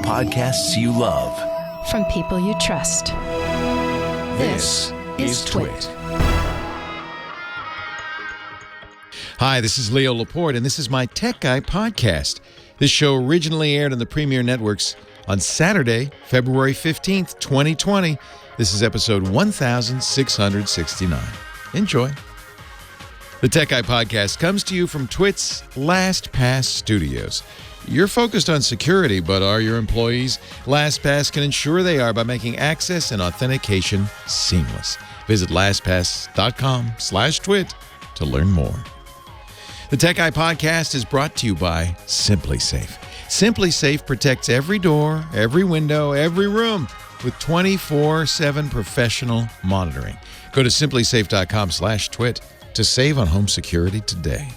podcasts you love. From people you trust. This is Twit. Hi, this is Leo Laporte, and this is my Tech Guy podcast. This show originally aired on the Premier Networks on Saturday, February 15th, 2020. This is episode 1669. Enjoy. The Tech Guy podcast comes to you from Twit's LastPass studios. You're focused on security, but are your employees? LastPass can ensure they are by making access and authentication seamless. Visit lastpass.com/twit to learn more. The Tech Guy podcast is brought to you by SimpliSafe. SimpliSafe protects every door, every window, every room with 24/7 professional monitoring. Go to simplisafe.com/twit to save on home security today.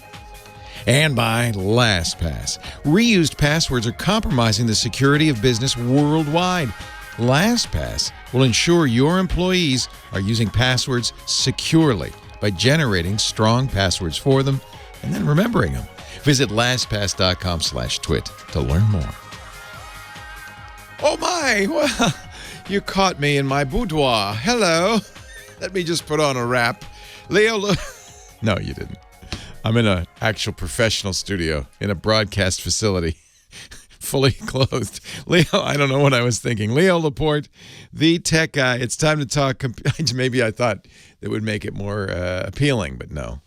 And by LastPass. Reused passwords are compromising the security of business worldwide. LastPass will ensure your employees are using passwords securely by generating strong passwords for them and then remembering them. Visit lastpass.com/twit to learn more. Oh my, well, you caught me in my boudoir. Hello. Let me just put on a wrap. Leo, no, you didn't. I'm in an actual professional studio in a broadcast facility, fully clothed. Leo, I don't know what I was thinking. Leo Laporte, the tech guy. It's time to talk. Maybe I thought it would make it more appealing, but no.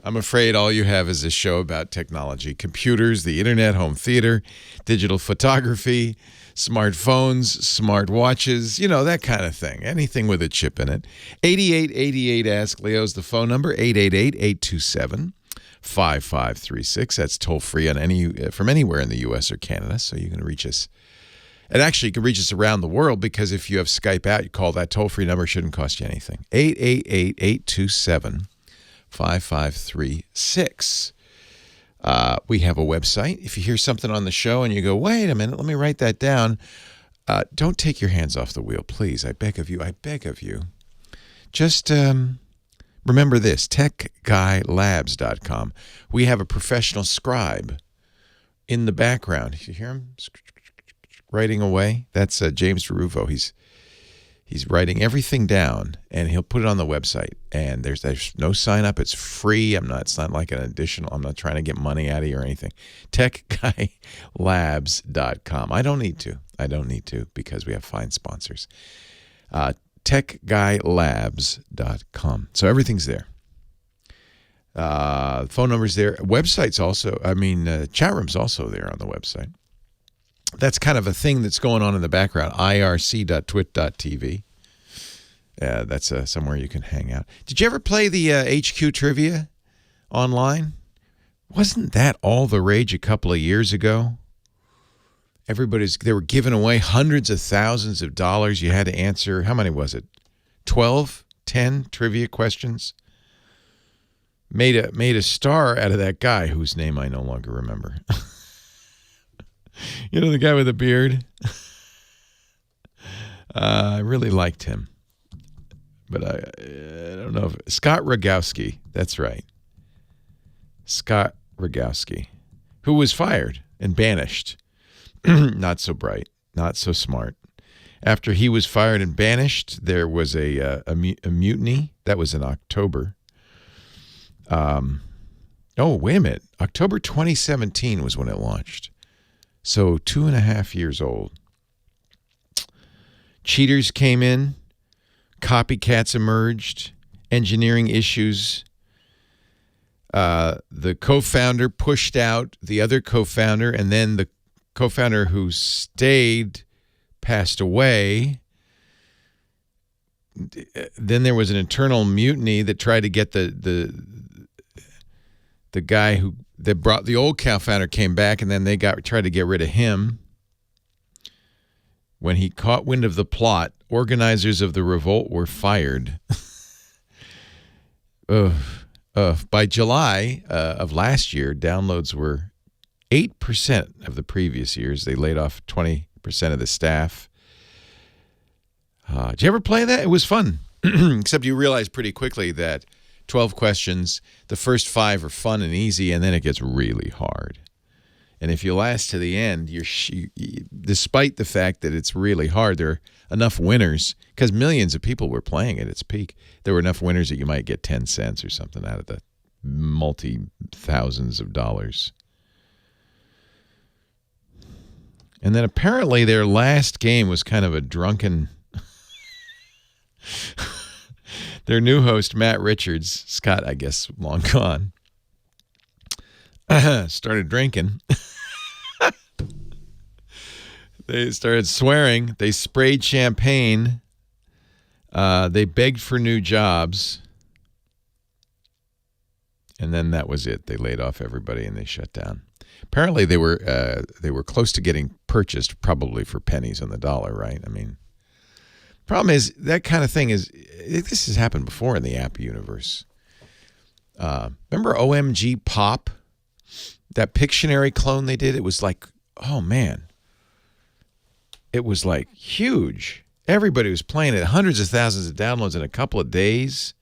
I'm afraid all you have is a show about technology, computers, the internet, home theater, digital photography, smartphones, smart watches, you know, that kind of thing. Anything with a chip in it. 8888 Ask Leo's the phone number, 888-827-5536. That's toll free on from anywhere in the U.S. or Canada, so you can reach us. And actually, you can reach us around the world because if you have Skype out, you call that toll-free number. It shouldn't cost you anything. 888-827-5536. We have a website. If you hear something on the show and you go, wait a minute, let me write that down, don't take your hands off the wheel, please. I beg of you. I beg of you. Just remember this, techguylabs.com. We have a professional scribe in the background. You hear him writing away? That's James Deruvo. He's writing everything down, and he'll put it on the website. And there's no sign up. It's free. It's not like an additional. I'm not trying to get money out of you or anything. TechGuyLabs.com. I don't need to because we have fine sponsors. TechGuyLabs.com. So everything's there. Phone number's there. Website's also. Chat room's also there on the website. That's kind of a thing that's going on in the background, irc.twit.tv. That's somewhere you can hang out. Did you ever play the HQ Trivia online? Wasn't that all the rage a couple of years ago? They were giving away hundreds of thousands of dollars. You had to answer, how many was it? 12, 10 trivia questions? Made a star out of that guy whose name I no longer remember. You know, the guy with the beard? I really liked him. But I don't know. Scott Rogowski. That's right. Scott Rogowski, who was fired and banished. Not so bright. Not so smart. After he was fired and banished, there was a mutiny. That was in October. Oh, wait a minute. October 2017 was when it launched. So 2.5 years old. Cheaters came in. Copycats emerged. Engineering issues. The co-founder pushed out the other co-founder, and then the co-founder who stayed passed away. Then there was an internal mutiny that tried to get the guy that brought the old co-founder came back, and then they tried to get rid of him. When he caught wind of the plot, organizers of the revolt were fired. By July of last year, downloads were 8% of the previous years. They laid off 20% of the staff. Did you ever play that? It was fun, except you realize pretty quickly that 12 questions, the first 5 are fun and easy, and then it gets really hard. And if you last to the end, despite the fact that it's really hard, there are enough winners, because millions of people were playing at its peak. There were enough winners that you might get 10 cents or something out of the multi-thousands of dollars. And then apparently their last game was kind of a drunken... Their new host, Matt Richards, Scott, I guess, long gone, started drinking. They started swearing. They sprayed champagne. They begged for new jobs. And then that was it. They laid off everybody and they shut down. Apparently they were close to getting purchased, probably for pennies on the dollar, right? I mean, problem is that kind of thing this has happened before in the app universe. Remember OMG Pop? That Pictionary clone they did? It was like, oh man. It was like huge. Everybody was playing it. Hundreds of thousands of downloads in a couple of days.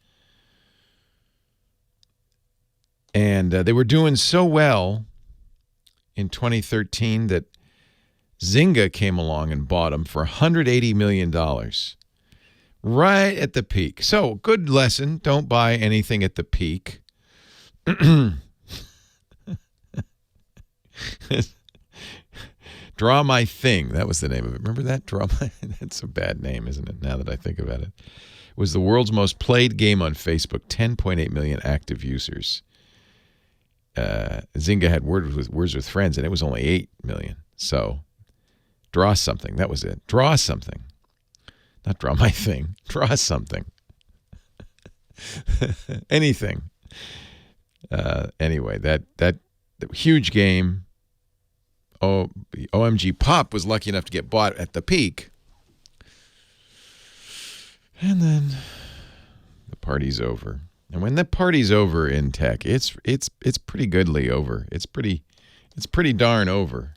And they were doing so well in 2013 that Zynga came along and bought them for $180 million. Right at the peak. So, good lesson. Don't buy anything at the peak. Draw My Thing. That was the name of it. Remember that? That's a bad name, isn't it, now that I think about it? It was the world's most played game on Facebook. 10.8 million active users. Zynga had Words with Friends, and it was only 8 million. So, draw something. That was it. Draw something. Not draw my thing. Draw something. Anything. Anyway, that huge game. OMG Pop was lucky enough to get bought at the peak. And then the party's over. And when the party's over in tech, it's pretty goodly over. It's pretty darn over.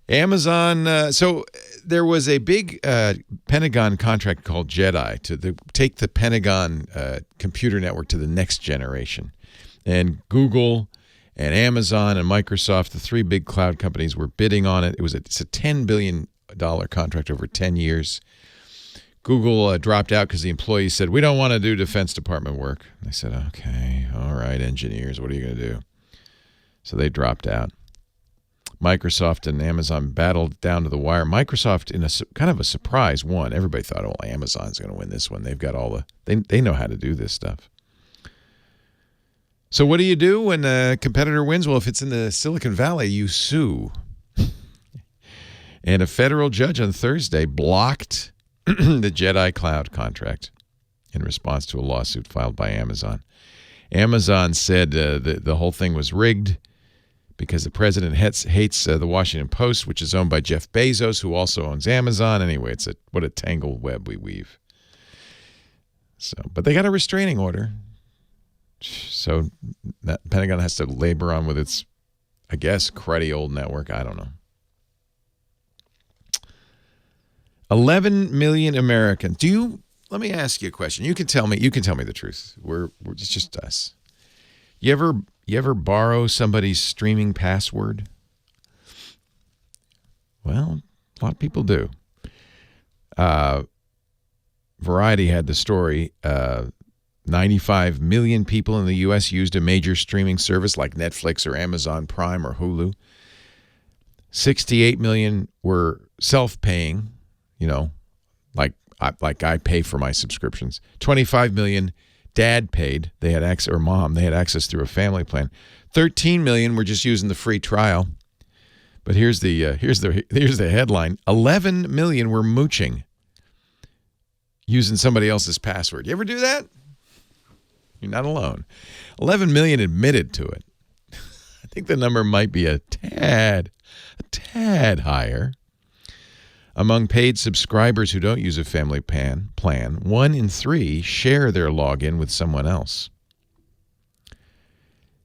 Amazon. So there was a big Pentagon contract called JEDI to take the Pentagon computer network to the next generation. And Google and Amazon and Microsoft, the three big cloud companies, were bidding on it. It's a $10 billion contract over 10 years. Google dropped out because the employees said, we don't want to do Defense Department work. They said, okay, all right, engineers, what are you going to do? So they dropped out. Microsoft and Amazon battled down to the wire. Microsoft, in a kind of a surprise, won. Everybody thought, oh, Amazon's going to win this one. They've got all they know how to do this stuff. So what do you do when a competitor wins? Well, if it's in the Silicon Valley, you sue. And a federal judge on Thursday blocked the JEDI Cloud contract in response to a lawsuit filed by Amazon. Amazon said the whole thing was rigged because the president hates the Washington Post, which is owned by Jeff Bezos, who also owns Amazon. Anyway, what a tangled web we weave. But they got a restraining order. So that Pentagon has to labor on with its, I guess, cruddy old network. I don't know. 11 million Americans. Let me ask you a question. You can tell me the truth. It's just us. You ever borrow somebody's streaming password? Well, a lot of people do. Variety had the story. 95 million people in the U.S. used a major streaming service like Netflix or Amazon Prime or Hulu. 68 million were self-paying, like I pay for my subscriptions. 25 million dad paid. They had access, or mom. They had access through a family plan. 13 million were just using the free trial. But here's the headline: 11 million were mooching, using somebody else's password. You ever do that? You're not alone. 11 million admitted to it. I think the number might be a tad higher. Among paid subscribers who don't use a family plan, 1 in 3 share their login with someone else.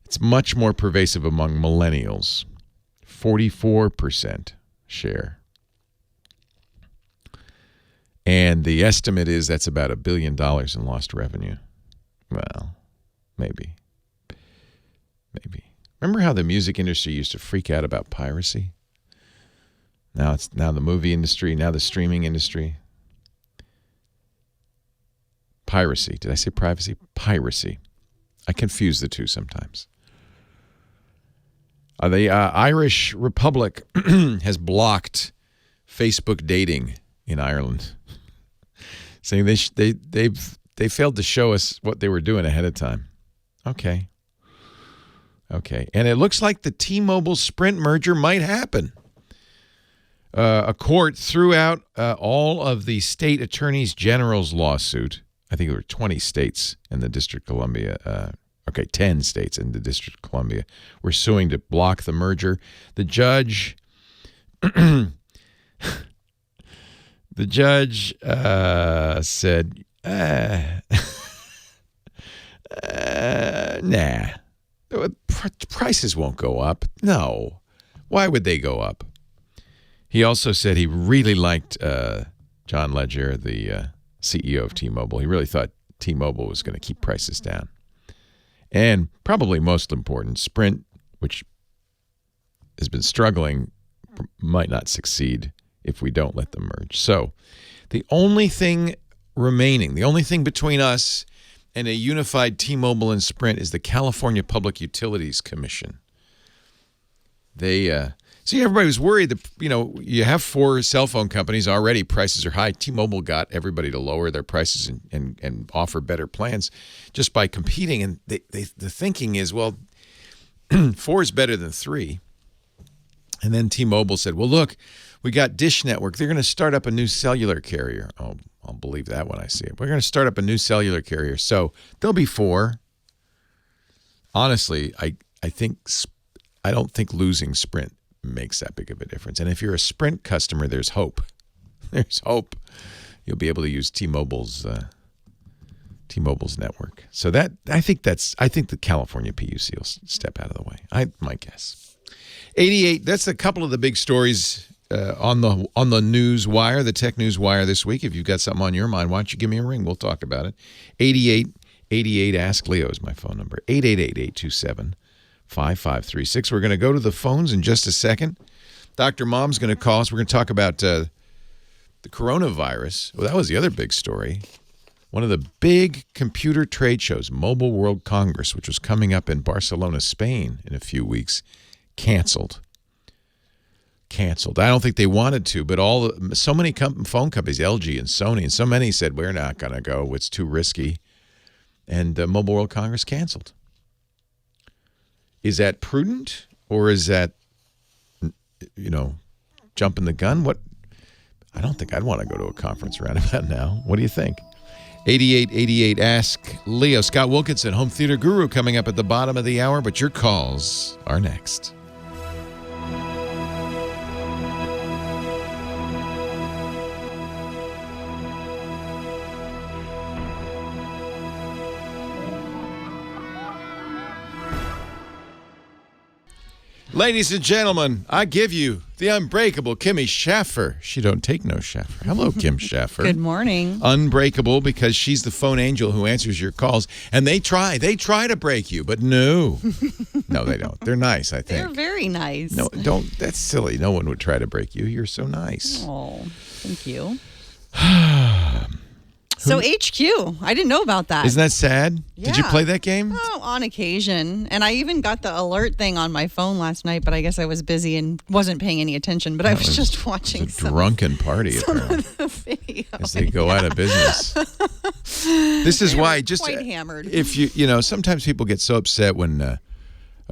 It's much more pervasive among millennials. 44% share. And the estimate is that's about $1 billion in lost revenue. Well, maybe. maybe. Remember how the music industry used to freak out about piracy? Now it's the movie industry, now the streaming industry. Piracy. Did I say privacy? Piracy. I confuse the two sometimes. The Irish Republic has blocked Facebook dating in Ireland, saying they failed to show us what they were doing ahead of time. Okay. And it looks like the T-Mobile Sprint merger might happen. A court threw out all of the state attorneys general's lawsuit. I think there were 20 states in the District of Columbia. 10 states in the District of Columbia were suing to block the merger. The judge said, nah. Prices won't go up. No. Why would they go up? He also said he really liked John Legere, the CEO of T-Mobile. He really thought T-Mobile was going to keep prices down. And probably most important, Sprint, which has been struggling, might not succeed if we don't let them merge. So the only thing remaining, the only thing between us and a unified T-Mobile and Sprint is the California Public Utilities Commission. Everybody was worried that, you have 4 cell phone companies already, prices are high. T-Mobile got everybody to lower their prices and offer better plans just by competing. And the thinking is, well, 4 is better than 3. And then T-Mobile said, well, look, we got Dish Network. They're going to start up a new cellular carrier. Oh, I'll believe that when I see it. We're going to start up a new cellular carrier. So there'll be 4. Honestly, I don't think losing Sprint makes that big of a difference. And if you're a Sprint customer, there's hope. There's hope. You'll be able to use T-Mobile's network. So I think the California PUC will step out of the way. My guess. 88. That's a couple of the big stories on the news wire, the tech news wire this week. If you've got something on your mind, why don't you give me a ring? We'll talk about it. 88 Ask Leo is my phone number. 888-827-5536. We're going to go to the phones in just a second. Dr. Mom's going to call us. We're going to talk about the coronavirus. Well, that was the other big story. One of the big computer trade shows, Mobile World Congress, which was coming up in Barcelona, Spain in a few weeks, canceled. I don't think they wanted to, but so many phone companies, LG and Sony, and so many said, we're not going to go. It's too risky. And Mobile World Congress canceled. Is that prudent, or is that, jumping the gun? What? I don't think I'd want to go to a conference around about now. What do you think? 8888 Ask Leo. Scott Wilkinson, home theater guru, coming up at the bottom of the hour, but your calls are next. Ladies and gentlemen, I give you the unbreakable Kimmy Schaffer. She don't take no Schaffer. Hello, Kim Schaffer. Good morning. Unbreakable because she's the phone angel who answers your calls. And they try to break you, but no. No, they don't. They're nice, I think. They're very nice. No, don't. That's silly. No one would try to break you. You're so nice. Oh, thank you. So HQ, I didn't know about that. Isn't that sad? Yeah. Did you play that game? Oh, on occasion. And I even got the alert thing on my phone last night, but I guess I was busy and wasn't paying any attention. But I was just watching some drunken party apparently. Of the video. As they go out of business. This is why just quite hammered. If sometimes people get so upset when a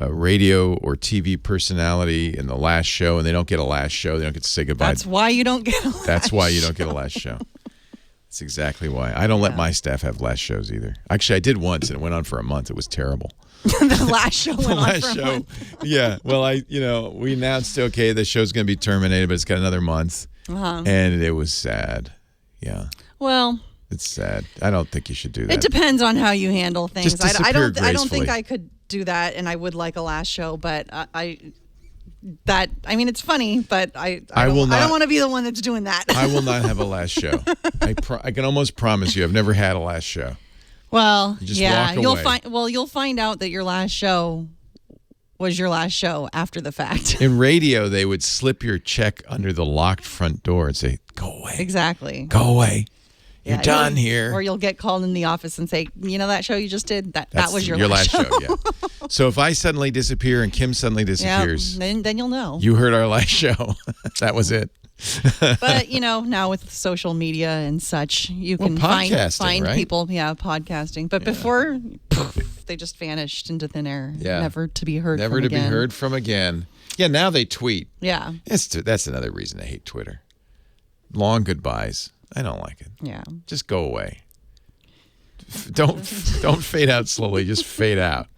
radio or TV personality in the last show and they don't get a last show, they don't get to say goodbye. That's why you don't get a last That's why you don't get a last show. That's exactly why. I don't let my staff have last shows either. Actually, I did once, and it went on for a month. It was terrible. The last show went on for a month. Yeah. Well, we announced, okay, the show's going to be terminated, but it's got another month. Uh-huh. And it was sad. Yeah. Well, it's sad. I don't think you should do that. It depends on how you handle things. Just I don't gracefully. think I could do that, and I would like a last show, but it's funny, but I don't want to be the one that's doing that. I will not have a last show. I can almost promise you I've never had a last show. Well, you just walk away. You'll find out that your last show was your last show after the fact. In radio, they would slip your check under the locked front door and say, "Go away." Exactly. Go away. You're done here. Or you'll get called in the office and say, you know that show you just did? That was your last show. Yeah. So if I suddenly disappear and Kim suddenly disappears, then you'll know. You heard our last show. That was it. But, now with social media and such, you can find right? people, podcasting. But before, they just vanished into thin air, never to be heard Never from to again. be heard from again. Yeah, now they tweet. Yeah. That's another reason I hate Twitter. Long goodbyes. I don't like it. Yeah. Just go away. Don't fade out slowly. Just fade out.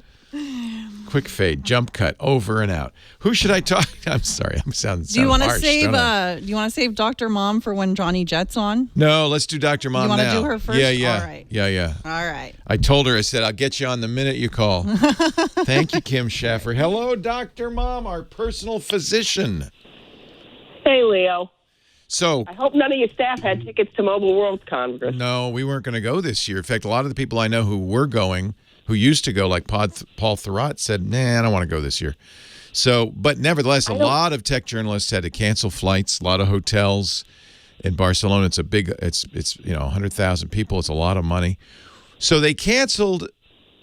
Quick fade, jump cut, over and out. Who should I talk? I'm sorry, I'm sounding harsh. Do you want to save Dr. Mom for when Johnny Jet's on? No, let's do Dr. Mom now. You want to do her first? Yeah. All right. Yeah. All right. I told her, I said, I'll get you on the minute you call. Thank you, Kim Schaffer. Hello, Dr. Mom, our personal physician. Hey, Leo. So I hope none of your staff had tickets to Mobile World Congress. No, we weren't going to go this year. In fact, a lot of the people I know who were going, who used to go, like Paul Thurrott, said, "Nah, I don't want to go this year." So, but nevertheless, a lot of tech journalists had to cancel flights. A lot of hotels in Barcelona. It's 100,000 people. It's a lot of money. So they canceled.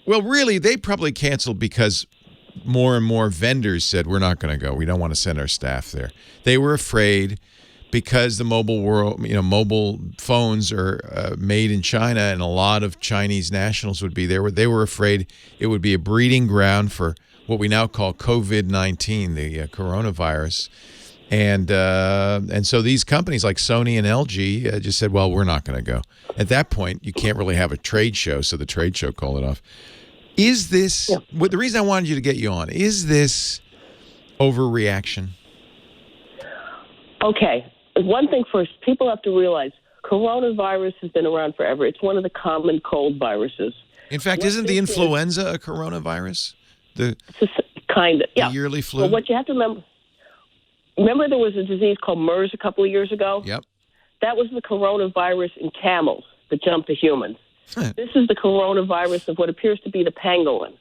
Well, really, they probably canceled because more and more vendors said, "We're not going to go. We don't want to send our staff there." They were afraid. Because the mobile phones are made in China, and a lot of Chinese nationals would be there. They were afraid it would be a breeding ground for what we now call COVID-19, the coronavirus, and so these companies like Sony and LG just said, "Well, we're not going to go." At that point, you can't really have a trade show, so the trade show called it off. Is this the reason I wanted you to get you on? Is this overreaction? Okay. One thing first, people have to realize coronavirus has been around forever. It's one of the common cold viruses. In fact, isn't the influenza a coronavirus? Kind of, yeah. The yearly flu? Well, what you have to remember there was a disease called MERS a couple of years ago? Yep. That was the coronavirus in camels that jumped to humans. This is the coronavirus of what appears to be the pangolin,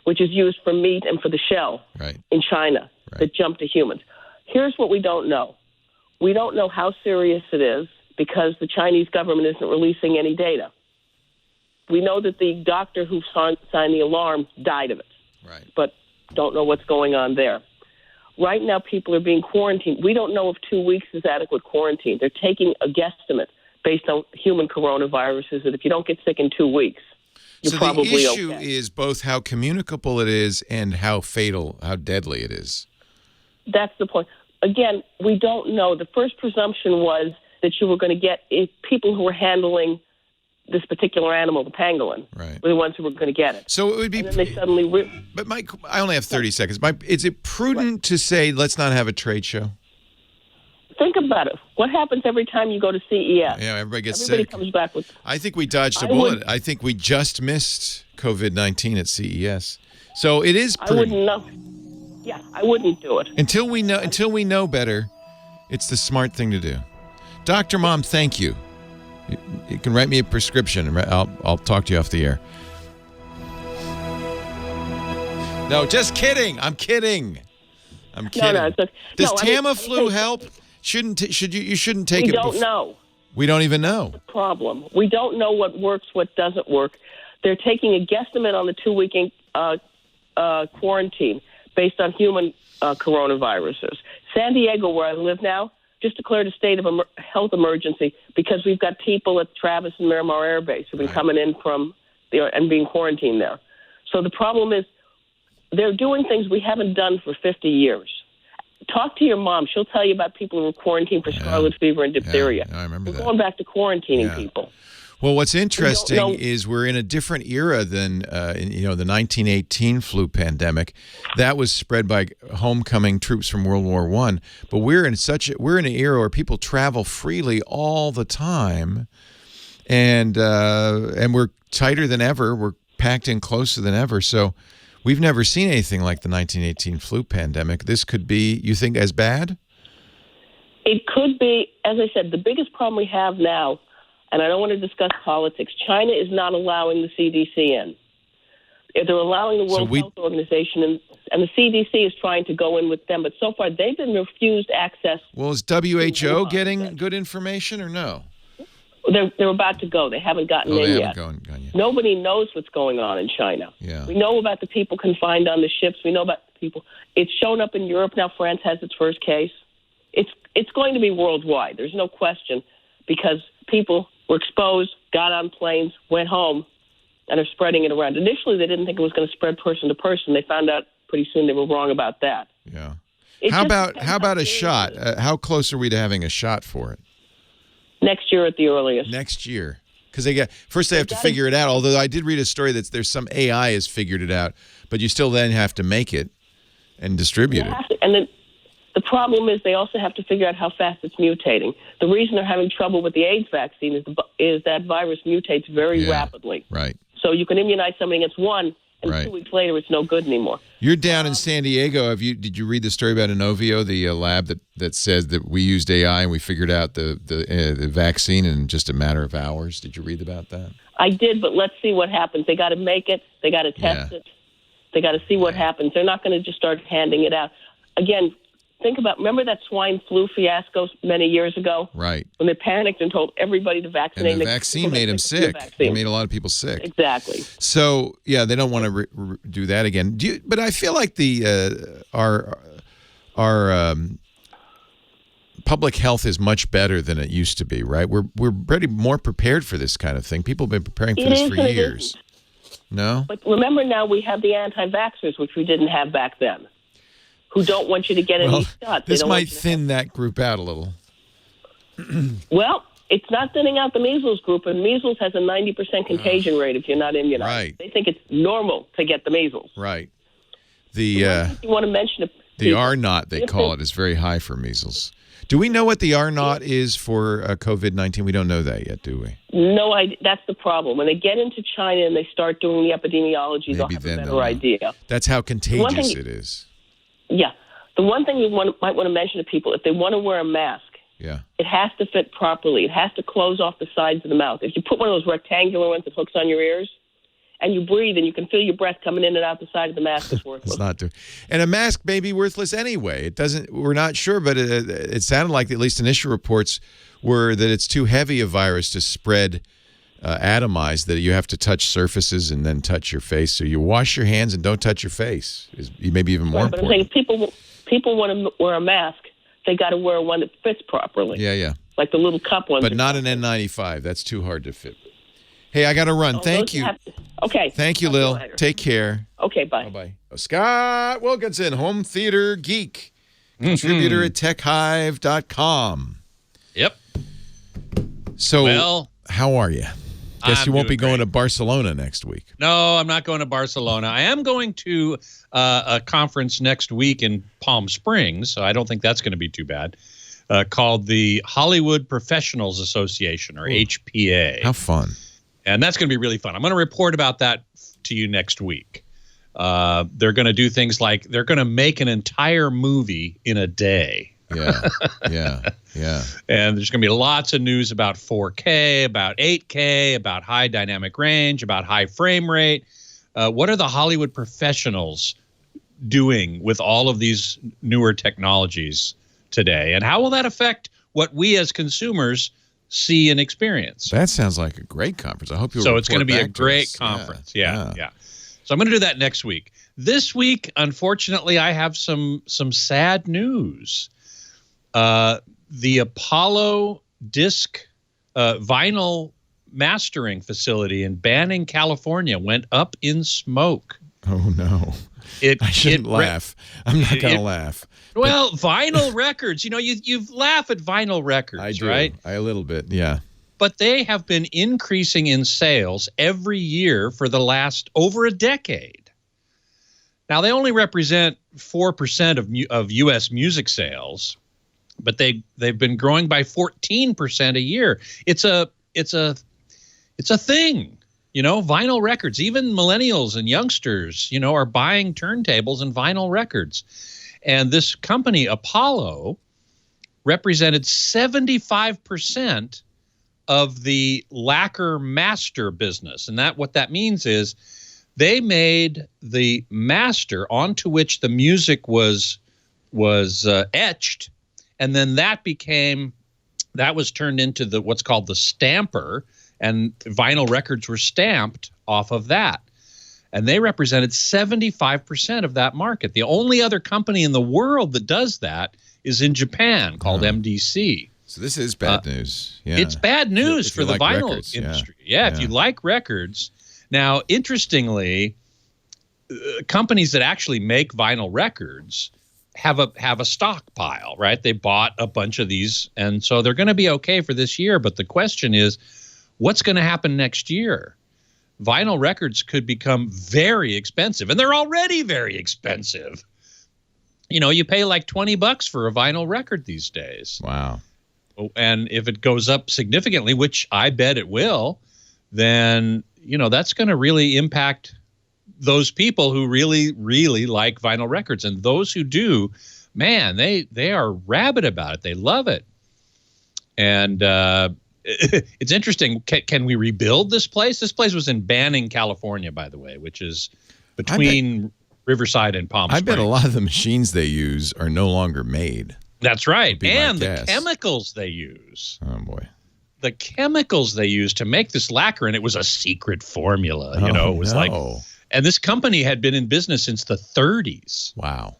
which is used for meat and for the shell in China that jumped to humans. Here's what we don't know. We don't know how serious it is because the Chinese government isn't releasing any data. We know that the doctor who signed the alarm died of it, but don't know what's going on there. Right now, people are being quarantined. We don't know if 2 weeks is adequate quarantine. They're taking a guesstimate based on human coronaviruses that if you don't get sick in 2 weeks, you're probably okay. So the issue is both how communicable it is and how fatal, how deadly it is. That's the point. Again, we don't know. The first presumption was that you were going to get people who were handling this particular animal, the pangolin, were the ones who were going to get it. So it would be. And then they suddenly. But Mike, I only have 30 seconds. Is it prudent to say let's not have a trade show? Think about it. What happens every time you go to CES? Yeah, everybody gets sick. Everybody comes back with. I think we dodged a bullet. I think we just missed COVID-19 at CES. So it is prudent. I wouldn't know. Yeah, I wouldn't do it. Until we know better, it's the smart thing to do. Dr. Mom, thank you. You can write me a prescription. I'll talk to you off the air. No, just kidding. I'm kidding. No, it's okay. Does Tamiflu help? You shouldn't take it. We don't know. We don't even know. That's the problem. We don't know what works, what doesn't work. They're taking a guesstimate on the 2-week quarantine based on human coronaviruses. San Diego, where I live now, just declared a state of health emergency because we've got people at Travis and Miramar Air Base who've been coming in from there and being quarantined there. So the problem is they're doing things we haven't done for 50 years. Talk to your mom. She'll tell you about people who were quarantined for scarlet fever and diphtheria. I remember that. We're going back to quarantining people. Well, what's interesting is we're in a different era than the 1918 flu pandemic. That was spread by homecoming troops from World War I. But we're in an era where people travel freely all the time, and we're tighter than ever. We're packed in closer than ever. So we've never seen anything like the 1918 flu pandemic. This could be, you think, as bad? It could be. As I said, the biggest problem we have now. And I don't want to discuss politics. China is not allowing the CDC in. They're allowing the World Health Organization and the CDC is trying to go in with them, but so far they've been refused access. Well, is WHO getting good information or no? They're about to go. They haven't gotten in yet. Gone yet. Nobody knows what's going on in China. Yeah. We know about the people confined on the ships. We know about the people. It's shown up in Europe now. France has its first case. It's going to be worldwide. There's no question, because people were exposed, got on planes, went home, and are spreading it around. Initially, they didn't think it was going to spread person to person. They found out pretty soon they were wrong about that. Yeah. How about a shot? How close are we to having a shot for it? Next year at the earliest. Next year. Because they have to figure it out. Although I did read a story that there's some AI has figured it out, but you still then have to make it and distribute it. And then the problem is they also have to figure out how fast it's mutating. The reason they're having trouble with the AIDS vaccine is that virus mutates very rapidly. Right. So you can immunize somebody against one, and 2 weeks later it's no good anymore. You're down in San Diego. Did you read the story about Inovio, the lab that says that we used AI and we figured out the vaccine in just a matter of hours? Did you read about that? I did, but let's see what happens. They got to make it. They got to test it. They got to see what happens. They're not going to just start handing it out. Again, remember that swine flu fiasco many years ago? Right. When they panicked and told everybody to vaccinate. And the vaccine made them sick. It made a lot of people sick. Exactly. So, yeah, they don't want to do that again. But I feel like our public health is much better than it used to be, right? We're pretty more prepared for this kind of thing. People have been preparing for this for years. No? But remember now we have the anti-vaxxers, which we didn't have back then, who don't want you to get any shots. This might thin that group out a little. Well, it's not thinning out the measles group, and measles has a 90% contagion rate if you're not immunized. Right. They think it's normal to get the measles. Right. You want to mention the R-naught, they call it, is very high for measles. Do we know what the R-naught is for COVID-19? We don't know that yet, do we? No, that's the problem. When they get into China and they start doing the epidemiology, they'll have a better idea. That's how contagious it is. Yeah. The one thing you might want to mention to people, if they want to wear a mask, it has to fit properly. It has to close off the sides of the mouth. If you put one of those rectangular ones that hooks on your ears, and you breathe and you can feel your breath coming in and out the side of the mask, it's worthless. It's not true. And a mask may be worthless anyway. It doesn't. We're not sure, but it sounded like at least initial reports were that it's too heavy a virus to spread atomized, that you have to touch surfaces and then touch your face. So you wash your hands and don't touch your face. Is maybe even more important. But I'm saying if people want to wear a mask, they got to wear one that fits properly. Yeah. Like the little cup ones. But not an N95. That's too hard to fit. Hey, I got to run. Thank you. Okay. Thank you, Lil. Take care. Okay, bye. Bye-bye. Scott Wilkinson, home theater geek, contributor at techhive.com. Yep. So, how are you? Guess you won't be going great. to Barcelona next week. No, I'm not going to Barcelona. I am going to a conference next week in Palm Springs, so I don't think that's going to be too bad, called the Hollywood Professionals Association, or HPA. How fun. And that's going to be really fun. I'm going to report about that to you next week. They're going to do things like they're going to make an entire movie in a day. Yeah. And there's going to be lots of news about 4K, about 8K, about high dynamic range, about high frame rate. What are the Hollywood professionals doing with all of these newer technologies today? And how will that affect what we as consumers see and experience? That sounds like a great conference. I hope you'll. So it's going to be a back to great us. conference. Yeah. So I'm going to do that next week. This week, unfortunately, I have some sad news. The Apollo disc vinyl mastering facility in Banning, California, went up in smoke. Oh no! I shouldn't laugh. I'm not going to laugh. Well, vinyl records, you laugh at vinyl records, I do. right? A little bit, yeah. But they have been increasing in sales every year for the last over a decade. Now, they only represent 4% of U.S. music sales, but they've been growing by 14% a year. It's a thing. Vinyl records, even millennials and youngsters, are buying turntables and vinyl records. And this company, Apollo, represented 75% of the lacquer master business. And what that means is They made the master onto which the music was etched, and then that was turned into what's called the stamper, and vinyl records were stamped off of that. And they represented 75% of that market. The only other company in the world that does that is in Japan, called MDC. So this is bad news. Yeah. It's bad news for the vinyl records, industry. Yeah, if you like records. Now, interestingly, companies that actually make vinyl records have a stockpile, right? They bought a bunch of these, and so they're going to be okay for this year. But the question is, what's going to happen next year? Vinyl records could become very expensive, and they're already very expensive. You know, you pay like $20 for a vinyl record these days. Wow. And if it goes up significantly, which I bet it will, then, you know, that's going to really impact those people who really, really like vinyl records. And those who do, man, they are rabid about it. They love it. And it's interesting. Can we rebuild this place? This place was in Banning, California, by the way, which is between Riverside and Palm Springs. I bet a lot of the machines they use are no longer made. That's right. And the chemicals they use. Oh, boy. The chemicals they use to make this lacquer, and it was a secret formula. You know, it was like, and this company had been in business since the 30s. Wow.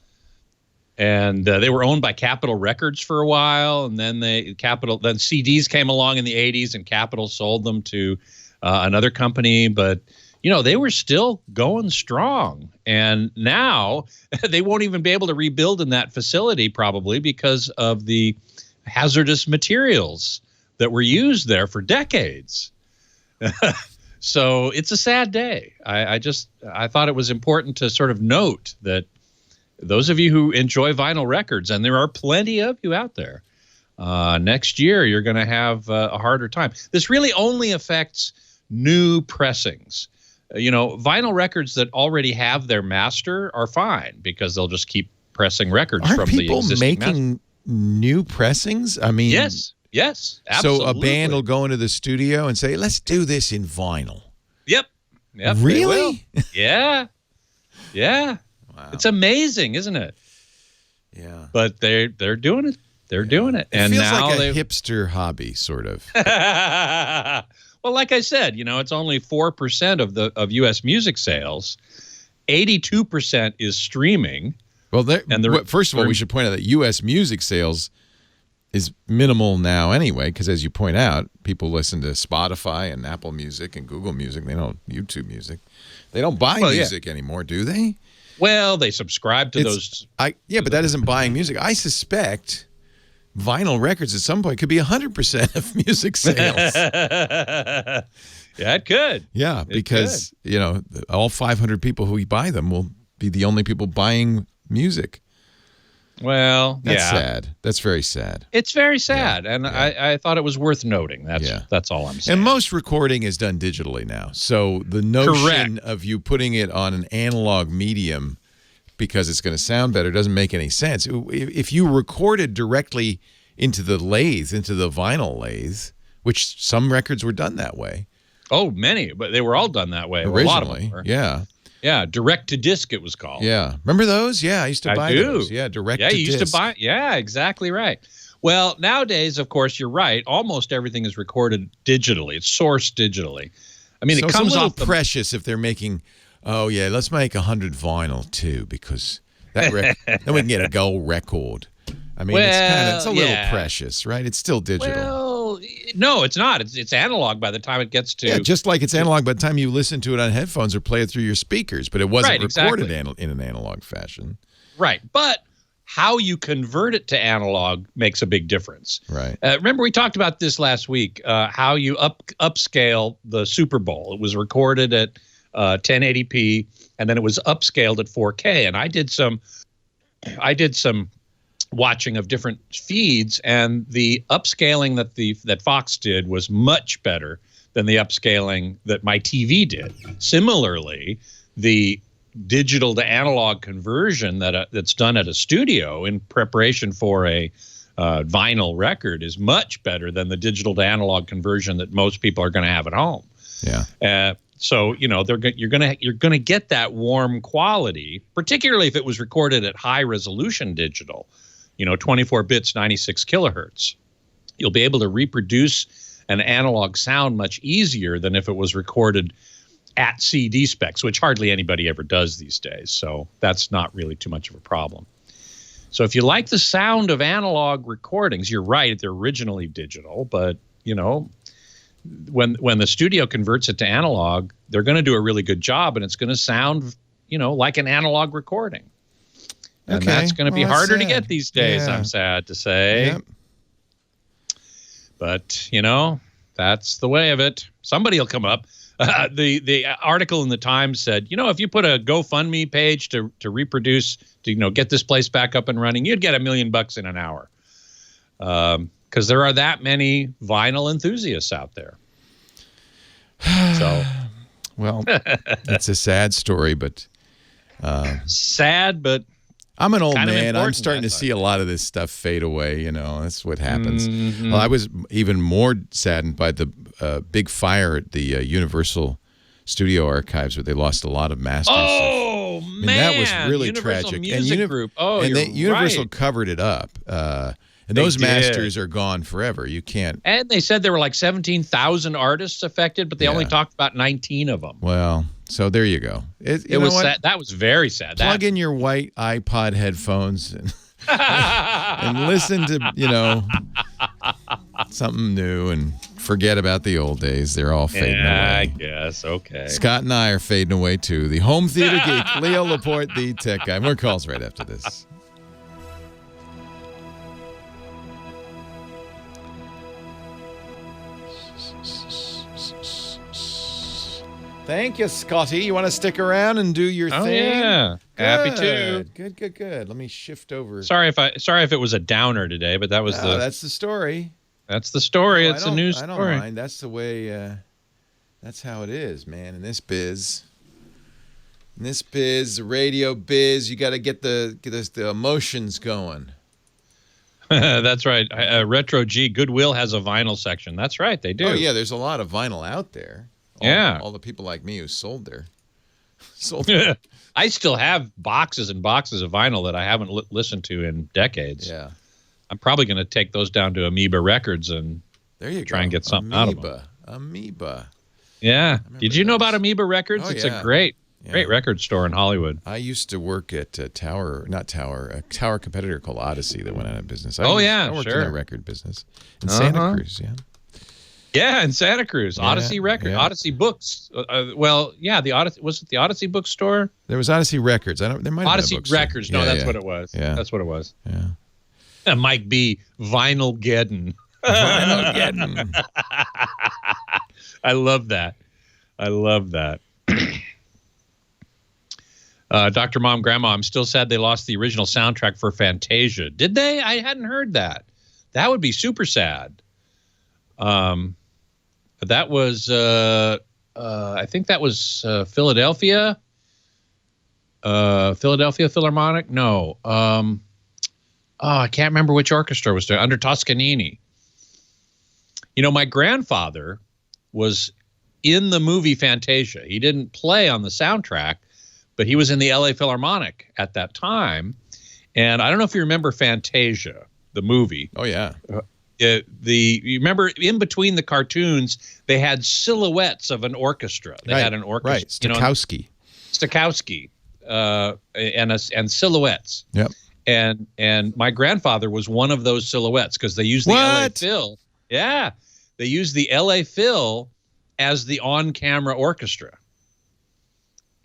And they were owned by Capitol Records for a while, and then then CDs came along in the 80s, and Capitol sold them to another company. But you know, they were still going strong, and now they won't even be able to rebuild in that facility probably because of the hazardous materials that were used there for decades. So it's a sad day. I thought it was important to sort of note that those of you who enjoy vinyl records, and there are plenty of you out there, next year you're going to have a harder time. This really only affects new pressings. You know, vinyl records that already have their master are fine because they'll just keep pressing records from the existing master. Aren't people making new pressings? I mean, yes, absolutely. So a band will go into the studio and say, "Let's do this in vinyl." Yep. Really? Yeah. Wow. It's amazing, isn't it? Yeah. But they're doing it. They're doing it. And feels now like a hipster hobby, sort of. Well, like I said, you know, it's only 4% of U.S. music sales. 82% is streaming. Well, first of all, we should point out that U.S. music sales is minimal now anyway, because as you point out, people listen to Spotify and Apple Music and Google Music. They don't YouTube Music. They don't buy music anymore, do they? Well, they subscribe to those. But that isn't buying music. I suspect vinyl records at some point could be 100% of music sales. Yeah, it could. Yeah, because you know, all 500 people who buy them will be the only people buying music. Well, that's sad. That's very sad. It's very sad, and I thought it was worth noting. That's all I'm saying. And most recording is done digitally now, so the notion of you putting it on an analog medium because it's going to sound better doesn't make any sense. If you recorded directly into the lathe, into the vinyl lathe, which some records were done that way. Oh, many, but they were all done that way. Originally, a lot of them were. Yeah. Yeah, direct to disc it was called. Yeah. Remember those? Yeah, I used to buy those. Yeah, direct to disc. Yeah, you used to buy. Yeah, exactly right. Well, nowadays, of course, you're right. Almost everything is recorded digitally. It's sourced digitally. I mean, it comes off precious if they're making, let's make 100 vinyl too, because that then we can get a gold record. I mean, it's a little precious, right? It's still digital. Well, no, it's not. It's analog by the time it gets to. Yeah, just like it's analog by the time you listen to it on headphones or play it through your speakers, but it wasn't recorded in an analog fashion. Right, but how you convert it to analog makes a big difference. Right. Remember we talked about this last week, how you upscale the Super Bowl. It was recorded at 1080p, and then it was upscaled at 4K. And I did some watching of different feeds, and the upscaling that Fox did was much better than the upscaling that my TV did. Similarly, the digital to analog conversion that's done at a studio in preparation for a vinyl record is much better than the digital to analog conversion that most people are going to have at home. Yeah. So, you're gonna get that warm quality, particularly if it was recorded at high resolution digital, 24 bits, 96 kilohertz. You'll be able to reproduce an analog sound much easier than if it was recorded at CD specs, which hardly anybody ever does these days. So that's not really too much of a problem. So if you like the sound of analog recordings, you're right, they're originally digital, but when the studio converts it to analog, they're going to do a really good job, and it's going to sound, like an analog recording. And that's going to be harder to get these days, I'm sad to say. Yep. But, that's the way of it. Somebody will come up. The article in the Times said, if you put a GoFundMe page to reproduce, to get this place back up and running, you'd get $1 million in an hour. Because there are that many vinyl enthusiasts out there. So, well, it's a sad story, but sad, but I'm an old man. I'm starting to see a lot of this stuff fade away. That's what happens. Mm-hmm. Well, I was even more saddened by the big fire at the Universal Studio Archives, where they lost a lot of masters. Oh, man, that was really Universal tragic. Music Group. Oh, and Universal right. covered it up. And those masters are gone forever. You can't. And they said there were like 17,000 artists affected, but they only talked about 19 of them. Well, so there you go. It was sad. That was very sad. Plug in your white iPod headphones and listen to, something new and forget about the old days. They're all fading away. I guess. Okay. Scott and I are fading away too. The home theater geek, Leo Laporte, the tech guy. More calls right after this. Thank you, Scotty. You want to stick around and do your thing? Yeah, good. Happy to. Good. Let me shift over. Sorry if it was a downer today, but that was that's the story. That's the story. It's a news story. I don't mind. That's the way. That's how it is, man. In this biz, the radio biz, you got to get the emotions going. That's right. Retro G Goodwill has a vinyl section. That's right. They do. Oh yeah, there's a lot of vinyl out there. All the people like me who sold their. I still have boxes and boxes of vinyl that I haven't listened to in decades. Yeah, I'm probably going to take those down to Amoeba Records and try and get something out of them. Amoeba. Yeah. Did you know about Amoeba Records? Oh, it's a great record store in Hollywood. I used to work at a tower competitor called Odyssey that went out of business. I worked in the record business in Santa Cruz. Yeah. Yeah, in Santa Cruz, Odyssey Records, Odyssey Books. The Odyssey was it the Odyssey bookstore? There was Odyssey Records. There might have Odyssey been a bookstore. Records. No, that's what it was. Yeah, that's what it was. Yeah, and Mike B. Vinylgeddon. Vinylgeddon. I love that. Dr. Mom, Grandma, I'm still sad they lost the original soundtrack for Fantasia. Did they? I hadn't heard that. That would be super sad. That was, I think that was Philadelphia Philharmonic. No. I can't remember which orchestra was there. Under Toscanini. My grandfather was in the movie Fantasia. He didn't play on the soundtrack, but he was in the LA Philharmonic at that time. And I don't know if you remember Fantasia, the movie. Oh, yeah. You remember in between the cartoons, they had silhouettes of an orchestra. They had an orchestra. Right, Stokowski. And silhouettes. Yep. And my grandfather was one of those silhouettes because they used the LA Phil. Yeah. They used the LA Phil as the on-camera orchestra.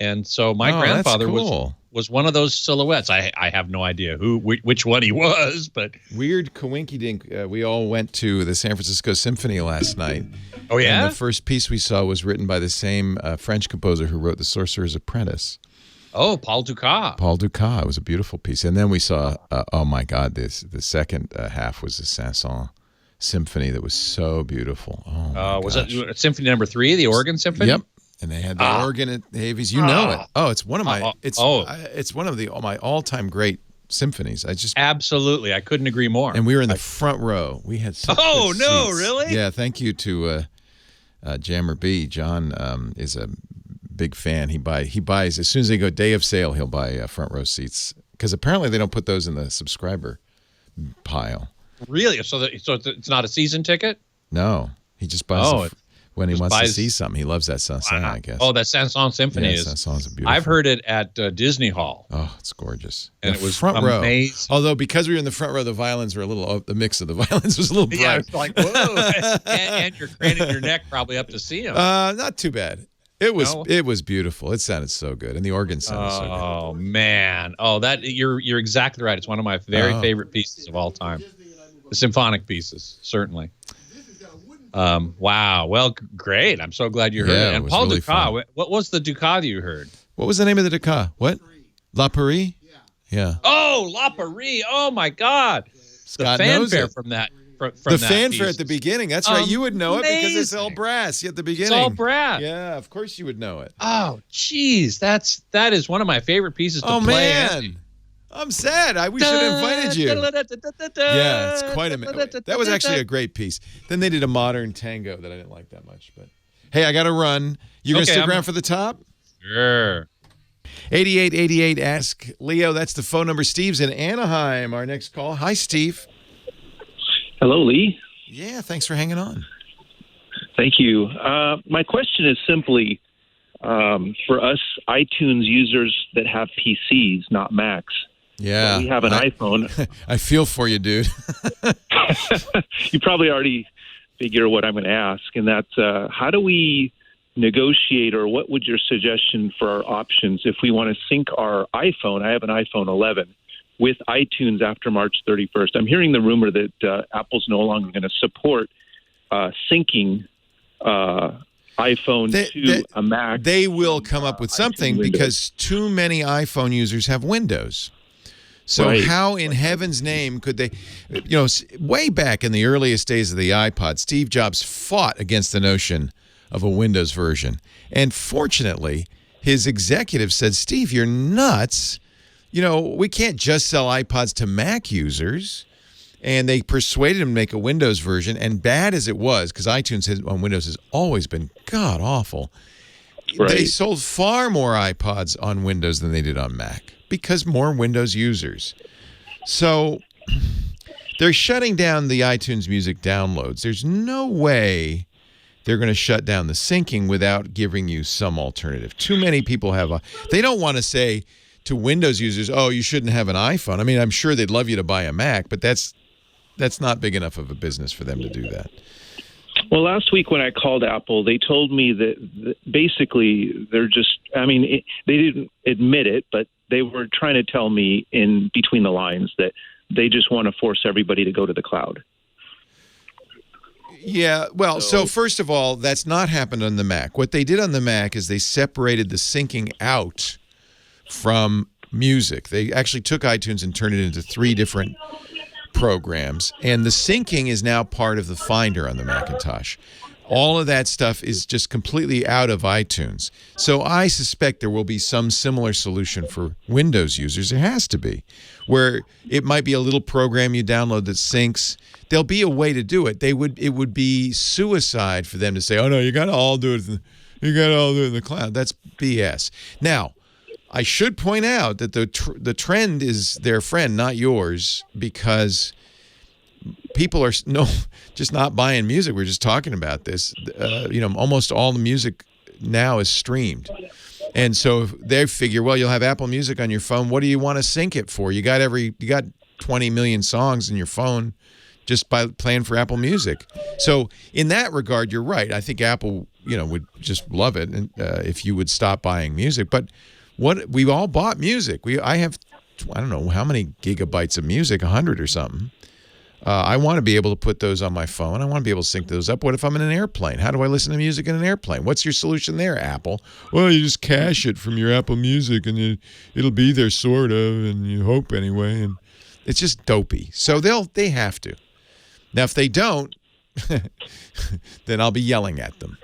And so my grandfather was one of those silhouettes. I have no idea which one he was, but weird coinkydink. We all went to the San Francisco Symphony last night. Oh yeah. And the first piece we saw was written by the same French composer who wrote The Sorcerer's Apprentice. Oh, Paul Dukas. It was a beautiful piece. And then we saw, oh my God, the second half was the Saint-Saëns Symphony that was so beautiful. Oh, was it Symphony Number 3, the organ symphony? Yep. And they had the organ at Davies. You know it. Oh, it's one of my it's one of my all-time great symphonies. Absolutely. I couldn't agree more. And we were in the front row. We had such good seats. Really? Yeah, thank you to Jammer B. John is a big fan. He buys as soon as they go day of sale, he'll buy front row seats because apparently they don't put those in the subscriber pile. Really? So it's not a season ticket? No, he just buys when he wants to see something. He loves that song, I guess. Oh, that Sanson Symphony is. That song's beautiful. I've heard it at Disney Hall. Oh, it's gorgeous. And it was front amazing. Row. Although because we were in the front row, the violins were a little. The mix of the violins was a little bright. Yeah, it's like whoa, and you're craning your neck probably up to see him. Not too bad. It was beautiful. It sounded so good, and the organ sounded so good. Oh man! Oh, that you're exactly right. It's one of my very favorite pieces of all time. The symphonic pieces, certainly. Wow. Well, great. I'm so glad you heard it. And Paul really Dukas, what was the Dukas that you heard? What was the name of the Dukas? What? La Paris? Yeah. Oh, La Paris. Oh my God. Scott the fanfare knows it. From that. From the that fanfare piece. At the beginning. That's right. You would know it because it's all brass at the beginning. It's all brass. Yeah, of course you would know it. Oh, geez. That is one of my favorite pieces to play. Oh, man. I'm sad. We should have invited you. Yeah, it's quite amazing. That was actually a great piece. Then they did a modern tango that I didn't like that much. But hey, I got to run. You going to stick around for the top? Sure. 8888 Ask Leo. That's the phone number. Steve's in Anaheim. Our next call. Hi, Steve. Hello, Lee. Yeah, thanks for hanging on. Thank you. My question is simply for us iTunes users that have PCs, not Macs. Yeah. We have an iPhone. I feel for you, dude. You probably already figure what I'm going to ask, and that's how do we negotiate, or what would your suggestion for our options if we want to sync our iPhone? I have an iPhone 11 with iTunes after March 31st. I'm hearing the rumor that Apple's no longer going to support syncing iPhone to a Mac. They will come up with something because too many iPhone users have Windows. So how in heaven's name could they, way back in the earliest days of the iPod, Steve Jobs fought against the notion of a Windows version. And fortunately, his executives said, Steve, you're nuts. We can't just sell iPods to Mac users. And they persuaded him to make a Windows version. And bad as it was, because iTunes on Windows has always been god-awful, they sold far more iPods on Windows than they did on Mac because more Windows users. So they're shutting down the iTunes Music downloads. There's no way they're going to shut down the syncing without giving you some alternative. Too many people have they don't want to say to Windows users, oh, you shouldn't have an iPhone. I mean, I'm sure they'd love you to buy a Mac, but that's not big enough of a business for them to do that. Well, last week when I called Apple, they told me that basically they're just, they didn't admit it, but they were trying to tell me in between the lines that they just want to force everybody to go to the cloud. Yeah, well, so first of all, that's not happened on the Mac. What they did on the Mac is they separated the syncing out from music. They actually took iTunes and turned it into 3 different programs, and the syncing is now part of the Finder on the Macintosh. All of that stuff is just completely out of iTunes. So I suspect there will be some similar solution for Windows users. There has to be, where it might be a little program you download that syncs. There'll be a way to do it. It would be suicide for them to say, "Oh no, you got to all do it. You got to all do it in the cloud." That's BS. Now, I should point out that the trend is their friend, not yours, because people are just not buying music. We're just talking about this. Almost all the music now is streamed. And so they figure, well, you'll have Apple Music on your phone. What do you want to sync it for? You got 20 million songs in your phone just by playing for Apple Music. So in that regard, you're right. I think Apple, would just love it if you would stop buying music. But we all bought music. I have, I don't know how many gigabytes of music, 100 or something. I want to be able to put those on my phone. I want to be able to sync those up. What if I'm in an airplane? How do I listen to music in an airplane? What's your solution there, Apple? Well, you just cache it from your Apple Music, and it'll be there sort of, and you hope anyway. And it's just dopey. So they have to. Now, if they don't, then I'll be yelling at them.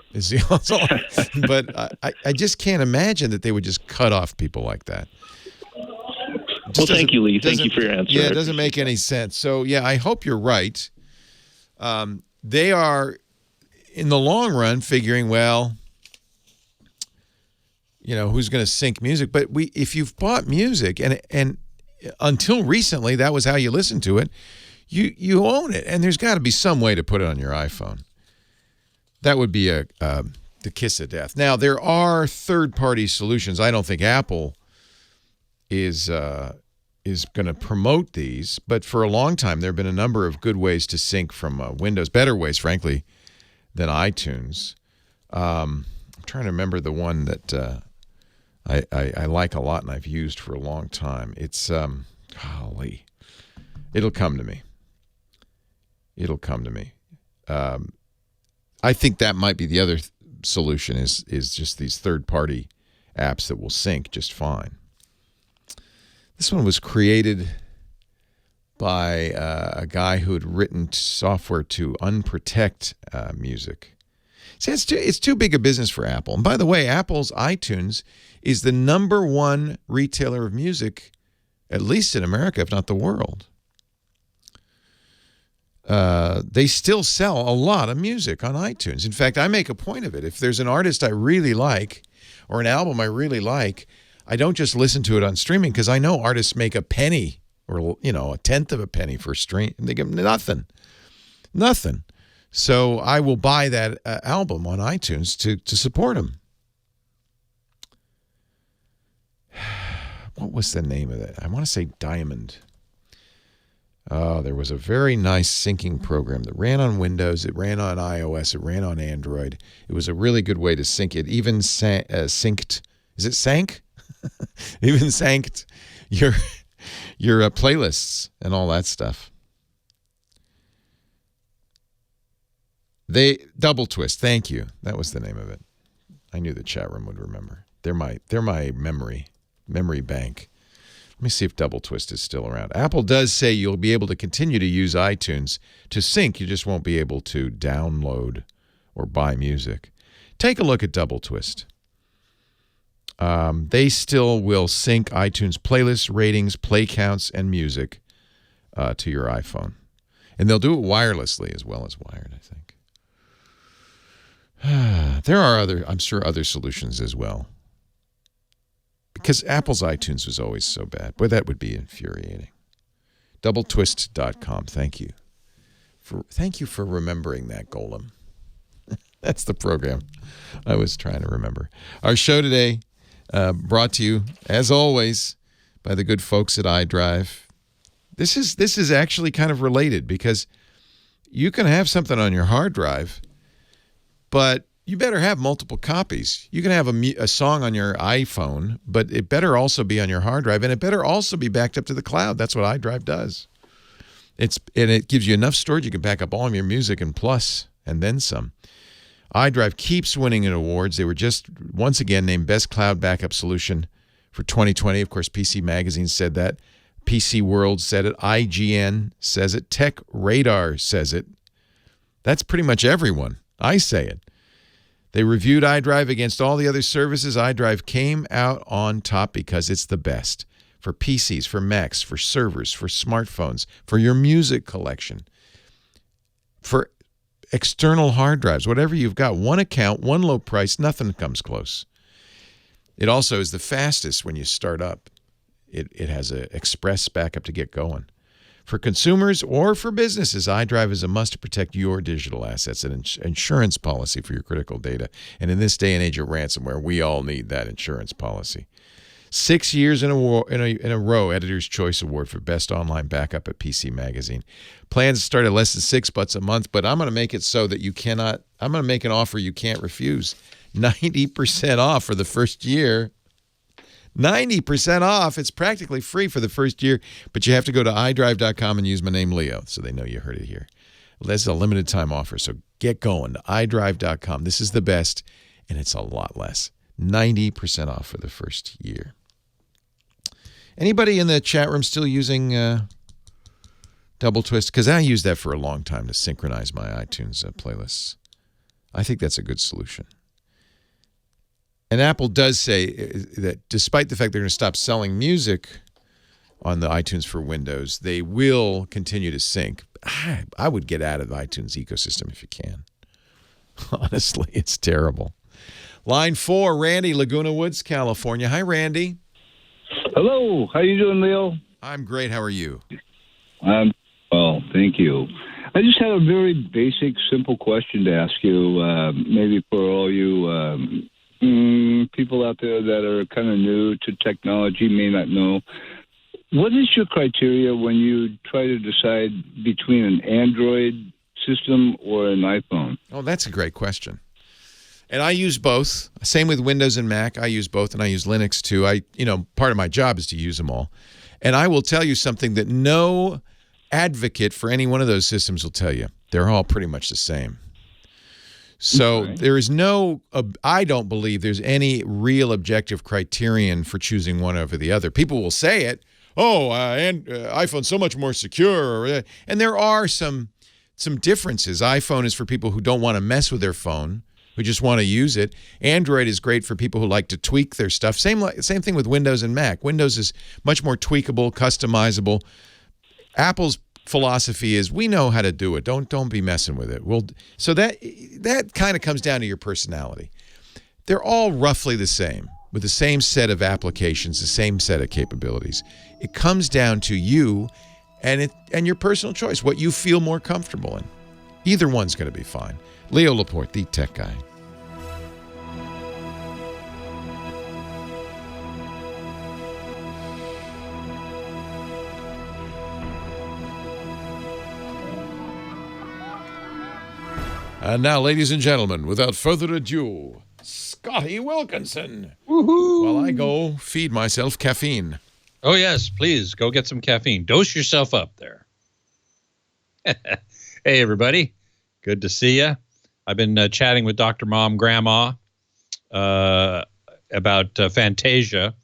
But I just can't imagine that they would just cut off people like that. Well, thank you, Lee. Thank you for your answer. Yeah, it doesn't make any sense. So, yeah, I hope you're right. They are, in the long run, figuring, well, who's going to sync music? But if you've bought music, and until recently, that was how you listened to it, you own it, and there's got to be some way to put it on your iPhone. That would be the kiss of death. Now, there are third-party solutions. I don't think Apple is going to promote these, but for a long time, there have been a number of good ways to sync from Windows, better ways, frankly, than iTunes. I'm trying to remember the one that I like a lot and I've used for a long time. It's, golly, it'll come to me. It'll come to me. I think that might be the other solution is just these third-party apps that will sync just fine. This one was created by a guy who had written software to unprotect music. See, it's too big a business for Apple. And by the way, Apple's iTunes is the #1 retailer of music, at least in America, if not the world. They still sell a lot of music on iTunes. In fact, I make a point of it. If there's an artist I really like or an album I really like, I don't just listen to it on streaming because I know artists make a penny or, a tenth of a penny for stream. They give nothing. So I will buy that album on iTunes to support them. What was the name of it? I want to say Diamond. There was a very nice syncing program that ran on Windows. It ran on iOS. It ran on Android. It was a really good way to sync it. Even synced. Is it sank? Even synced your playlists and all that stuff. Double Twist. Thank you. That was the name of it. I knew the chat room would remember. They're my memory bank. Let me see if Double Twist is still around. Apple does say you'll be able to continue to use iTunes to sync. You just won't be able to download or buy music. Take a look at Double Twist. They still will sync iTunes playlists, ratings, play counts, and music to your iPhone. And they'll do it wirelessly as well as wired, I think. There are I'm sure, other solutions as well. Because Apple's iTunes was always so bad. Boy, that would be infuriating. Doubletwist.com. Thank you for remembering that, Golem. That's the program I was trying to remember. Our show today brought to you, as always, by the good folks at iDrive. This is actually kind of related because you can have something on your hard drive, but you better have multiple copies. You can have a song on your iPhone, but it better also be on your hard drive, and it better also be backed up to the cloud. That's what iDrive does. It gives you enough storage you can back up all of your music and plus, and then some. iDrive keeps winning in awards. They were just once again named Best Cloud Backup Solution for 2020. Of course, PC Magazine said that. PC World said it. IGN says it. Tech Radar says it. That's pretty much everyone. I say it. They reviewed iDrive against all the other services. iDrive came out on top because it's the best for PCs, for Macs, for servers, for smartphones, for your music collection, for external hard drives, whatever you've got. One account, one low price, nothing comes close. It also is the fastest when you start up. It has an express backup to get going. For consumers or for businesses, iDrive is a must to protect your digital assets, an insurance policy for your critical data. And in this day and age of ransomware, we all need that insurance policy. 6 years in a row, Editor's Choice Award for Best Online Backup at PC Magazine. Plans start at less than $6 a month, but I'm going to make it so that I'm going to make an offer you can't refuse. 90% off for the first year. 90% off. It's practically free for the first year, but you have to go to iDrive.com and use my name, Leo, so they know you heard it here. This is a limited time offer, so get going to iDrive.com. This is the best, and it's a lot less. 90% off for the first year. Anybody in the chat room still using Double Twist? Because I used that for a long time to synchronize my iTunes playlists. I think that's a good solution. And Apple does say that despite the fact they're going to stop selling music on the iTunes for Windows, they will continue to sync. I would get out of the iTunes ecosystem if you can. Honestly, it's terrible. Line 4, Randy, Laguna Woods, California. Hi, Randy. Hello. How you doing, Leo? I'm great. How are you? I'm well, thank you. I just had a very basic, simple question to ask you, maybe for all you people out there that are kind of new to technology, may not know. What is your criteria when you try to decide between an Android system or an iPhone? Oh, that's a great question. And I use both. Same with Windows and Mac. I use both, and I use Linux too. Part of my job is to use them all. And I will tell you something that no advocate for any one of those systems will tell you. They're all pretty much the same. So there is I don't believe there's any real objective criterion for choosing one over the other. People will say it, iPhone's so much more secure. And there are some differences. iPhone is for people who don't want to mess with their phone, who just want to use it. Android is great for people who like to tweak their stuff. Same thing with Windows and Mac. Windows is much more tweakable, customizable. Apple's philosophy is we know how to do it. Don't be messing with it. So that kind of comes down to your personality. They're all roughly the same, with the same set of applications, the same set of capabilities. It comes down to you and your personal choice, what you feel more comfortable in. Either one's going to be fine. Leo Laporte, the tech guy. And now, ladies and gentlemen, without further ado, Scotty Wilkinson. Woohoo! While I go feed myself caffeine. Oh, yes, please go get some caffeine. Dose yourself up there. Hey, everybody. Good to see you. I've been chatting with Dr. Mom Grandma about Fantasia,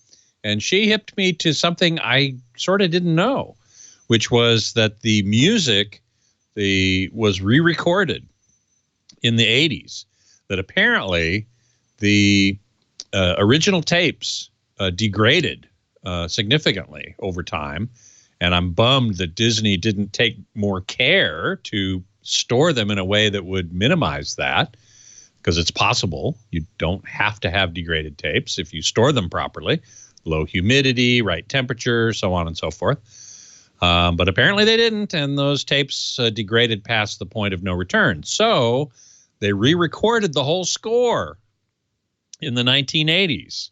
and she hipped me to something I sort of didn't know, which was that the music was re-recorded in the 80s, that apparently the original tapes degraded significantly over time. And I'm bummed that Disney didn't take more care to store them in a way that would minimize that, because it's possible. You don't have to have degraded tapes if you store them properly. Low humidity, right temperature, so on and so forth. But apparently they didn't, and those tapes degraded past the point of no return. So they re-recorded the whole score in the 1980s.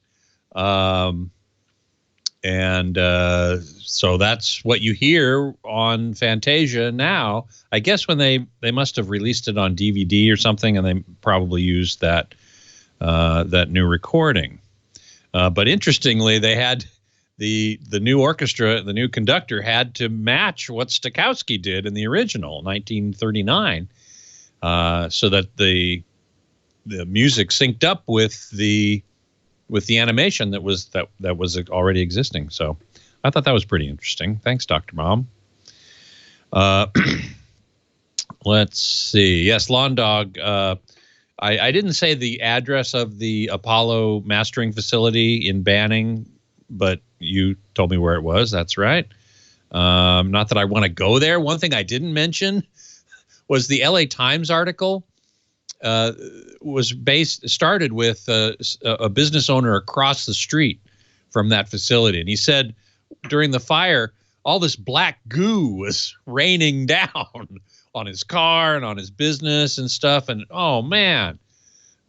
So that's what you hear on Fantasia now. I guess when they must have released it on DVD or something, and they probably used that new recording. But interestingly, they had the new orchestra, the new conductor had to match what Stokowski did in the original 1939, so that the music synced up with the animation that was already existing. So I thought that was pretty interesting. Thanks, Dr. Mom. Let's see. Yes, Lawn Dog. I didn't say the address of the Apollo mastering facility in Banning, but you told me where it was. That's right. Not that I want to go there. One thing I didn't mention was the LA Times article. Started with a business owner across the street from that facility. And he said during the fire, all this black goo was raining down on his car and on his business and stuff. And, oh, man,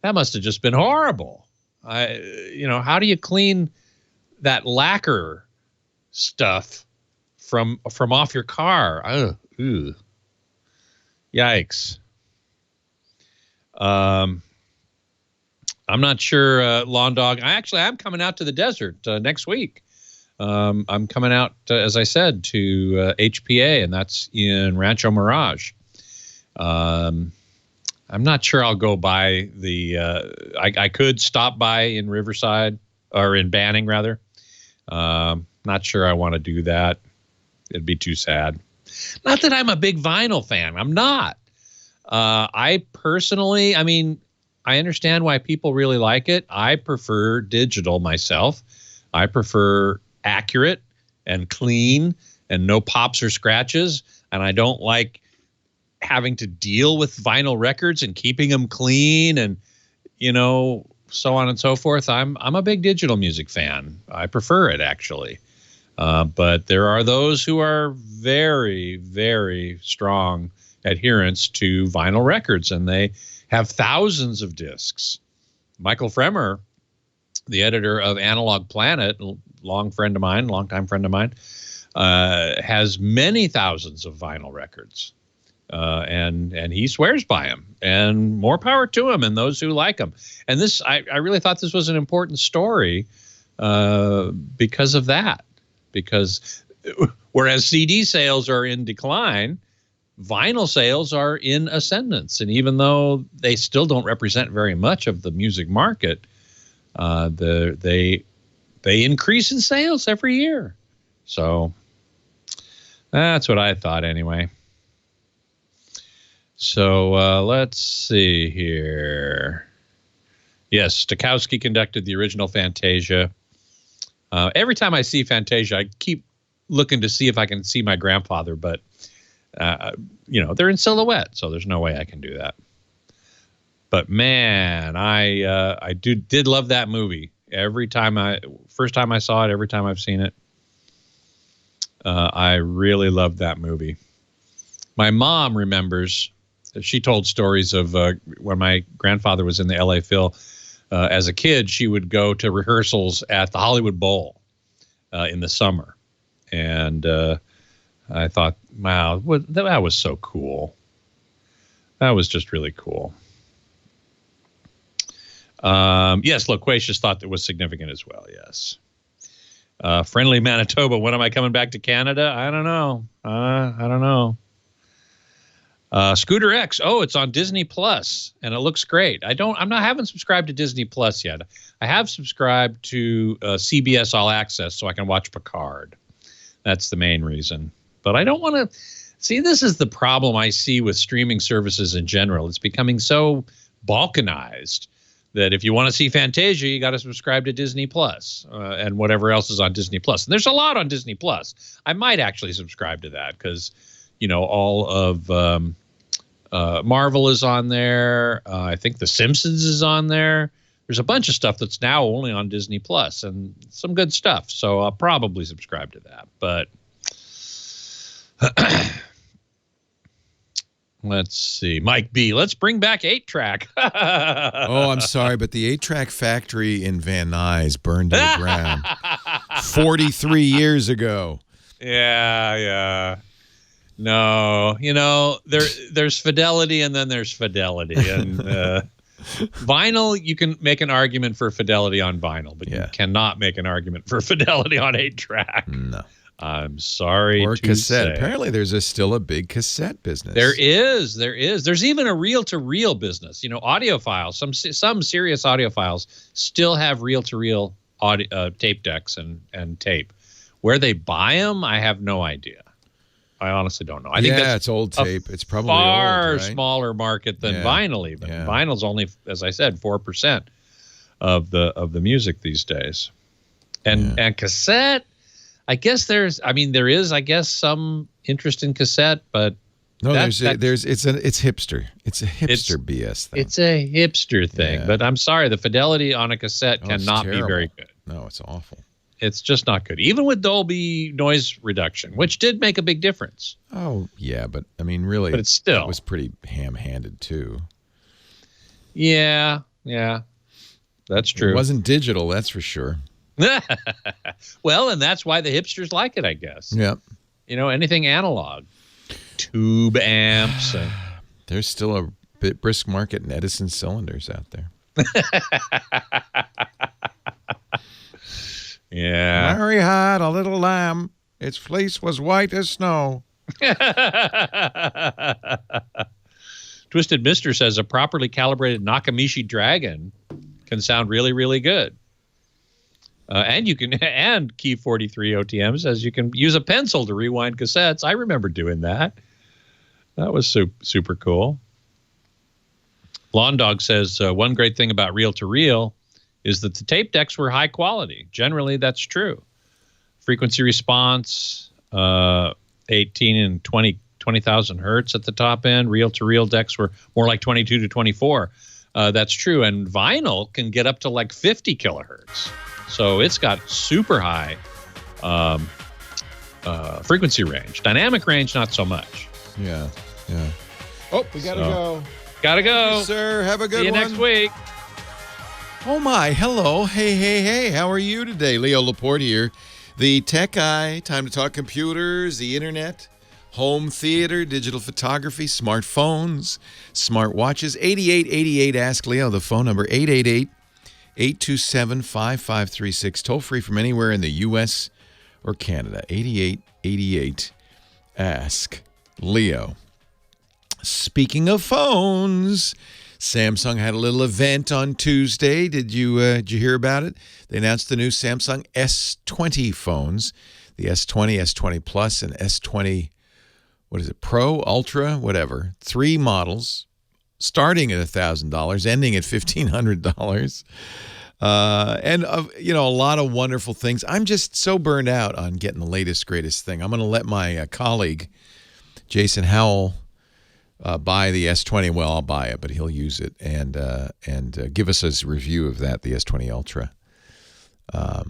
that must have just been horrible. How do you clean that lacquer stuff from off your car? Ew. Yikes. I'm not sure, Lawn Dog. I'm coming out to the desert next week. I'm coming out, as I said, to HPA, and that's in Rancho Mirage. I'm not sure I'll go by I could stop by in Riverside, or in Banning, rather. Not sure I want to do that. It'd be too sad. Not that I'm a big vinyl fan. I'm not. I personally, I understand why people really like it. I prefer digital myself. I prefer accurate and clean and no pops or scratches. And I don't like having to deal with vinyl records and keeping them clean and, so on and so forth. I'm a big digital music fan. I prefer it, actually. But there are those who are very, very strong adherents to vinyl records, and they have thousands of discs. Michael Fremer, the editor of Analog Planet, longtime friend of mine, has many thousands of vinyl records. And he swears by them, and more power to him and those who like them. And this, I really thought this was an important story because of that. Because whereas CD sales are in decline, vinyl sales are in ascendance. And even though they still don't represent very much of the music market, they increase in sales every year. So that's what I thought anyway. So let's see here. Yes, Stokowski conducted the original Fantasia. Every time I see Fantasia, I keep looking to see if I can see my grandfather, but they're in silhouette, so there's no way I can do that. But man, I did love that movie. First time I saw it, every time I've seen it, I really loved that movie. My mom remembers. She told stories of when my grandfather was in the LA Phil. As a kid, she would go to rehearsals at the Hollywood Bowl in the summer. And I thought, wow, that was so cool. That was just really cool. Yes, Loquacious thought that was significant as well, yes. Friendly Manitoba, when am I coming back to Canada? I don't know. I don't know. Scooter X, it's on Disney Plus, and it looks great. I haven't subscribed to Disney Plus yet. I have subscribed to CBS All Access so I can watch Picard. That's the main reason. But I don't want to see. This is the problem I see with streaming services in general. It's becoming so balkanized that if you want to see Fantasia, you got to subscribe to Disney Plus and whatever else is on Disney Plus. And there's a lot on Disney Plus. I might actually subscribe to that because, all of Marvel is on there. I think The Simpsons is on there. There's a bunch of stuff that's now only on Disney Plus and some good stuff. So I'll probably subscribe to that. But let's see. Mike B. Let's bring back 8-track. Oh, I'm sorry, but the 8-track factory in Van Nuys burned to the ground 43 years ago. Yeah. No, there's fidelity and then there's fidelity. And vinyl, you can make an argument for fidelity on vinyl, but you cannot make an argument for fidelity on 8-track. No. I'm sorry or to cassette. say. Apparently, there's still a big cassette business. There is. There's even a reel-to-reel business. Audiophiles, some serious audiophiles still have reel-to-reel tape decks and tape. Where they buy them, I have no idea. I honestly don't know. I think it's old tape. It's probably far old, right? smaller market than vinyl. Even vinyl's only, as I said, 4% of the music these days, and cassette. I guess there is some interest in cassette, but no, it's hipster. It's a hipster BS thing. It's a hipster thing, but I'm sorry, the fidelity on a cassette cannot be very good. No, it's awful. It's just not good, even with Dolby noise reduction, which did make a big difference. Oh yeah, but I mean, really, but it was pretty ham-handed too. Yeah, that's true. It wasn't digital, that's for sure. Well, and that's why the hipsters like it, I guess. Yeah. Anything analog, tube amps. There's still a bit brisk market in Edison cylinders out there. Yeah. Mary had a little lamb. Its fleece was white as snow. Twisted Mister says a properly calibrated Nakamichi Dragon can sound really, really good. And Key 43 OTM says you can use a pencil to rewind cassettes. I remember doing that. That was super cool. Lawn Dog says one great thing about reel-to-reel is that the tape decks were high quality. Generally, that's true. Frequency response, 18 and 20 20,000 hertz at the top end. Reel-to-reel decks were more like 22 to 24. That's true. And vinyl can get up to like 50 kilohertz. So it's got super high frequency range. Dynamic range, not so much. Yeah. Oh, we got to go. Got to go. Thank you, sir. Have a good one. See you next week. Oh, my. Hello. Hey. How are you today? Leo Laporte here. The tech guy. Time to talk computers, the internet, home theater, digital photography, smartphones, smartwatches. 8888 Ask Leo. The phone number 888-827-5536. Toll free from anywhere in the U.S. or Canada. 8888 Ask Leo. Speaking of phones, Samsung had a little event on Tuesday. Did you hear about it? They announced the new Samsung S20 phones, the S20, S20 Plus, and S20, what is it, Pro, Ultra, whatever. 3 models, starting at $1,000, ending at $1,500. And a lot of wonderful things. I'm just so burned out on getting the latest, greatest thing. I'm going to let my colleague, Jason Howell, buy the S20. Well, I'll buy it, but he'll use it and give us his review of that, the S20 Ultra. I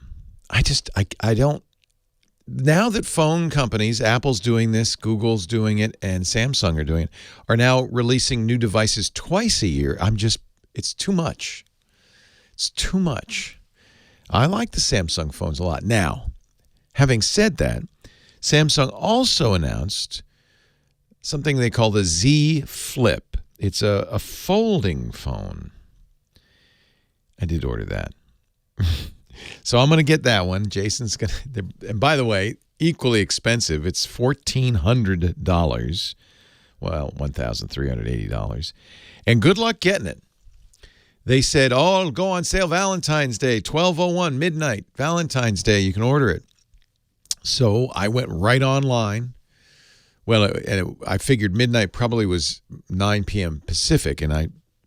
don't. Now that phone companies, Apple's doing this, Google's doing it, and Samsung are doing it, are now releasing new devices twice a year. It's too much. It's too much. I like the Samsung phones a lot. Now, having said that, Samsung also announced something they call the Z Flip. It's a folding phone. I did order that. So I'm going to get that one. Jason's going to, and by the way, equally expensive. It's $1,400. Well, $1,380. And good luck getting it. They said, it'll go on sale Valentine's Day, 12:01, midnight, Valentine's Day. You can order it. So I went right online. Well, I figured midnight probably was 9 p.m. Pacific, and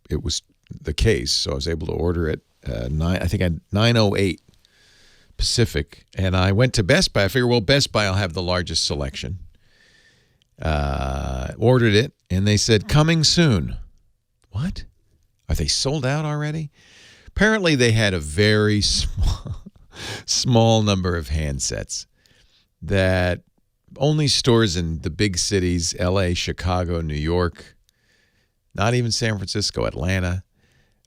it was the case. So I was able to order it 9:08 Pacific. And I went to Best Buy. I figured, well, Best Buy will have the largest selection. Ordered it, and they said, coming soon. What? Are they sold out already? Apparently, they had a very small number of handsets that only stores in the big cities, L.A., Chicago, New York, not even San Francisco, Atlanta,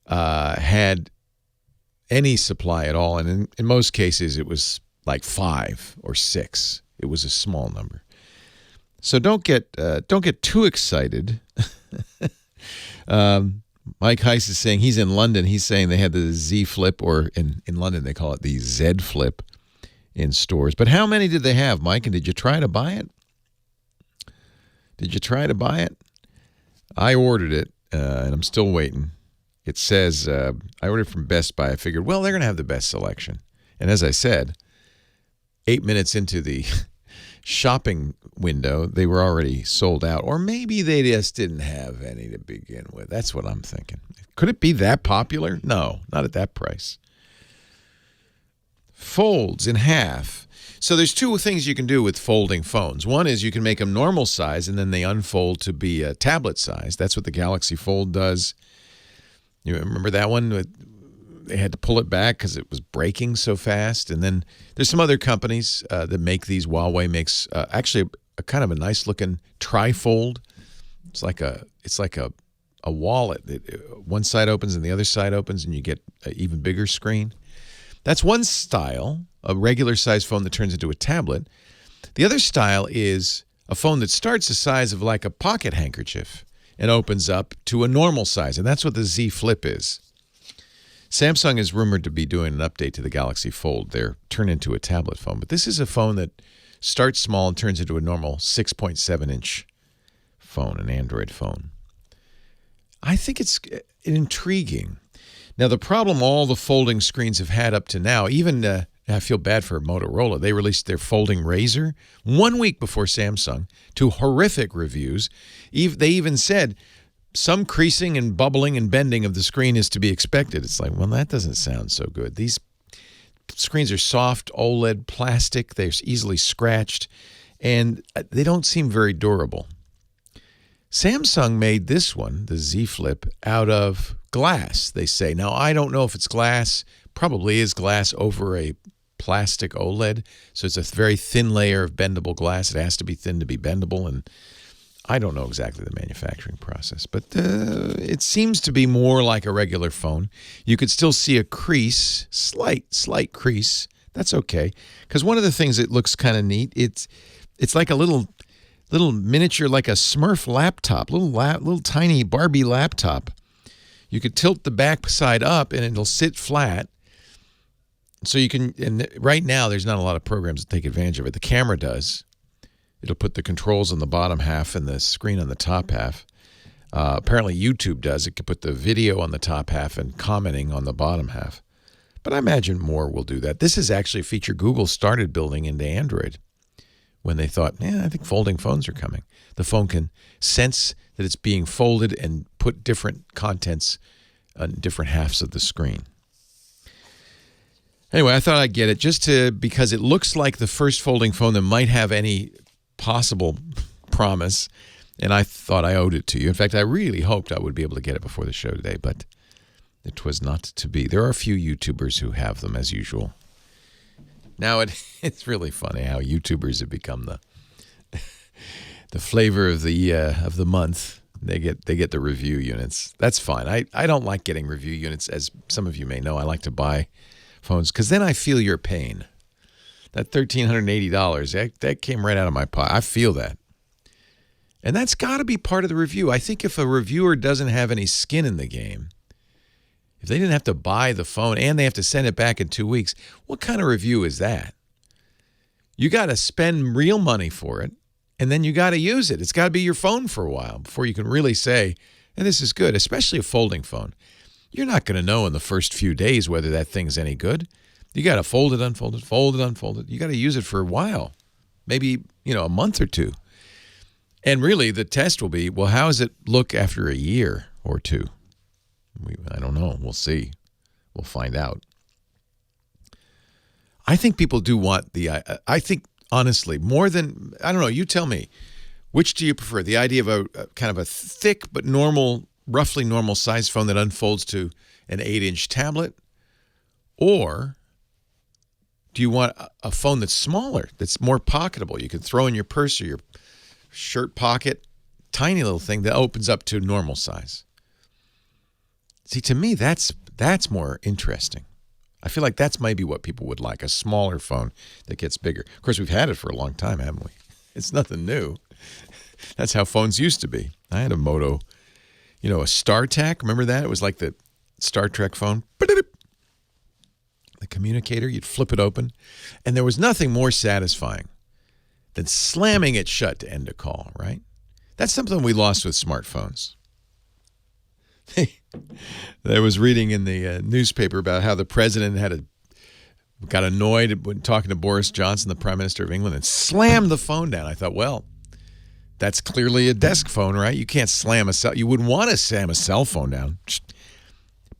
had any supply at all. And in most cases, it was like 5 or 6. It was a small number. So don't get too excited. Mike Heiss is saying he's in London. He's saying they had the Z Flip, or in London they call it the Z Flip, in stores. But how many did they have, Mike? And did you try to buy it? I ordered it, and I'm still waiting. It says I ordered from Best Buy. I figured, well, they're going to have the best selection. And as I said, 8 minutes into the shopping window, they were already sold out. Or maybe they just didn't have any to begin with. That's what I'm thinking. Could it be that popular? No, not at that price. Folds in half. So there's 2 things you can do with folding phones. One is you can make them normal size, and then they unfold to be a tablet size. That's what the Galaxy Fold does. You remember that one? They had to pull it back because it was breaking so fast. And then there's some other companies that make these. Huawei makes actually a kind of a nice looking trifold. It's like a wallet. One side opens and the other side opens, and you get an even bigger screen. That's one style, a regular size phone that turns into a tablet. The other style is a phone that starts the size of like a pocket handkerchief and opens up to a normal size. And that's what the Z Flip is. Samsung is rumored to be doing an update to the Galaxy Fold. They're turned into a tablet phone. But this is a phone that starts small and turns into a normal 6.7-inch phone, an Android phone. I think it's intriguing. Now, the problem all the folding screens have had up to now, even I feel bad for Motorola. They released their folding Razr 1 week before Samsung to horrific reviews. They even said some creasing and bubbling and bending of the screen is to be expected. It's like, well, that doesn't sound so good. These screens are soft OLED plastic. They're easily scratched, and they don't seem very durable. Samsung made this one, the Z Flip, out of glass, they say. Now, I don't know if it's glass. Probably is glass over a plastic OLED. So it's a very thin layer of bendable glass. It has to be thin to be bendable. And I don't know exactly the manufacturing process. But it seems to be more like a regular phone. You could still see a crease, slight crease. That's okay. Because one of the things that looks kind of neat, it's like a little miniature, like a Smurf laptop, little tiny Barbie laptop. You could tilt the back side up and it'll sit flat. So you can, and right now there's not a lot of programs that take advantage of it. The camera does. It'll put the controls on the bottom half and the screen on the top half. Apparently YouTube does. It can put the video on the top half and commenting on the bottom half. But I imagine more will do that. This is actually a feature Google started building into Android when they thought, I think folding phones are coming. The phone can sense that it's being folded and put different contents on different halves of the screen. Anyway, I thought I'd get it because it looks like the first folding phone that might have any possible promise, and I thought I owed it to you. In fact, I really hoped I would be able to get it before the show today, but it was not to be. There are a few YouTubers who have them, as usual. Now, it's really funny how YouTubers have become the flavor of the month. They get the review units. That's fine. I don't like getting review units, as some of you may know. I like to buy phones because then I feel your pain. That $1,380, that came right out of my pocket. I feel that. And that's got to be part of the review. I think if a reviewer doesn't have any skin in the game, if they didn't have to buy the phone and they have to send it back in 2 weeks, what kind of review is that? You got to spend real money for it, and then you got to use it. It's got to be your phone for a while before you can really say, and this is good, especially a folding phone. You're not going to know in the first few days whether that thing's any good. You got to fold it, unfold it, fold it, unfold it. You got to use it for a while, maybe, a month or two. And really, the test will be, well, how does it look after a year or two? I don't know. We'll see. We'll find out. I think people do want I think, honestly, more than, I don't know, you tell me, which do you prefer? The idea of a kind of a thick but roughly normal size phone that unfolds to an 8-inch tablet? Or do you want a phone that's smaller, that's more pocketable? You can throw in your purse or your shirt pocket, tiny little thing that opens up to normal size. See, to me, that's more interesting. I feel like that's maybe what people would like, a smaller phone that gets bigger. Of course, we've had it for a long time, haven't we? It's nothing new. That's how phones used to be. I had a Moto, a StarTAC. Remember that? It was like the Star Trek phone. The communicator, you'd flip it open. And there was nothing more satisfying than slamming it shut to end a call, right? That's something we lost with smartphones. I was reading in the newspaper about how the president got annoyed when talking to Boris Johnson, the Prime Minister of England, and slammed the phone down. I thought, well, that's clearly a desk phone, right? You can't slam you wouldn't want to slam a cell phone down.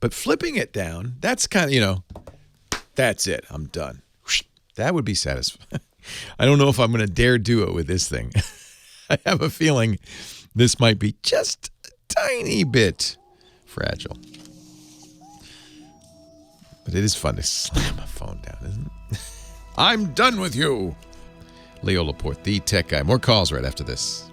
But flipping it down, that's kind of, that's it. I'm done. That would be satisfying. I don't know if I'm going to dare do it with this thing. I have a feeling this might be just a tiny bit fragile. But it is fun to slam a phone down, isn't it? I'm done with you. Leo Laporte, the tech guy. More calls right after this.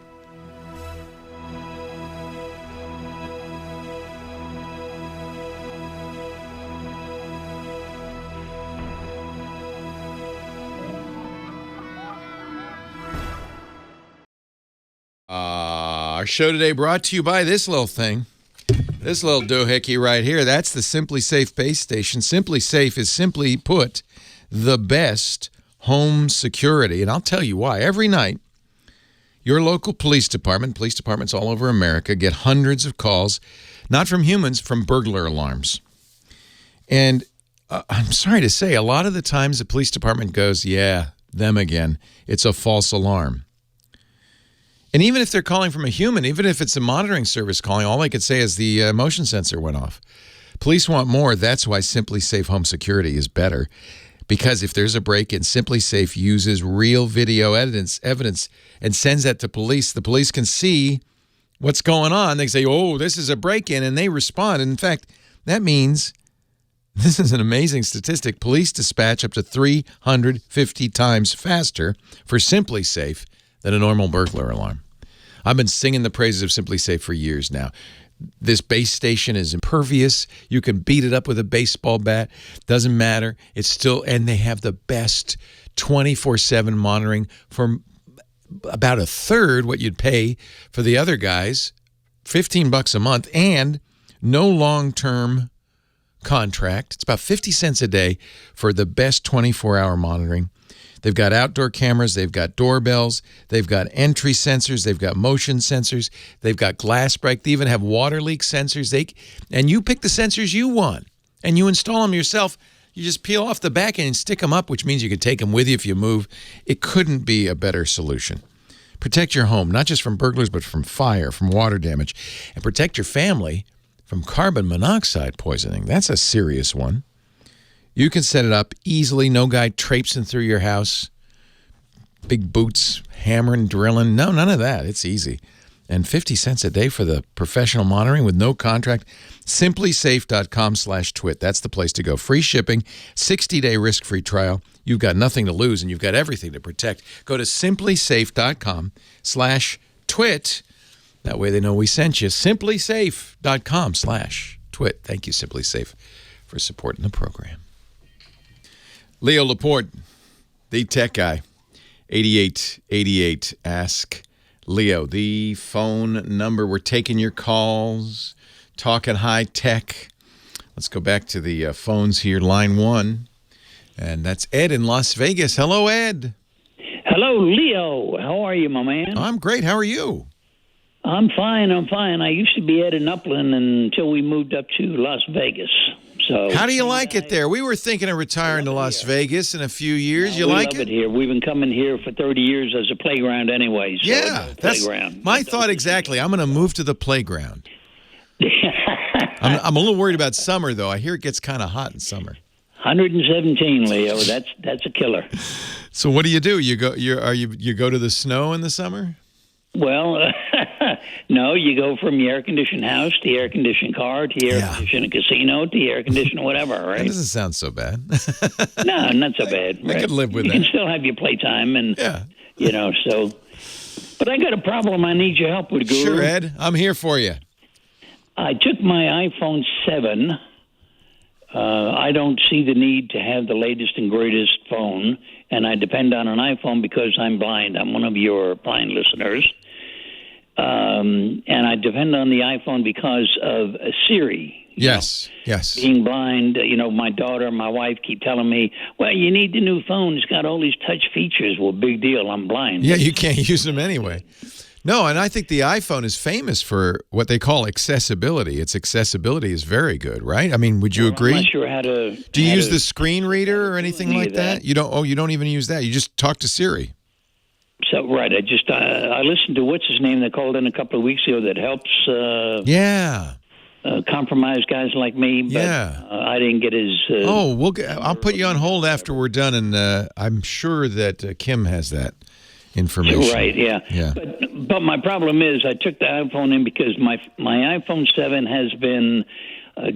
Our show today brought to you by this little thing. This little doohickey right here, that's the Simply Safe base station. Simply Safe is, simply put, the best home security. And I'll tell you why. Every night, your local police departments all over America, get hundreds of calls, not from humans, from burglar alarms. And I'm sorry to say, a lot of the times the police department goes, yeah, them again. It's a false alarm. And even if they're calling from a human, even if it's a monitoring service calling, all I could say is the motion sensor went off. Police want more. That's why Simply Safe Home Security is better. Because if there's a break-in, Simply Safe uses real video evidence and sends that to police. The police can see what's going on. They say, oh, this is a break-in, and they respond. And in fact, that means, this is an amazing statistic, police dispatch up to 350 times faster for Simply Safe than a normal burglar alarm. I've been singing the praises of Simply Safe for years now. This base station is impervious. You can beat it up with a baseball bat. Doesn't matter. It's still, and they have the best 24/7 monitoring for about a third what you'd pay for the other guys, $15 a month, and no long-term contract. It's about 50 cents a day for the best 24-hour monitoring. They've got outdoor cameras, they've got doorbells, they've got entry sensors, they've got motion sensors, they've got glass break, they even have water leak sensors. And you pick the sensors you want, and you install them yourself. You just peel off the back end and stick them up, which means you could take them with you if you move. It couldn't be a better solution. Protect your home, not just from burglars, but from fire, from water damage, and protect your family from carbon monoxide poisoning. That's a serious one. You can set it up easily. No guy traipsing through your house. Big boots, hammering, drilling. No, none of that. It's easy. And 50 cents a day for the professional monitoring with no contract. Simplysafe.com/twit. That's the place to go. Free shipping, 60-day risk-free trial. You've got nothing to lose, and you've got everything to protect. Go to simplysafe.com/twit. That way they know we sent you. Simplysafe.com/twit. Thank you, Simply Safe, for supporting the program. Leo Laporte, the tech guy, 8888. Ask Leo. The phone number. We're taking your calls, talking high tech. Let's go back to the phones here. Line 1, and that's Ed in Las Vegas. Hello, Ed. Hello, Leo. How are you, my man? I'm great. How are you? I'm fine. I used to be Ed in Upland until we moved up to Las Vegas. So, how do you like it there? We were thinking of retiring to Las Vegas in a few years. You like it? We love it here. We've been coming here for 30 years as a playground anyway. So yeah, that's my thought exactly. I'm going to move to the playground. I'm a little worried about summer, though. I hear it gets kind of hot in summer. 117, Leo. That's a killer. So what do? You go to the snow in the summer? Well, no, you go from the air-conditioned house to the air-conditioned car to the air-conditioned casino to the air-conditioned whatever, right? That doesn't sound so bad. No, not so bad. Right? I could live with that. You can still have your playtime and, so. But I got a problem I need your help with, Guru. Sure, Ed. I'm here for you. I took my iPhone 7. I don't see the need to have the latest and greatest phone, and I depend on an iPhone because I'm blind. I'm one of your blind listeners. And I depend on the iPhone because of Siri. Yes. Being blind, my daughter and my wife keep telling me, well, you need the new phone. It's got all these touch features. Well, big deal. I'm blind. Yeah, you can't use them anyway. No, and I think the iPhone is famous for what they call accessibility. Its accessibility is very good, right? I mean, would you agree? I'm not sure how to... Do you use the screen reader or anything like that? You don't. Oh, you don't even use that. You just talk to Siri. So, right. I listened to what's his name that called in a couple of weeks ago that helps compromised guys like me, but I didn't get his... I'll put you on hold after we're done, and I'm sure that Kim has that information. Right, yeah. But my problem is I took the iPhone in because my iPhone 7 has been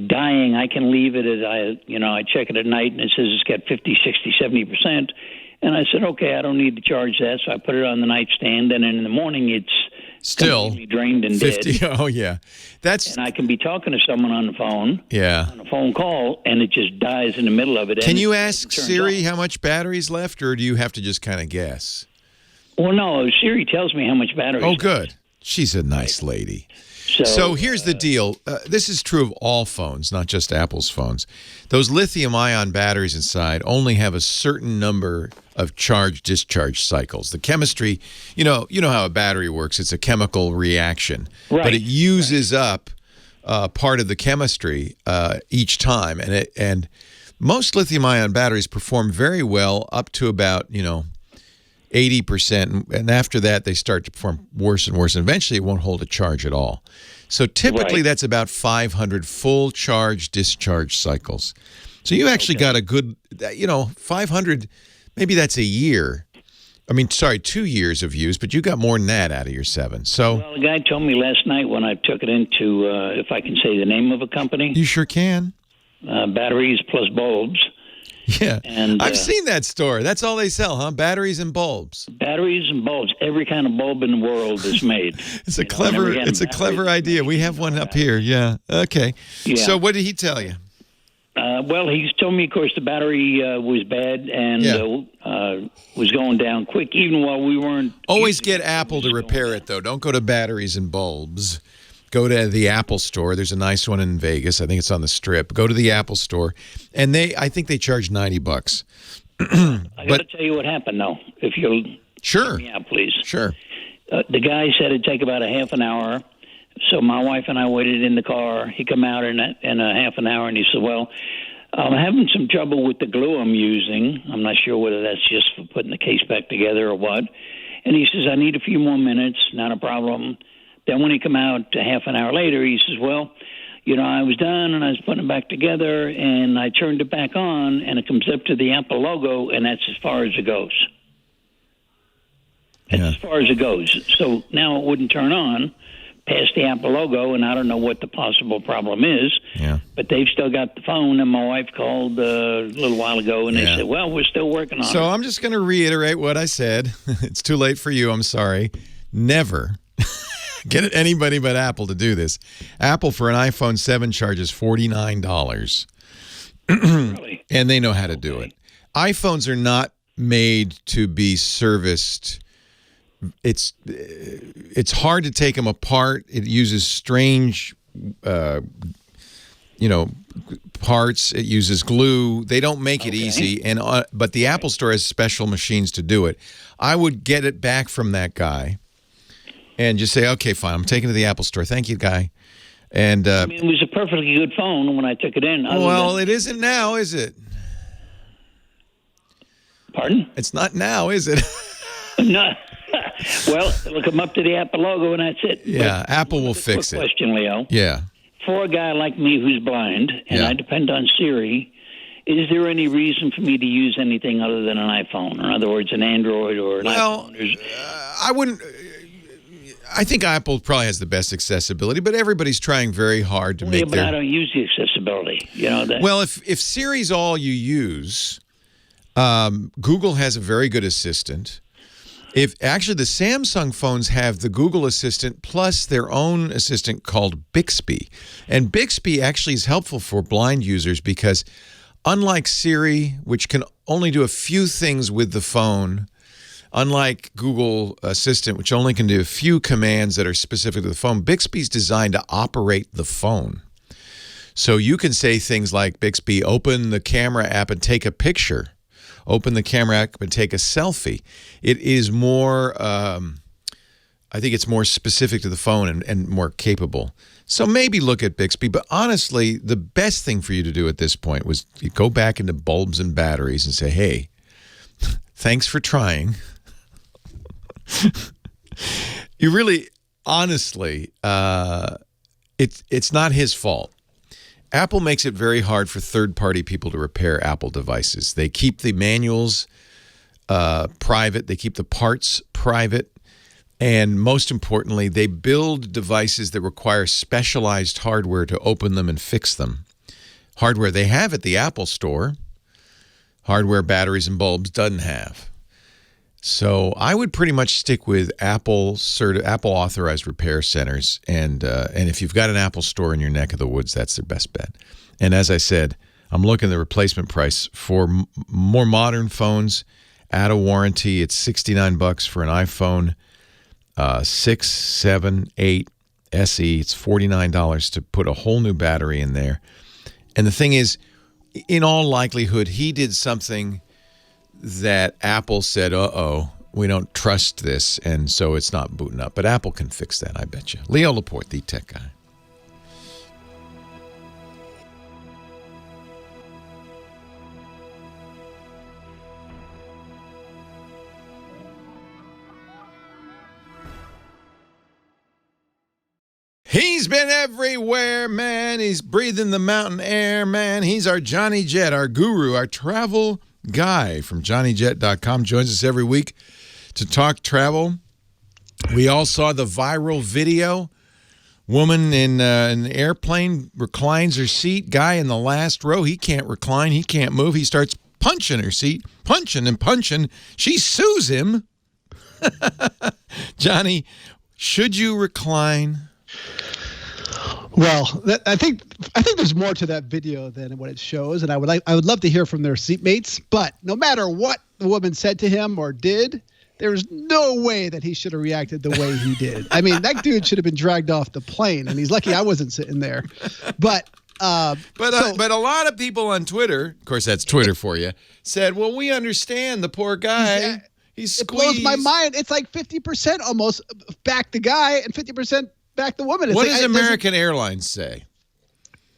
dying. I can leave it as I check it at night, and it says it's got 50, 60, 70%. And I said, okay, I don't need to charge that, so I put it on the nightstand, and then in the morning it's still completely drained and 50. Dead. Oh, yeah. And I can be talking to someone on the phone, on a phone call, and it just dies in the middle of it. Can you ask Siri how much battery's left, or do you have to just kind of guess? Well, no, Siri tells me how much battery. Oh, good. She's a nice lady. So here's the deal. This is true of all phones, not just Apple's phones. Those lithium-ion batteries inside only have a certain number of charge-discharge cycles. The chemistry, you know how a battery works. It's a chemical reaction. Right. But it uses up part of the chemistry each time. And most lithium-ion batteries perform very well up to about, 80%, and after that they start to perform worse and worse, and eventually it won't hold a charge at all. So typically that's about 500 full charge discharge cycles. So you actually got a good, 500, maybe that's a year. 2 years of use, but you got more than that out of your 7. So, well, the guy told me last night when I took it into, if I can say the name of a company. You sure can. Batteries plus bulbs. Yeah, and I've seen that store. That's all they sell, huh? Batteries and bulbs. Batteries and bulbs. Every kind of bulb in the world is made. It's a clever idea. We have one up here. Yeah. Okay. Yeah. So what did he tell you? Well, he's told me, of course, the battery was bad and was going down quick, even while we weren't. Always get Apple to repair it, though. Don't go to batteries and bulbs. Go to the Apple store. There's a nice one in Vegas. I think it's on the Strip. Go to the Apple store, and I think they charge $90. I got to tell you what happened, though. If you'll sure, help me out, please. Sure. The guy said it'd take about a half an hour. So my wife and I waited in the car. He come out in a half an hour, and he said, "Well, I'm having some trouble with the glue I'm using. I'm not sure whether that's just for putting the case back together or what." And he says, "I need a few more minutes. Not a problem." Then when he come out a half an hour later, he says, "Well, I was done and I was putting it back together and I turned it back on and it comes up to the Apple logo and that's as far as it goes." That's as far as it goes. So now it wouldn't turn on past the Apple logo, and I don't know what the possible problem is. Yeah. But they've still got the phone, and my wife called a little while ago, and they said, "Well, we're still working on it." So I'm just going to reiterate what I said. It's too late for you. I'm sorry. Never get anybody but Apple to do this. Apple for an iPhone 7 charges $49. Really? And they know how to do it. iPhones are not made to be serviced. It's hard to take them apart. It uses strange, parts. It uses glue. They don't make it easy. But the Apple Store has special machines to do it. I would get it back from that guy and just say, "Okay, fine. I'm taking it to the Apple Store. Thank you, guy." And it was a perfectly good phone when I took it in. Well, it isn't now, is it? Pardon? It's not now, is it? No. Well, it'll come up to the Apple logo, and that's it. Yeah, but Apple will fix it. Question, Leo. Yeah. For a guy like me who's blind, and I depend on Siri, is there any reason for me to use anything other than an iPhone? In other words, an Android or an iPhone? I wouldn't. I think Apple probably has the best accessibility, but everybody's trying very hard to make but I don't use the accessibility. Well, if Siri's all you use, Google has a very good assistant. Actually, the Samsung phones have the Google Assistant plus their own assistant called Bixby. And Bixby actually is helpful for blind users because unlike Siri, which can only do a few things with the phone, unlike Google Assistant, which only can do a few commands that are specific to the phone, Bixby's designed to operate the phone. So you can say things like, "Bixby, open the camera app and take a picture. Open the camera app and take a selfie." It is more, I think it's more specific to the phone and more capable. So maybe look at Bixby. But honestly, the best thing for you to do at this point was you go back into bulbs and batteries and say, "Hey, thanks for trying." You really, honestly, it's not his fault. Apple makes it very hard for third-party people to repair Apple devices. They keep the manuals private. They keep the parts private. And most importantly, they build devices that require specialized hardware to open them and fix them. Hardware they have at the Apple Store. Hardware, batteries, and bulbs doesn't have. So I would pretty much stick with Apple authorized repair centers, and if you've got an Apple Store in your neck of the woods, that's their best bet. And as I said, I'm looking at the replacement price for more modern phones out of warranty. It's $69 for an iPhone 6, 7, 8 SE. It's $49 to put a whole new battery in there. And the thing is, in all likelihood, he did something that Apple said, we don't trust this, and so it's not booting up. But Apple can fix that, I bet you. Leo Laporte, the tech guy. He's been everywhere, man. He's breathing the mountain air, man. He's our Johnny Jet, our guru, our travel guy from JohnnyJet.com. Joins us every week to talk travel. We all saw the viral video. Woman in an airplane reclines her seat. Guy in the last row, he can't recline. He can't move. He starts punching her seat, punching and punching. She sues him. Johnny, should you recline? Well, I think there's more to that video than what it shows, and I would love to hear from their seatmates. But no matter what the woman said to him or did, there's no way that he should have reacted the way he did. I mean, that dude should have been dragged off the plane, and he's lucky I wasn't sitting there. But a lot of people on Twitter, of course that's Twitter for you, said, "Well, we understand the poor guy. He's squeezed." It blows my mind. It's like 50% almost back the guy and 50% back the woman. What does American Airlines say?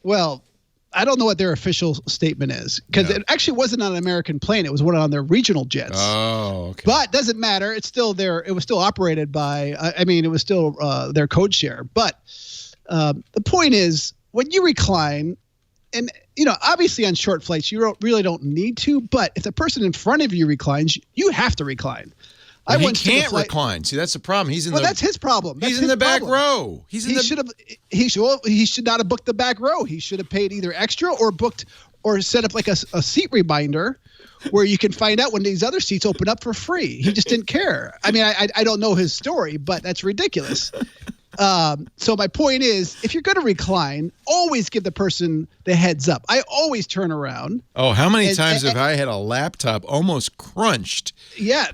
Well, I don't know what their official statement is because it actually wasn't on an American plane. It was one on their regional jets. Oh, okay. But doesn't matter. It's still there. It was still operated by, it was still their code share. But the point is when you recline and, obviously on short flights, you really don't need to. But if the person in front of you reclines, you have to recline. He can't recline. See, that's the problem. That's his problem. He's in the back row. He should not have booked the back row. He should have paid either extra or booked or set up like a seat reminder where you can find out when these other seats open up for free. He just didn't care. I mean, I don't know his story, but that's ridiculous. So my point is, if you're going to recline, always give the person the heads up. I always turn around. Oh, how many times have I had a laptop almost crunched? Yeah,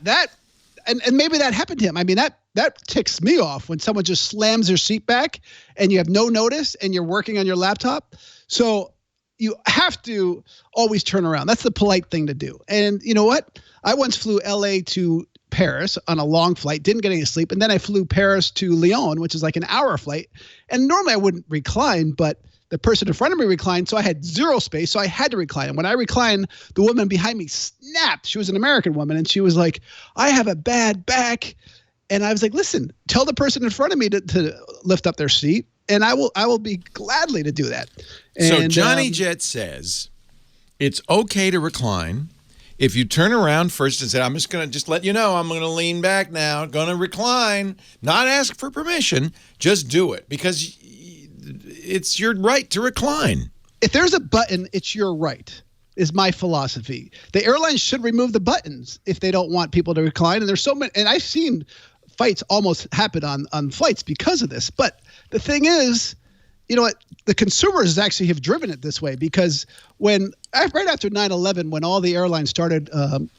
And maybe that happened to him. I mean, that ticks me off when someone just slams their seat back and you have no notice and you're working on your laptop. So you have to always turn around. That's the polite thing to do. And you know what? I once flew LA to Paris on a long flight, didn't get any sleep. And then I flew Paris to Lyon, which is like an hour flight. And normally I wouldn't recline, but the person in front of me reclined, so I had zero space, so I had to recline. And when I reclined, the woman behind me snapped. She was an American woman, and she was like, "I have a bad back." And I was like, "Listen, tell the person in front of me to lift up their seat, and I will be gladly to do that." And, so Johnny Jet says it's okay to recline if you turn around first and say, "I'm just going to let you know I'm going to lean back now, going to recline, not ask for permission, just do it because it's your right to recline." If there's a button, it's your right, is my philosophy. The airlines should remove the buttons if they don't want people to recline. And there's so many, and I've seen fights almost happen on flights because of this. But the thing is, you know what? The consumers actually have driven it this way because right after 9/11, when all the airlines started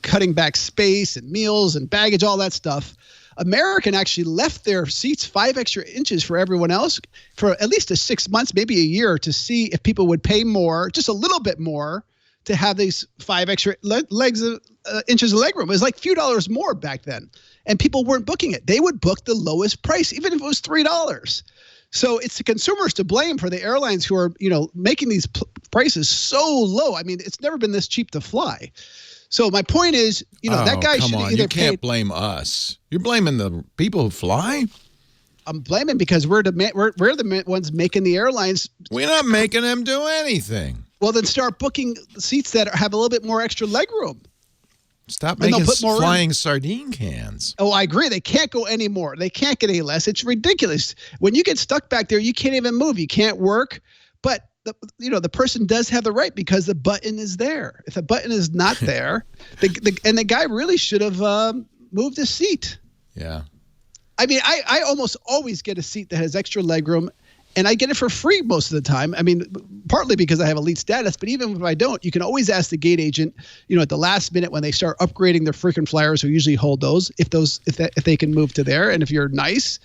cutting back space and meals and baggage, all that stuff, American actually left their seats 5 extra inches for everyone else for at least 6 months, maybe a year, to see if people would pay more, just a little bit more, to have these 5 extra inches of legroom. It was like a few dollars more back then, and people weren't booking it. They would book the lowest price, even if it was $3. So it's the consumers to blame for the airlines who are, making these prices so low. I mean, it's never been this cheap to fly. So my point is, that guy should have either You can't blame us. You're blaming the people who fly? I'm blaming because we're the ones making the airlines. We're not making them do anything. Well, then start booking seats that have a little bit more extra leg room. Stop making flying sardine cans. Oh, I agree. They can't go any more. They can't get any less. It's ridiculous. When you get stuck back there, you can't even move. You can't work. But the person does have the right because the button is there. If the button is not there, the guy really should have moved his seat. Yeah. I mean, I almost always get a seat that has extra legroom, and I get it for free most of the time. I mean, partly because I have elite status, but even if I don't, you can always ask the gate agent, at the last minute when they start upgrading their frequent flyers who usually hold those, if they can move to there. And if you're nice,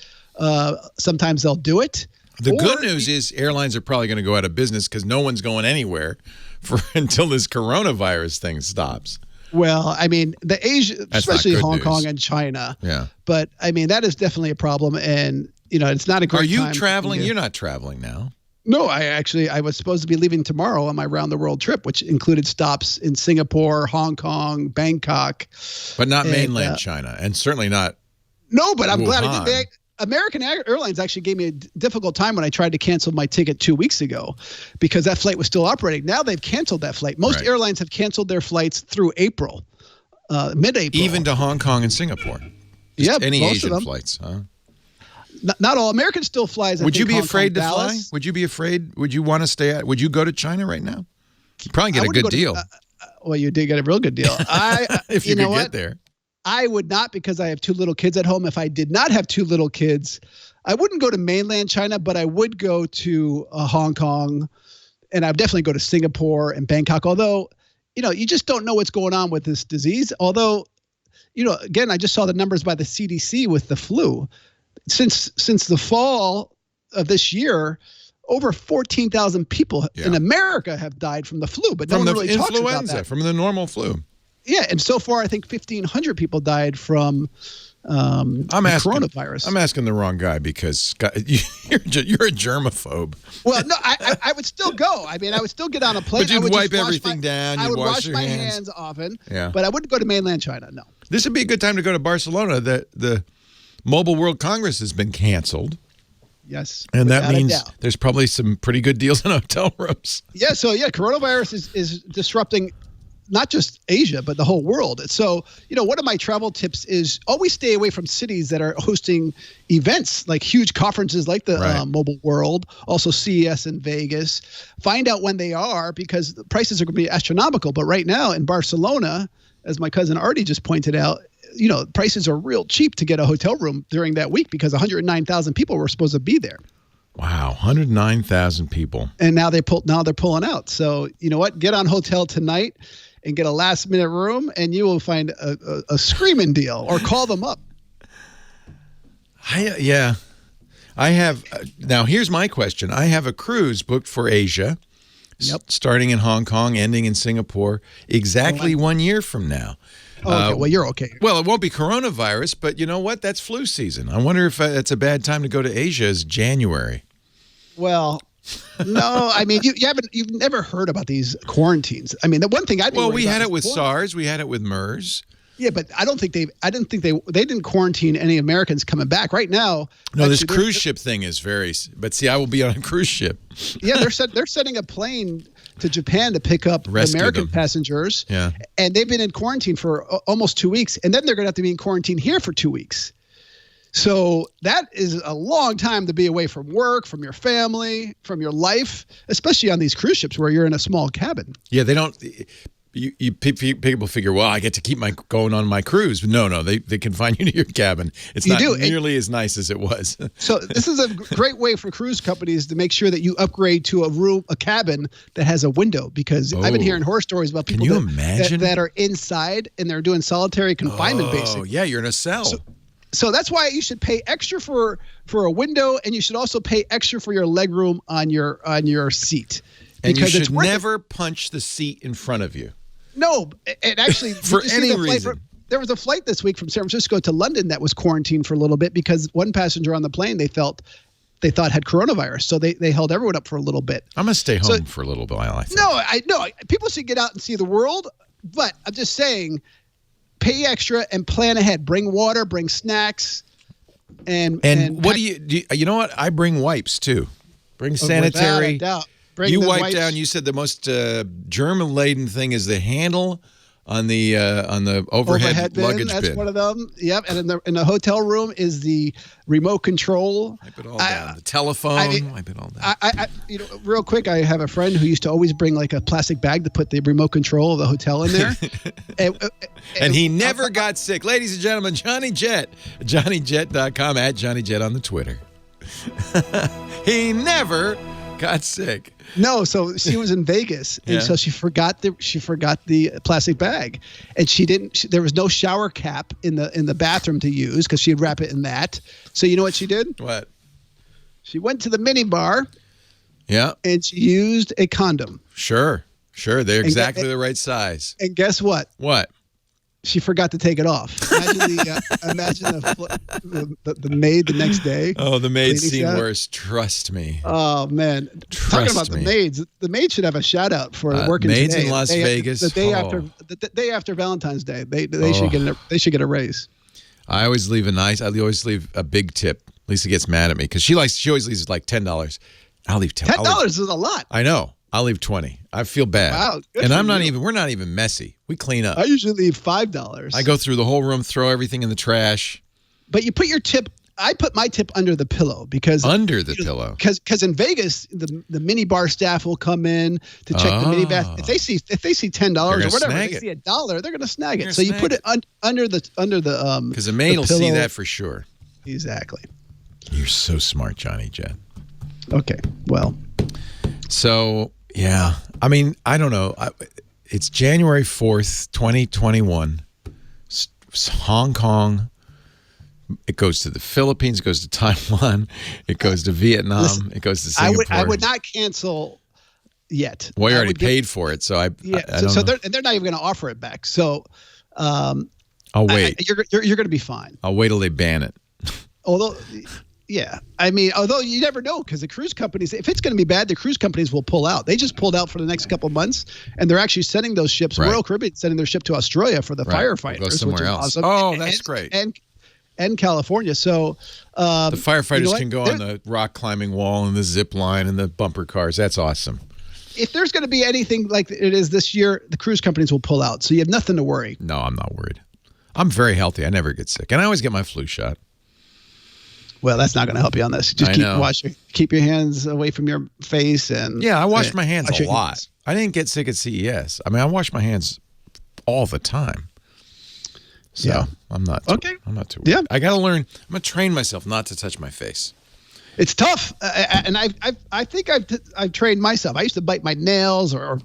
sometimes they'll do it. The good news is airlines are probably going to go out of business because no one's going anywhere until this coronavirus thing stops. Well, I mean, especially Hong Kong and China. Yeah. But I mean, that is definitely a problem, and it's not a great time. Are you traveling? You're not traveling now. No, I was supposed to be leaving tomorrow on my round the world trip, which included stops in Singapore, Hong Kong, Bangkok, but not mainland China, and certainly not. No, but I'm Wuhan. glad I did. American Airlines actually gave me a difficult time when I tried to cancel my ticket 2 weeks ago because that flight was still operating. Now they've canceled that flight. Most airlines have canceled their flights through April, mid-April. Even to Hong Kong and Singapore. Just any most Asian of them. flights, huh? Not all. American still flies. Would you be Hong Kong, afraid to fly? Dallas. Would you be afraid? Would you want to stay at? Would you go to China right now? You'd probably get a good deal. Well, you did get a real good deal. If you could get there. I would not, because I have 2 little kids at home. If I did not have 2 little kids, I wouldn't go to mainland China, but I would go to Hong Kong, and I'd definitely go to Singapore and Bangkok. Although, you just don't know what's going on with this disease. Although, again, I just saw the numbers by the CDC with the flu. Since the fall of this year, over 14,000 people in America have died from the flu, but no one really talks about that. From the normal flu. Yeah, and so far, I think 1,500 people died from coronavirus. I'm asking the wrong guy because you're a germaphobe. Well, no, I would still go. I mean, I would still get on a plane. But you'd wipe everything down. I would wash your my hands. hands often. Yeah. But I wouldn't go to mainland China. No. This would be a good time to go to Barcelona. The Mobile World Congress has been canceled. Yes. And that means there's probably some pretty good deals in hotel rooms. Yeah. So, coronavirus is disrupting not just Asia, but the whole world. So, one of my travel tips is always stay away from cities that are hosting events, like huge conferences like the Mobile World, also CES in Vegas. Find out when they are, because the prices are going to be astronomical. But right now in Barcelona, as my cousin Artie just pointed out, prices are real cheap to get a hotel room during that week because 109,000 people were supposed to be there. Wow, 109,000 people. And now they're pulling out. So, you know what? Get on Hotel Tonight and get a last-minute room, and you will find a screaming deal, or call them up. I have now. Here's my question. I have a cruise booked for Asia, starting in Hong Kong, ending in Singapore, exactly 1 year from now. Okay, well, you're okay. Well, it won't be coronavirus, but you know what? That's flu season. I wonder if it's a bad time to go to Asia as January. Well, no, I mean, you've never heard about these quarantines. I mean, the one thing we had it with SARS, we had it with MERS. Yeah, but I didn't think they didn't quarantine any Americans coming back right now. No, this cruise ship thing is but see, I will be on a cruise ship. Yeah, they're sending a plane to Japan to pick up American passengers. Yeah. And they've been in quarantine for almost 2 weeks, and then they're going to have to be in quarantine here for 2 weeks. So that is a long time to be away from work, from your family, from your life, especially on these cruise ships where you're in a small cabin. Yeah, they don't. People figure, well, I get to keep going on my cruise. No, they confine you to your cabin. It's not nearly as nice as it was. So this is a great way for cruise companies to make sure that you upgrade to a cabin that has a window, because I've been hearing horror stories about people that are inside and they're doing solitary confinement, basically. Oh, yeah, you're in a cell. So that's why you should pay extra for a window, and you should also pay extra for your legroom on your seat. And you should never punch the seat in front of you. No, and actually, for any reason. There was a flight this week from San Francisco to London that was quarantined for a little bit because one passenger on the plane they thought had coronavirus, so they held everyone up for a little bit. I'm gonna stay home for a little while. I think. No, people should get out and see the world, but I'm just saying, pay extra and plan ahead. Bring water, bring snacks, and what do you know what? I bring wipes too. Bring sanitary. Without a doubt. You wipe down. You said the most germ-laden thing is the handle on the overhead luggage bin. That's one of them. Yep. And in the hotel room is the remote control. Wipe it all down. The telephone. Wipe it all down. Real quick, I have a friend who used to always bring like a plastic bag to put the remote control of the hotel in there. and he never got sick. Ladies and gentlemen, Johnny Jet. JohnnyJet.com, at Johnny Jet on the Twitter. He never got sick. No, so she was in Vegas, and so she forgot the plastic bag, and she didn't. There was no shower cap in the bathroom to use because she'd wrap it in that. So you know what she did? What? She went to the mini bar. Yeah. And she used a condom. Sure. They're exactly the right size. And guess what? What? She forgot to take it off. Imagine the maid the next day. Oh, the maids seem worse. Trust me. Oh man, talking about the maids. The maids should have a shout out for working maids today. in Las Vegas. The day after Valentine's Day, they should get a raise. I always leave a big tip. Lisa gets mad at me because she always leaves like $10. I'll leave $10. $10 is a lot. I know. I'll leave 20. I feel bad. Wow, and we're not even messy. We clean up. I usually leave $5. I go through the whole room, throw everything in the trash. But you put your tip. I put my tip under the pillow because pillow. Because in Vegas, the minibar staff will come in to check the minibar. If they see $10 or whatever, they see $1, they're going to snag it. So you put it under the because a maid will see that for sure. Exactly. You're so smart, Johnny Jet. Okay. Well. So yeah, I mean, I don't know. It's January 4th, 2021. Hong Kong. It goes to the Philippines. It goes to Taiwan. It goes to Vietnam. Listen, it goes to Singapore. I would not cancel yet. Well, you already paid for it, so I don't know. They're not even going to offer it back. So I'll wait. You're going to be fine. I'll wait till they ban it. Although you never know because the cruise companies, if it's going to be bad, the cruise companies will pull out. They just pulled out for the next couple of months, and they're actually sending those ships. Royal Caribbean sending their ship to Australia for the firefighters, go somewhere which is else. awesome. Oh, that's great. And California. So the firefighters can go on the rock climbing wall and the zip line and the bumper cars. That's awesome. If there's going to be anything like it is this year, the cruise companies will pull out. So you have nothing to worry. No, I'm not worried. I'm very healthy. I never get sick. And I always get my flu shot. Well, that's not going to help you on this. Just keep your hands away from your face. And I wash my hands a lot. I didn't get sick at CES. I mean, I wash my hands all the time. So I'm not too worried. Yeah. I got to learn. I'm going to train myself not to touch my face. It's tough. And I think I've trained myself. I used to bite my nails or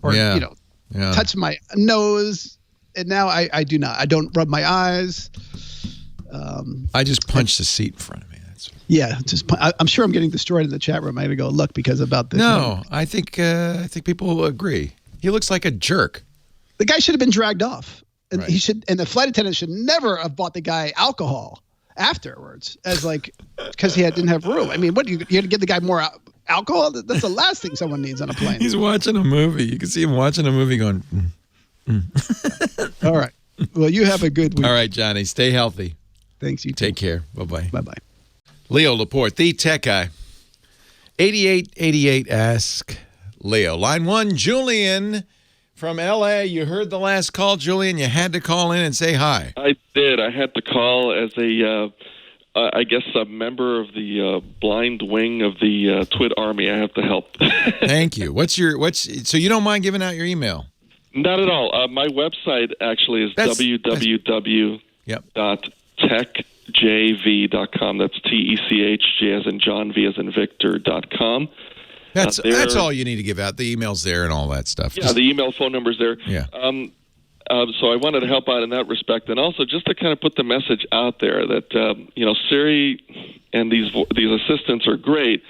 touch my nose. And now I do not. I don't rub my eyes. I just punch the seat in front of me. I'm sure I'm getting destroyed in the chat room. I had to go look because about this. No, I think people will agree. He looks like a jerk. The guy should have been dragged off. And and the flight attendant should never have bought the guy alcohol afterwards, because he didn't have room. I mean, you had to give the guy more alcohol? That's the last thing someone needs on a plane. He's watching a movie. You can see him watching a movie going. All right. Well, you have a good week. All right, Johnny. Stay healthy. Thanks. You too. Take care. Bye-bye. Bye-bye. Leo Laporte, the tech guy. 8888 ask Leo. Line 1, Julian from L.A. You heard the last call, Julian. You had to call in and say hi. I did. I had to call as a member of the blind wing of the Twit Army. I have to help. Thank you. So you don't mind giving out your email? Not at all. My website actually is www.techjv.com. That's TECHJ as in John, V as in Victor.com. That's all you need to give out. The email's there and all that stuff. Yeah, the email, phone number's there. Yeah. So I wanted to help out in that respect, and also just to kind of put the message out there that Siri and these assistants are great,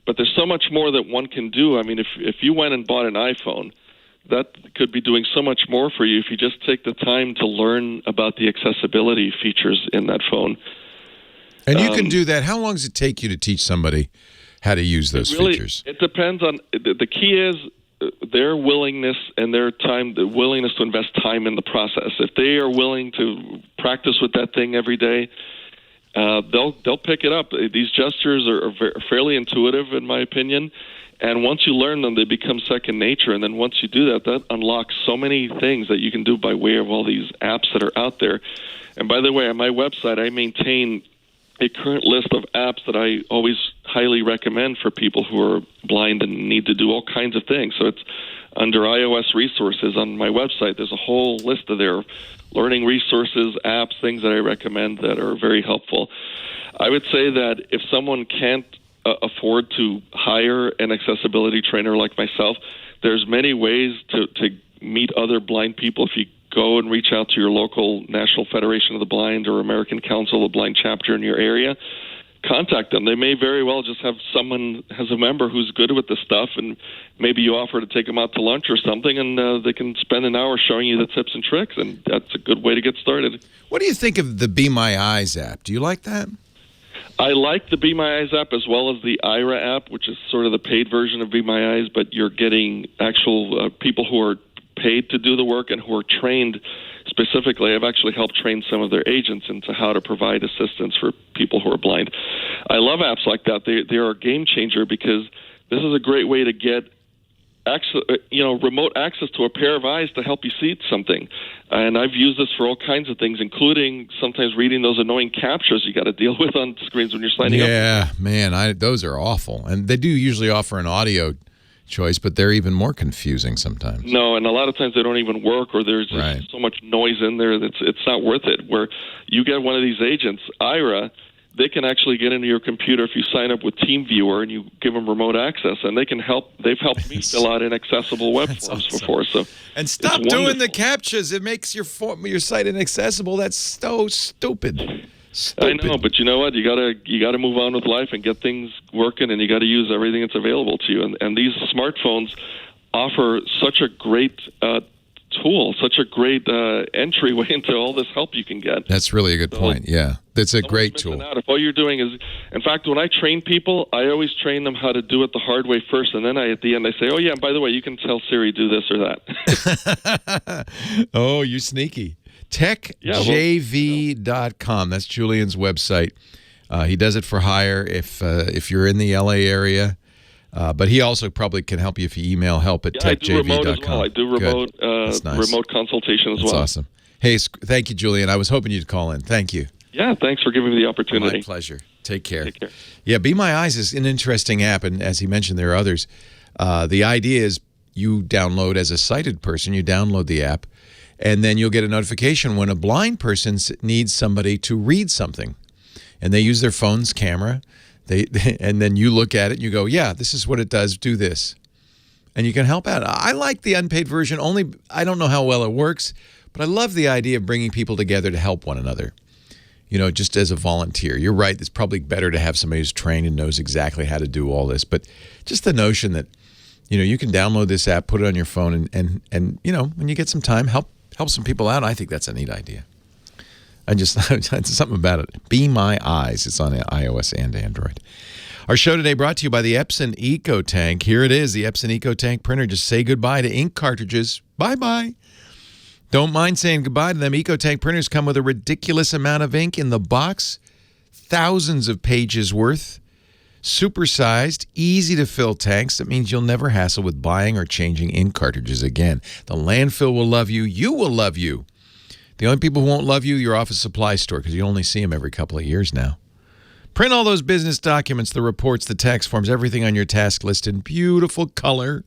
but there's so much more that one can do. I mean, if you went and bought an iPhone, that could be doing so much more for you if you just take the time to learn about the accessibility features in that phone. And you can do that. How long does it take you to teach somebody how to use those features? It depends on the key is their willingness and their time, the willingness to invest time in the process. If they are willing to practice with that thing every day, they'll pick it up. These gestures are fairly intuitive, in my opinion. And once you learn them, they become second nature. And then once you do that, that unlocks so many things that you can do by way of all these apps that are out there. And by the way, on my website, I maintain a current list of apps that I always highly recommend for people who are blind and need to do all kinds of things. So it's under iOS resources on my website. There's a whole list of their learning resources, apps, things that I recommend that are very helpful. I would say that if someone can't afford to hire an accessibility trainer like myself, there's many ways to meet other blind people. If you go and reach out to your local National Federation of the Blind or American Council of the Blind chapter in your area, contact them. They may very well just have someone as a member who's good with this stuff, and maybe you offer to take them out to lunch or something, and they can spend an hour showing you the tips and tricks, and that's a good way to get started. What do you think of the Be My Eyes app? Do you like that? I like the Be My Eyes app as well as the Ira app, which is sort of the paid version of Be My Eyes, but you're getting actual people who are paid to do the work and who are trained specifically. I've actually helped train some of their agents into how to provide assistance for people who are blind. I love apps like that. They are a game changer because this is a great way to get remote access to a pair of eyes to help you see something. And I've used this for all kinds of things, including sometimes reading those annoying captures you got to deal with on screens when you're signing up. Yeah, man, those are awful. And they do usually offer an audio choice, but they're even more confusing sometimes. No, and a lot of times they don't even work, or there's just so much noise in there that it's not worth it. Where you get one of these agents, Ira, they can actually get into your computer if you sign up with TeamViewer and you give them remote access, and they can help. They've helped me fill out inaccessible web forms before. So, and stop doing the captchas. It makes your site inaccessible. That's so stupid. I know, but you know what? You gotta move on with life and get things working, and you got to use everything that's available to you. And these smartphones offer such a great tool, such a great entryway into all this help you can get. That's really a good point. Yeah, that's a great tool. If all you're doing is, in fact, when I train people, I always train them how to do it the hard way first, and then at the end I say, "Oh yeah, and by the way, you can tell Siri do this or that." Oh, you're sneaky. TechJV.com. That's Julian's website. He does it for hire if you're in the LA area. But he also probably can help you if you email help@techjv.com. I do remote remote consultation as well. That's awesome. Hey, thank you, Julian. I was hoping you'd call in. Thank you. Yeah, thanks for giving me the opportunity. My pleasure. Take care. Yeah, Be My Eyes is an interesting app, and as he mentioned, there are others. The idea is you download, as a sighted person, you download the app, and then you'll get a notification when a blind person needs somebody to read something. And they use their phone's camera, and then you look at it and you go, yeah, this is what it does, do this. And you can help out. I like the unpaid version, only I don't know how well it works, but I love the idea of bringing people together to help one another. Just as a volunteer. You're right, it's probably better to have somebody who's trained and knows exactly how to do all this. But just the notion that, you can download this app, put it on your phone, and when you get some time, help some people out. I think that's a neat idea. Something about it. Be My Eyes. It's on iOS and Android. Our show today brought to you by the Epson Eco Tank. Here it is, the Epson Eco Tank printer. Just say goodbye to ink cartridges. Bye-bye. Don't mind saying goodbye to them. Eco Tank printers come with a ridiculous amount of ink in the box. Thousands of pages worth. Supersized, easy to fill tanks. That means you'll never hassle with buying or changing ink cartridges again. The landfill will love you. You will love you. The only people who won't love you, your office supply store, because you only see them every couple of years now. Print all those business documents, the reports, the tax forms, everything on your task list in beautiful color.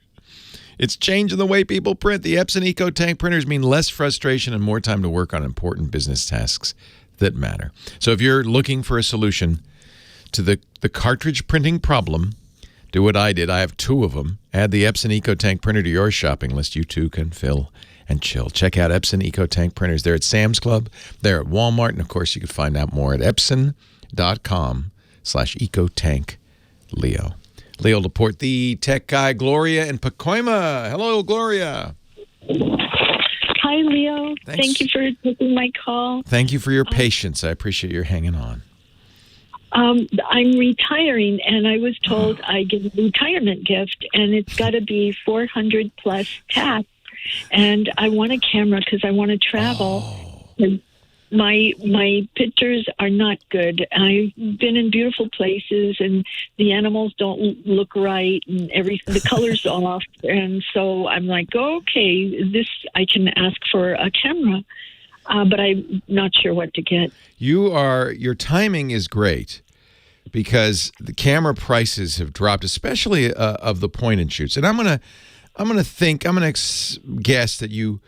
It's changing the way people print. The Epson Eco Tank printers mean less frustration and more time to work on important business tasks that matter. So if you're looking for a solution to the cartridge printing problem, do what I did. I have 2 of them. Add the Epson Eco Tank printer to your shopping list. You too can fill and chill. Check out Epson Eco Tank printers. They're at Sam's Club. They're at Walmart. And, of course, you can find out more at epson.com/EcoTankLeo. Leo Laporte, the tech guy, Gloria in Pacoima. Hello, Gloria. Hi, Leo. Thank you for taking my call. Thank you for your patience. I appreciate your hanging on. I'm retiring, and I was told I get a retirement gift, and it's got to be 400 plus tax. And I want a camera because I want to travel. My pictures are not good. I've been in beautiful places, and the animals don't look right, and the color's off. And so I'm like, okay, I can ask for a camera, but I'm not sure what to get. Your timing is great because the camera prices have dropped, especially of the point and shoots. And I'm gonna guess that you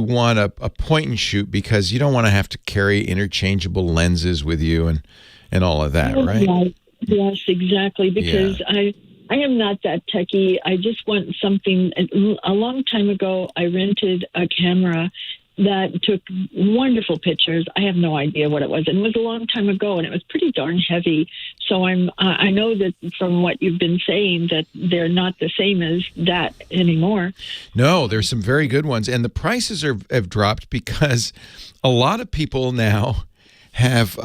want a point and shoot because you don't want to have to carry interchangeable lenses with you and all of that, right? Yes, exactly. Because I am not that techie. I just want something. A long time ago, I rented a camera that took wonderful pictures. I have no idea what it was. And it was a long time ago, and it was pretty darn heavy. So I know that from what you've been saying that they're not the same as that anymore. No, there's some very good ones. And the prices have dropped because a lot of people now have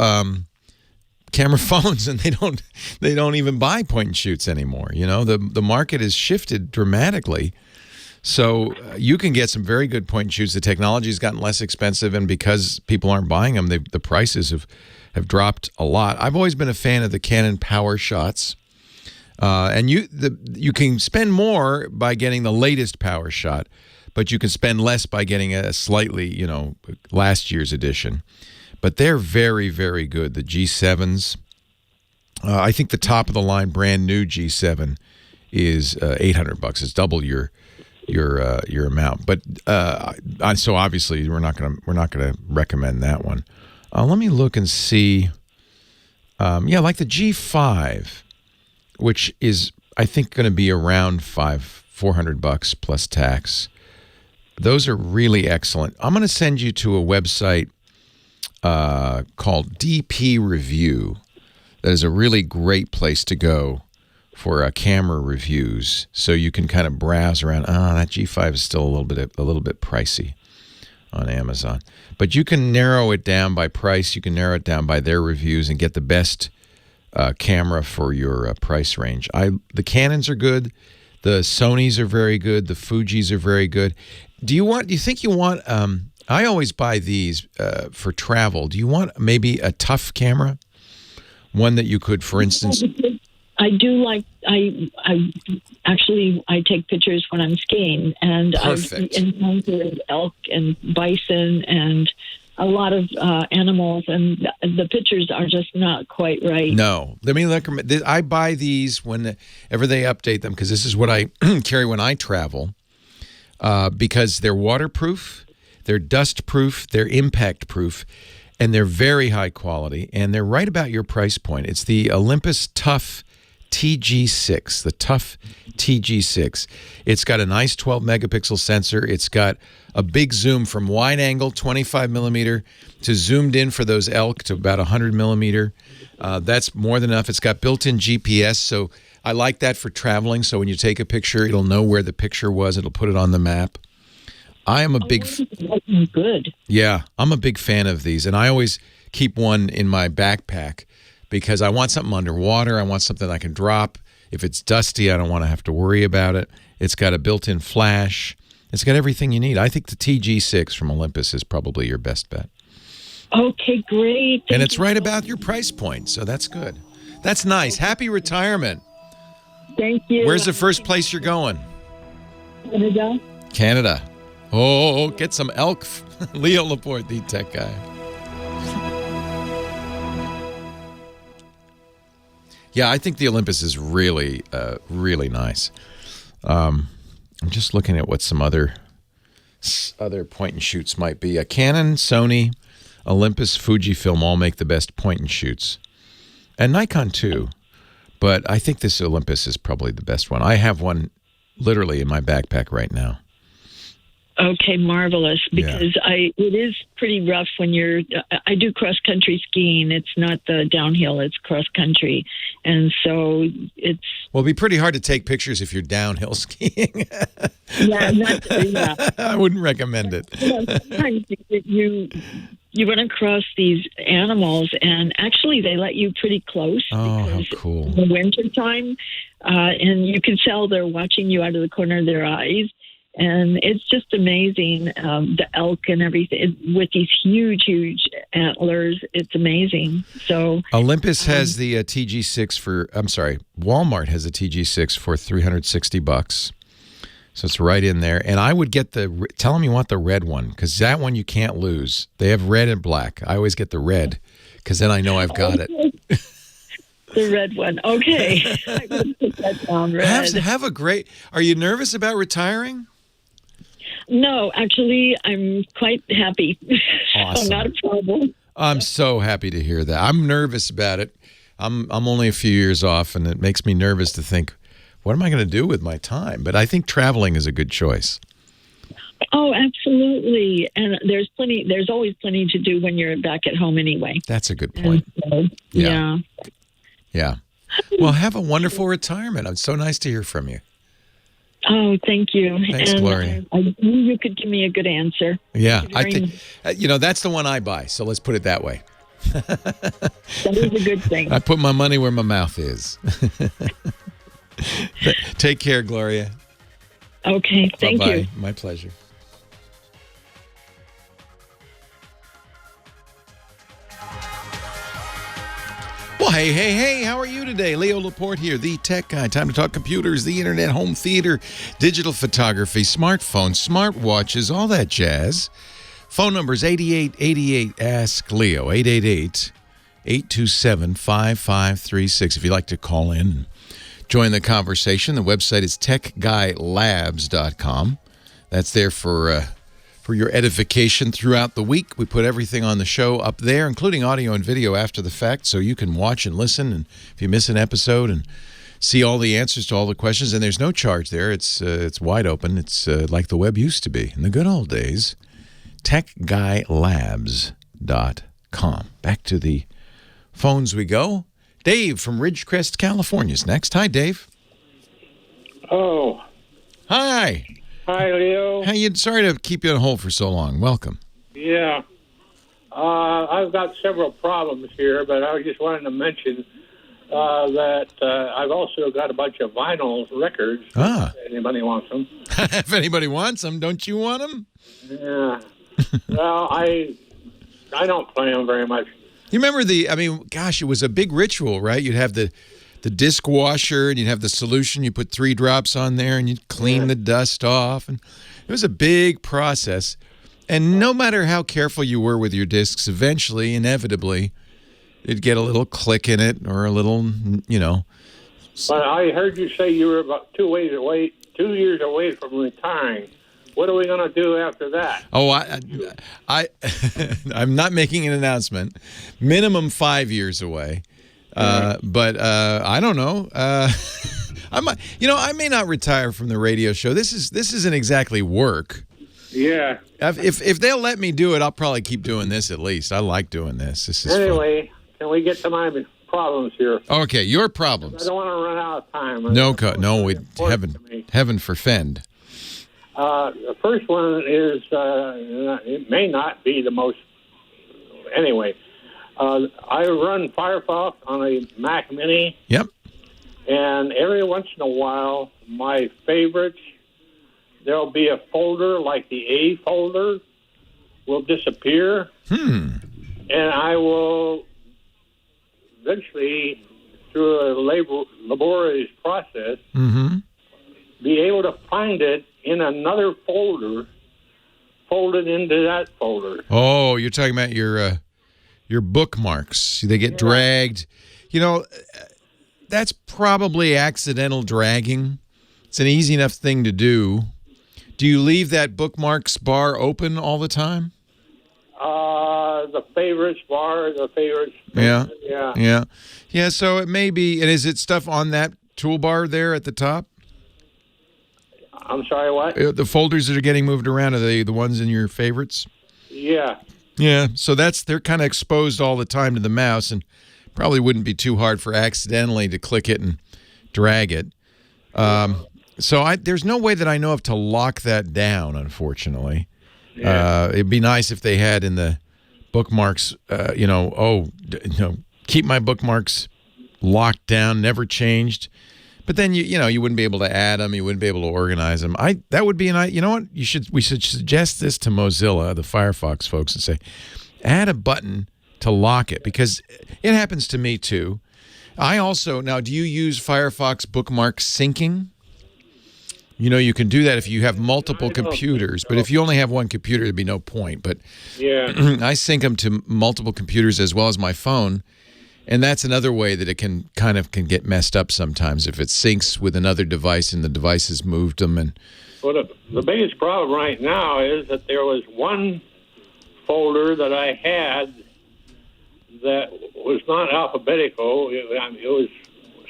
camera phones, and they don't even buy point and shoots anymore. The market has shifted dramatically. So you can get some very good point and shoots. The technology has gotten less expensive, and because people aren't buying them, the prices have dropped a lot. I've always been a fan of the Canon Power Shots. And you can spend more by getting the latest power shot, but you can spend less by getting a slightly, last year's edition. But they're very, very good. The G7s, I think the top of the line brand new G7 is $800. It's double your amount. But so obviously we're not gonna recommend that one. Let me look and see. Like the G5, which is I think going to be around $400 plus tax. Those are really excellent. I'm going to send you to a website called DP Review. That is a really great place to go for camera reviews. So you can kind of browse around. That G5 is still a little bit pricey on Amazon, but you can narrow it down by price. You can narrow it down by their reviews and get the best camera for your price range. The Canons are good. The Sonys are very good. The Fujis are very good. Do you think you want? I always buy these for travel. Do you want maybe a tough camera? One that you could, for instance. I do like. I take pictures when I'm skiing, and I've encountered elk and bison and a lot of animals, and the pictures are just not quite right. No, let me recommend. I buy these whenever they update them because this is what I carry when I travel. Because they're waterproof, they're dust-proof, they're impact-proof, and they're very high quality, and they're right about your price point. It's the Olympus Tough TG6, the Tough TG6. It's got a nice 12-megapixel sensor. It's got a big zoom from wide angle, 25 millimeter, to zoomed in for those elk to about 100 millimeter. That's more than enough. It's got built-in GPS, so I like that for traveling. So when you take a picture, it'll know where the picture was. It'll put it on the map. I am a big... Good. Yeah, I'm a big fan of these, and I always keep one in my backpack because I want something underwater. I want something I can drop. If it's dusty, I don't want to have to worry about it. It's got a built-in flash. It's got everything you need. I think the TG6 from Olympus is probably your best bet. Okay, great. And it's right about your price point, so that's good. That's nice. Happy retirement. Thank you. Where's the first place you're going? Canada. Canada. Oh, get some elk. Leo Laporte, the tech guy. Yeah, I think the Olympus is really, really nice. I'm just looking at what some other point and shoots might be. A Canon, Sony, Olympus, Fujifilm all make the best point and shoots, and Nikon too. But I think this Olympus is probably the best one. I have one literally in my backpack right now. Okay, marvelous. Because it is pretty rough when I do cross country skiing. It's not the downhill; it's cross country, and so it's. Well, it'd be pretty hard to take pictures if you're downhill skiing. Yeah. I wouldn't recommend it. Sometimes you run across these animals, and actually they let you pretty close. Oh, how cool! In the wintertime, and you can tell they're watching you out of the corner of their eyes. And it's just amazing, the elk and everything with these huge antlers. It's amazing. So Olympus has the TG6 Walmart has a TG6 for $360. So it's right in there. And I would get tell them you want the red one because that one you can't lose. They have red and black. I always get the red because then I know I've got it. The red one. Okay. I would put that down, red. Have a great... Are you nervous about retiring? No, actually, I'm quite happy. Awesome. So not a problem. I'm so happy to hear that. I'm nervous about it. I'm only a few years off, and it makes me nervous to think, what am I going to do with my time? But I think traveling is a good choice. Oh, absolutely. And there's always plenty to do when you're back at home anyway. That's a good point. So, yeah. Well, have a wonderful retirement. It's so nice to hear from you. Oh, thank you. Thanks, Gloria. I knew you could give me a good answer. Yeah, I think, that's the one I buy. So let's put it that way. That is a good thing. I put my money where my mouth is. Take care, Gloria. Okay, thank Bye-bye. you. My pleasure. Well, hey, how are you today? Leo Laporte here, the tech guy. Time to talk computers, the internet, home theater, digital photography, smartphones, smartwatches, all that jazz. Phone number is 8888 Ask Leo, 888-827-5536. If you'd like to call in and join the conversation, the website is techguylabs.com. That's there for your edification throughout the week. We put everything on the show up there, including audio and video after the fact, so you can watch and listen, and if you miss an episode, and see all the answers to all the questions. And there's no charge there. It's wide open. It's like the web used to be in the good old days. techguylabs.com. Back to the phones we go. Dave from Ridgecrest, California is next. Hi, Dave. Oh. Hi. Hi, Leo. Hey, sorry to keep you on hold for so long. Welcome. Yeah. I've got several problems here, but I just wanted to mention that I've also got a bunch of vinyl records. If anybody wants them. If anybody wants them, don't you want them? Yeah. Well, I don't play them very much. You remember it was a big ritual, right? You'd have the disc washer, and you'd have the solution. You put 3 drops on there, and you'd clean the dust off. And it was a big process. And no matter how careful you were with your discs, eventually, inevitably, it'd get a little click in it, or a little, But I heard you say you were about 2 years away from retiring. What are we going to do after that? Oh, I'm not making an announcement. Minimum 5 years away. But I don't know. I may not retire from the radio show. This isn't exactly work. Yeah. If they'll let me do it, I'll probably keep doing this at least. I like doing this. This is anyway. Fun. Can we get to my problems here? Okay, your problems. I don't want to run out of time. Heaven forfend. The first one is it may not be the most. Anyway. I run Firefox on a Mac Mini. Yep. And every once in a while, my favorites, there'll be a folder like the A folder will disappear. And I will eventually, through a laborious process, be able to find it in another folder, folded into that folder. Oh, you're talking about your bookmarks. They get dragged. That's probably accidental dragging. It's an easy enough thing to do. Do you leave that bookmarks bar open all the time? The favorites bar, the favorites. Yeah. So it may be. And is it stuff on that toolbar there at the top? I'm sorry, what? The folders that are getting moved around, are they the ones in your favorites? Yeah. Yeah, so they're kind of exposed all the time to the mouse, and probably wouldn't be too hard for accidentally to click it and drag it. So there's no way that I know of to lock that down, unfortunately. Yeah. It'd be nice if they had in the bookmarks, keep my bookmarks locked down, never changed. But then you wouldn't be able to add them, you wouldn't be able to organize them. That would be you know what? We should suggest this to Mozilla, the Firefox folks, and say, add a button to lock it, because it happens to me too. Now, do you use Firefox bookmark syncing? You can do that if you have multiple computers, but if you only have one computer, there'd be no point. But I sync them to multiple computers as well as my phone. And that's another way that it can get messed up sometimes if it syncs with another device and the device has moved them. Well, the biggest problem right now is that there was one folder that I had that was not alphabetical. It was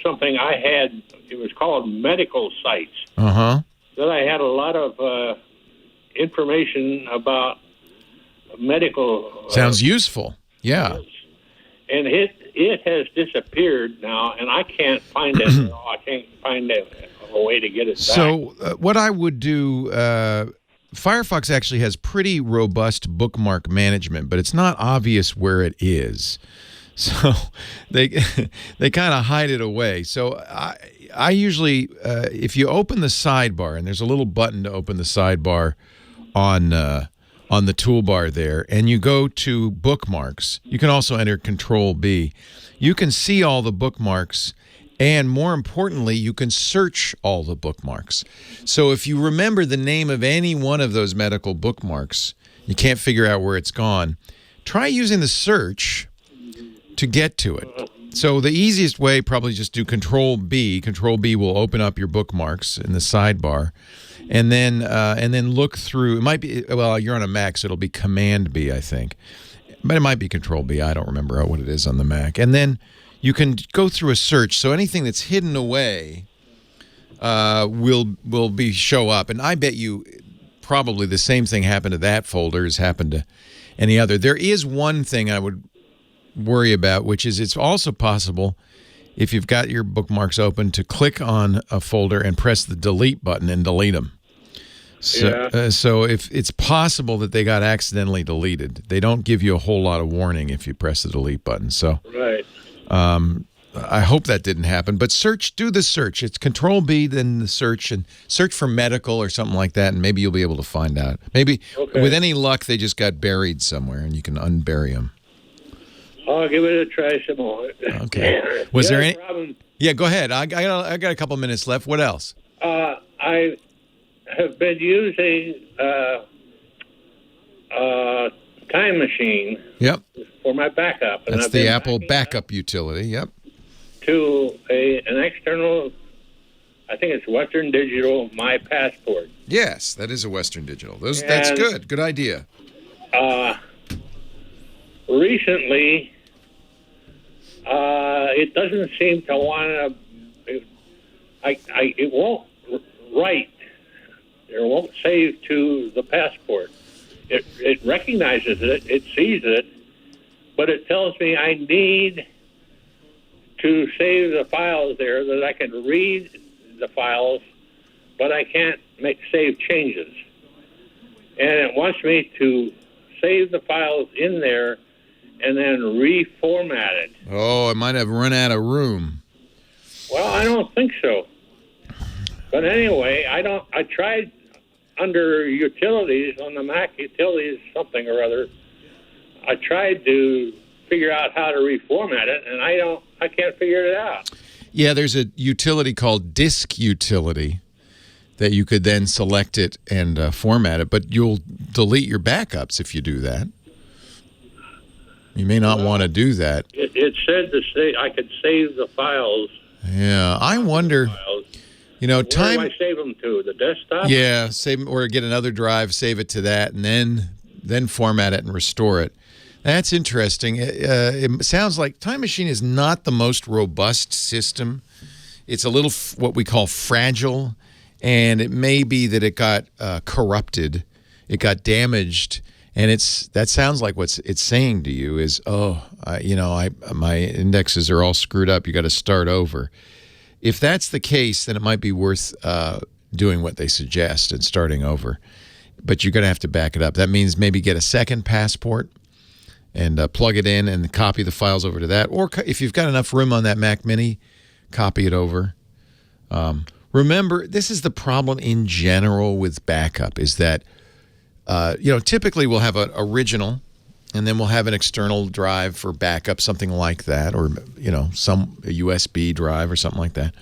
something I had. It was called medical sites. That I had a lot of information about medical. Sounds useful. Yeah. And it has disappeared now, and I can't find it. I can't find a way to get it back. So what I would do, Firefox actually has pretty robust bookmark management, but it's not obvious where it is. So they kind of hide it away. So I usually, if you open the sidebar, and there's a little button to open the sidebar on on the toolbar there, and you go to Bookmarks. You can also enter Control-B. You can see all the bookmarks, and more importantly, you can search all the bookmarks. So if you remember the name of any one of those medical bookmarks, you can't figure out where it's gone, try using the search to get to it. So the easiest way, probably just do Control-B. Control-B will open up your bookmarks in the sidebar, and then look through. It might be, well, you're on a Mac, so it'll be Command-B, I think. But it might be Control-B. I don't remember what it is on the Mac. And then you can go through a search. So anything that's hidden away will show up. And I bet you probably the same thing happened to that folder as happened to any other. There is one thing I would worry about, which is it's also possible, if you've got your bookmarks open, to click on a folder and press the delete button and delete them. So, so if it's possible that they got accidentally deleted, they don't give you a whole lot of warning if you press the delete button. So, right. I hope that didn't happen. But do the search. It's Control-B, then the search, and search for medical or something like that, and maybe you'll be able to find out. Maybe with any luck, they just got buried somewhere, and you can unbury them. I'll give it a try some more. Okay. Was there any problem? Yeah, go ahead. I got a couple minutes left. What else? I have been using Time Machine. Yep. For my backup. That's the Apple backup utility. Yep. To an external, I think it's Western Digital, My Passport. Yes, that is a Western Digital. That's good. Good idea. Recently, it doesn't seem to want to. It won't write. It won't save to the passport. It recognizes it. It sees it, but it tells me I need to save the files there, that I can read the files, but I can't save changes. And it wants me to save the files in there and then reformat it. Oh, it might have run out of room. Well, I don't think so. But anyway, I tried under utilities on the Mac, utilities something or other. I tried to figure out how to reformat it, and I can't figure it out. Yeah, there's a utility called Disk Utility that you could then select it and format it, but you'll delete your backups if you do that. You may not want to do that. It said to say I could save the files. Yeah, I wonder. You know, Where do I save them to? The desktop? Yeah, save or get another drive, save it to that, and then format it and restore it. That's interesting. It sounds like Time Machine is not the most robust system. It's a little what we call fragile, and it may be that it got corrupted, it got damaged. And that sounds like what it's saying to you is, my indexes are all screwed up. You got to start over. If that's the case, then it might be worth doing what they suggest and starting over. But you're going to have to back it up. That means maybe get a second passport and plug it in and copy the files over to that. Or if you've got enough room on that Mac Mini, copy it over. Remember, this is the problem in general with backup is that typically we'll have an original, and then we'll have an external drive for backup, something like that, or, a USB drive or something like that.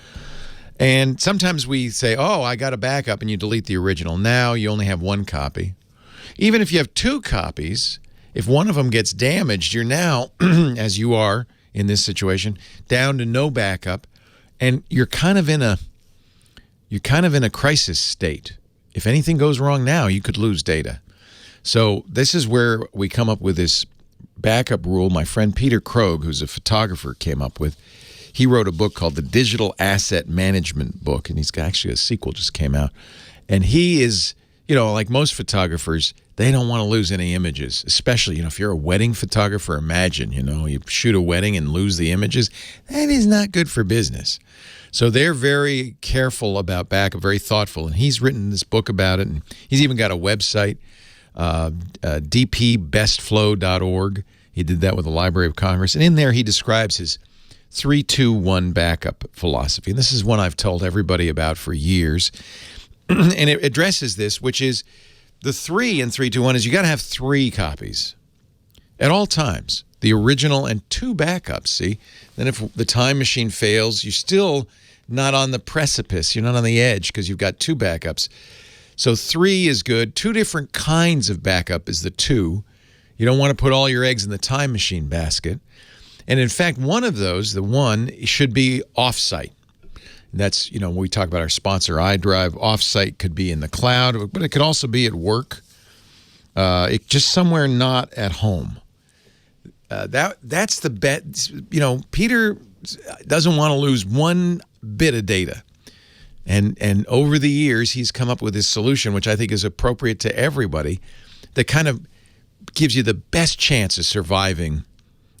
And sometimes we say, I got a backup, and you delete the original. Now you only have one copy. Even if you have two copies, if one of them gets damaged, you're now, as you are in this situation, down to no backup, and you're kind of in a crisis state. If anything goes wrong now, you could lose data. So this is where we come up with this backup rule. My friend Peter Krogh, who's a photographer, came up with. He wrote a book called The Digital Asset Management Book, and he's got actually a sequel just came out. And he is, like most photographers, they don't want to lose any images, especially, if you're a wedding photographer. Imagine, you shoot a wedding and lose the images. That is not good for business. So they're very careful about backup, very thoughtful. And he's written this book about it. And he's even got a website, dpbestflow.org. He did that with the Library of Congress. And in there, he describes his 3-2-1 backup philosophy. And this is one I've told everybody about for years. And it addresses this, which is The 3 in 3-2-1 is you got to have 3 copies at all times. The original and 2 backups, see? Then if the time machine fails, you're still not on the precipice. You're not on the edge because you've got 2 backups. So 3 is good. 2 different kinds of backup is the 2. You don't want to put all your eggs in the time machine basket. And in fact, one of those, the 1, should be off-site. That's, when we talk about our sponsor iDrive, off-site could be in the cloud, but it could also be at work. Just somewhere not at home. That's the bet. Peter doesn't want to lose one bit of data. And over the years, he's come up with this solution, which I think is appropriate to everybody, that kind of gives you the best chance of surviving.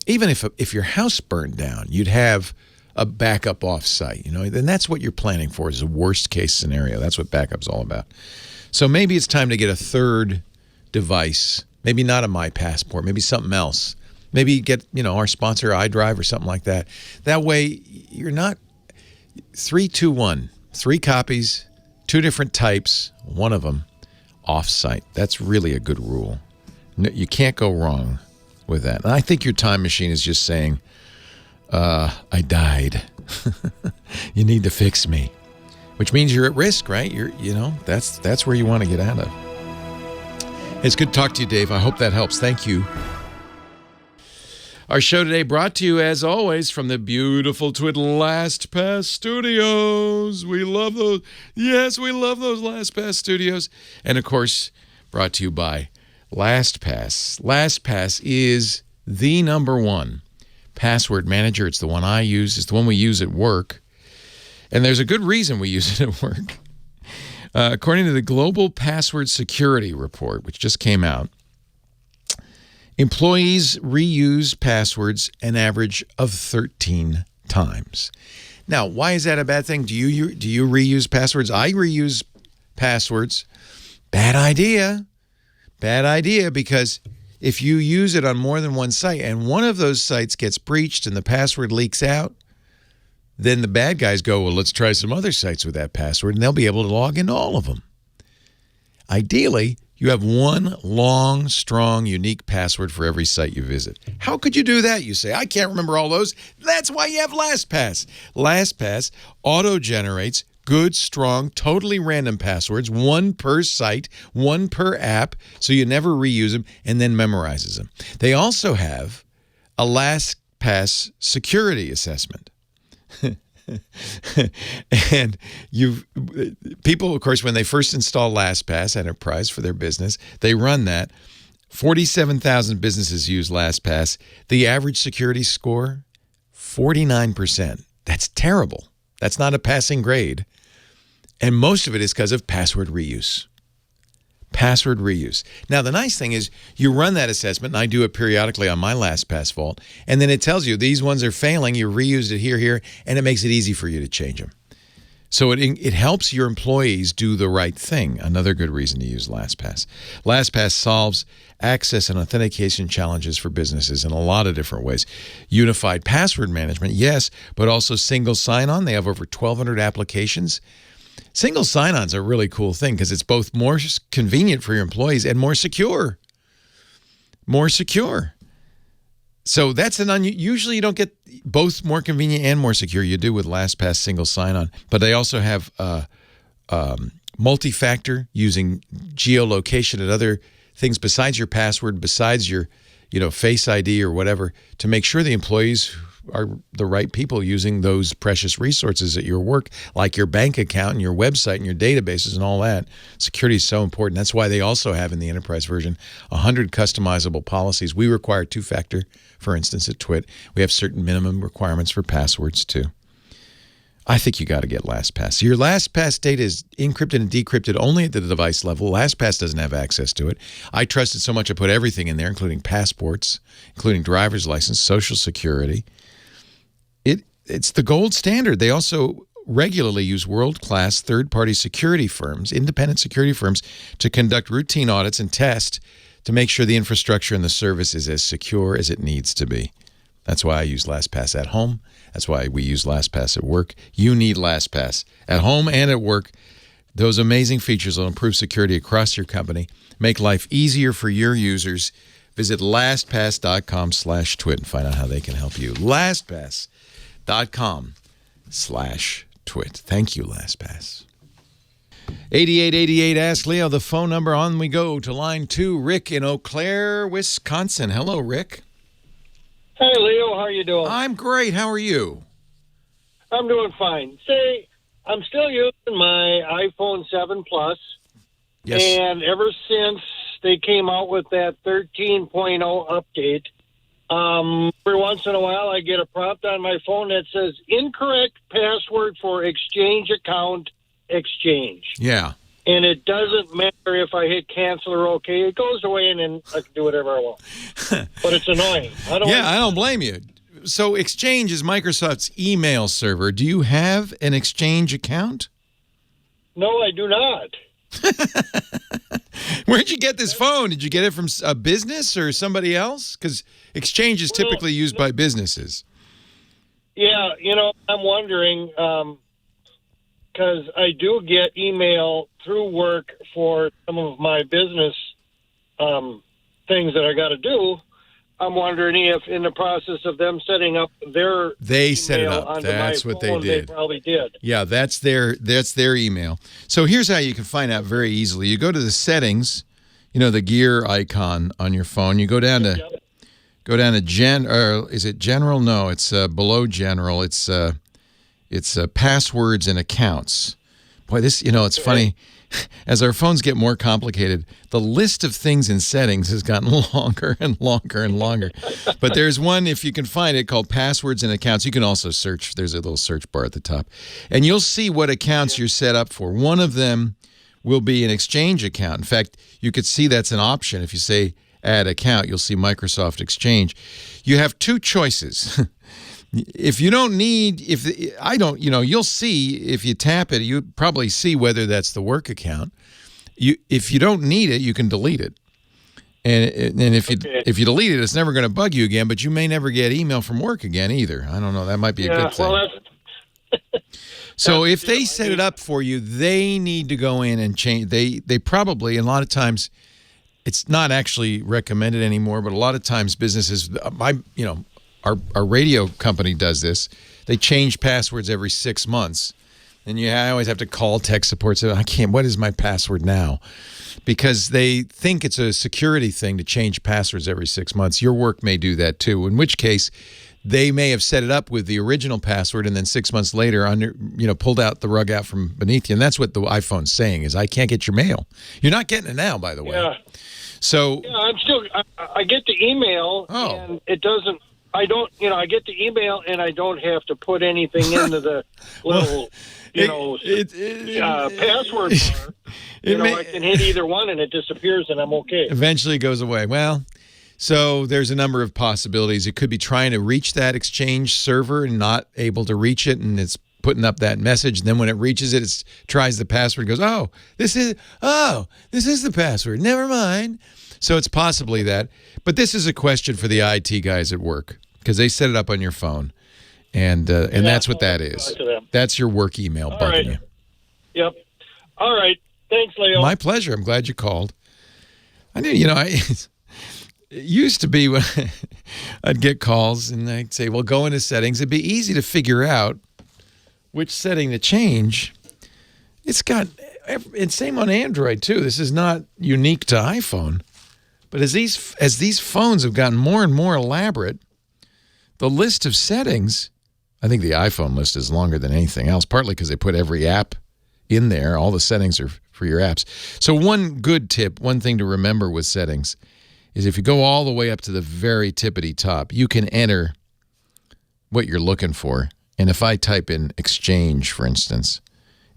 Even if your house burned down, you'd have a backup off-site. Then that's what you're planning for, is a worst-case scenario. That's what backup's all about. So maybe it's time to get a 3rd device, maybe not a My Passport, maybe something else. Maybe get, our sponsor iDrive or something like that. That way, you're not 3-2-1, 3 copies, 2 different types, one of them off-site. That's really a good rule. You can't go wrong with that. And I think your time machine is just saying, I died. You need to fix me. Which means you're at risk, right? That's where you want to get out of. It's good to talk to you, Dave. I hope that helps. Thank you. Our show today brought to you, as always, from the beautiful Twit LastPass Studios. We love those. Yes, we love those LastPass Studios. And, of course, brought to you by LastPass. LastPass is the #1 password manager. It's the one I use. It's the one we use at work. And there's a good reason we use it at work. According to the Global Password Security Report, which just came out, employees reuse passwords an average of 13 times. Now, why is that a bad thing? Do you reuse passwords? I reuse passwords. Bad idea. Bad idea, because if you use it on more than one site and one of those sites gets breached and the password leaks out, then the bad guys go, well, let's try some other sites with that password, and they'll be able to log into all of them. Ideally, you have one long, strong, unique password for every site you visit. How could you do that? You say, I can't remember all those. That's why you have LastPass. LastPass auto-generates good, strong, totally random passwords, 1 per site, 1 per app, so you never reuse them, and then memorizes them. They also have a LastPass security assessment. And people, of course, when they first install LastPass Enterprise for their business, they run that. 47,000 businesses use LastPass. The average security score, 49%. That's terrible. That's not a passing grade. And most of it is because of password reuse. Password reuse. Now, the nice thing is you run that assessment, and I do it periodically on my LastPass vault, and then it tells you these ones are failing, you reused it here, and it makes it easy for you to change them. So it helps your employees do the right thing. Another good reason to use LastPass. LastPass solves access and authentication challenges for businesses in a lot of different ways. Unified password management, yes, but also single sign-on. They have over 1,200 applications. Single sign-on is a really cool thing because it's both more convenient for your employees and more secure. More secure. So that's usually you don't get both more convenient and more secure. You do with LastPass single sign-on. But they also have multi-factor using geolocation and other things besides your password, besides your Face ID or whatever, to make sure the employees are the right people using those precious resources at your work, like your bank account and your website and your databases and all that. Security is so important. That's why they also have in the enterprise version 100 customizable policies. We require 2-factor, for instance, at Twit. We have certain minimum requirements for passwords too. I think you got to get LastPass. Your LastPass data is encrypted and decrypted only at the device level. LastPass doesn't have access to it. I trust it so much I put everything in there, including passports, including driver's license, Social Security. It's the gold standard. They also regularly use world-class third-party security firms, independent security firms, to conduct routine audits and test to make sure the infrastructure and the service is as secure as it needs to be. That's why I use LastPass at home. That's why we use LastPass at work. You need LastPass at home and at work. Those amazing features will improve security across your company, make life easier for your users. Visit LastPass.com/twit and find out how they can help you. LastPass.com/twit. Thank you, LastPass. 8888 Ask Leo, the phone number. On we go to line 2, Rick in Eau Claire, Wisconsin. Hello, Rick. Hey, Leo. How are you doing? I'm great. How are you? I'm doing fine. Say, I'm still using my iPhone 7 Plus. Yes. And ever since they came out with that 13.0 update, every once in a while I get a prompt on my phone that says, incorrect password for Exchange account exchange. Yeah. And it doesn't matter if I hit cancel or OK. It goes away and then I can do whatever I want. But it's annoying. I don't blame you. So Exchange is Microsoft's email server. Do you have an Exchange account? No, I do not. Where'd you get this phone? Did you get it from a business or somebody else? Because Exchange is typically used by businesses. Yeah, I'm wondering, because I do get email through work for some of my business things that I got to do. I'm wondering if, in the process of them setting up their they set it up. That's what they did. They probably did. Yeah, that's their email. So here's how you can find out very easily. You go to the settings, the gear icon on your phone. You go down to is it general? No, it's below general. It's passwords and accounts. Boy, this it's funny. As our phones get more complicated, the list of things in settings has gotten longer and longer and longer. But there's one, if you can find it, called passwords and accounts. You can also search. There's a little search bar at the top. And you'll see what accounts you're set up for. One of them will be an Exchange account. In fact, you could see that's an option. If you say add account, you'll see Microsoft Exchange. You have two choices. If you don't need, you'll see if you tap it, you probably see whether that's the work account. If you don't need it, you can delete it. And if you delete it, it's never going to bug you again, but you may never get email from work again either. I don't know. That might be a good thing. Well, so if they set it up for you, they need to go in and change. They probably, and a lot of times, it's not actually recommended anymore, but a lot of times businesses, Our radio company does this. They change passwords every 6 months. And I always have to call tech support and say, what is my password now? Because they think it's a security thing to change passwords every 6 months. Your work may do that too, in which case they may have set it up with the original password and then 6 months later pulled out the rug out from beneath you. And that's what the iPhone's saying is, I can't get your mail. You're not getting it now, by the way. Yeah. So I get the email and it doesn't. I get the email and I don't have to put anything into the little, password bar. I can hit either one and it disappears and I'm okay. Eventually it goes away. Well, so there's a number of possibilities. It could be trying to reach that Exchange server and not able to reach it, and it's putting up that message. And then when it reaches it, it tries the password and goes, this is the password. Never mind. So it's possibly that. But this is a question for the IT guys at work, because they set it up on your phone, and that's what that is. That's your work email bugging you. Yep. All right. Thanks, Leo. My pleasure. I'm glad you called. I knew, it used to be when I'd get calls and I'd say, well, go into settings. It'd be easy to figure out which setting to change. And same on Android too. This is not unique to iPhone, but as these phones have gotten more and more elaborate, the list of settings, I think the iPhone list is longer than anything else, partly because they put every app in there. All the settings are for your apps. So one good tip, one thing to remember with settings is if you go all the way up to the very tippity top, you can enter what you're looking for. And if I type in Exchange, for instance,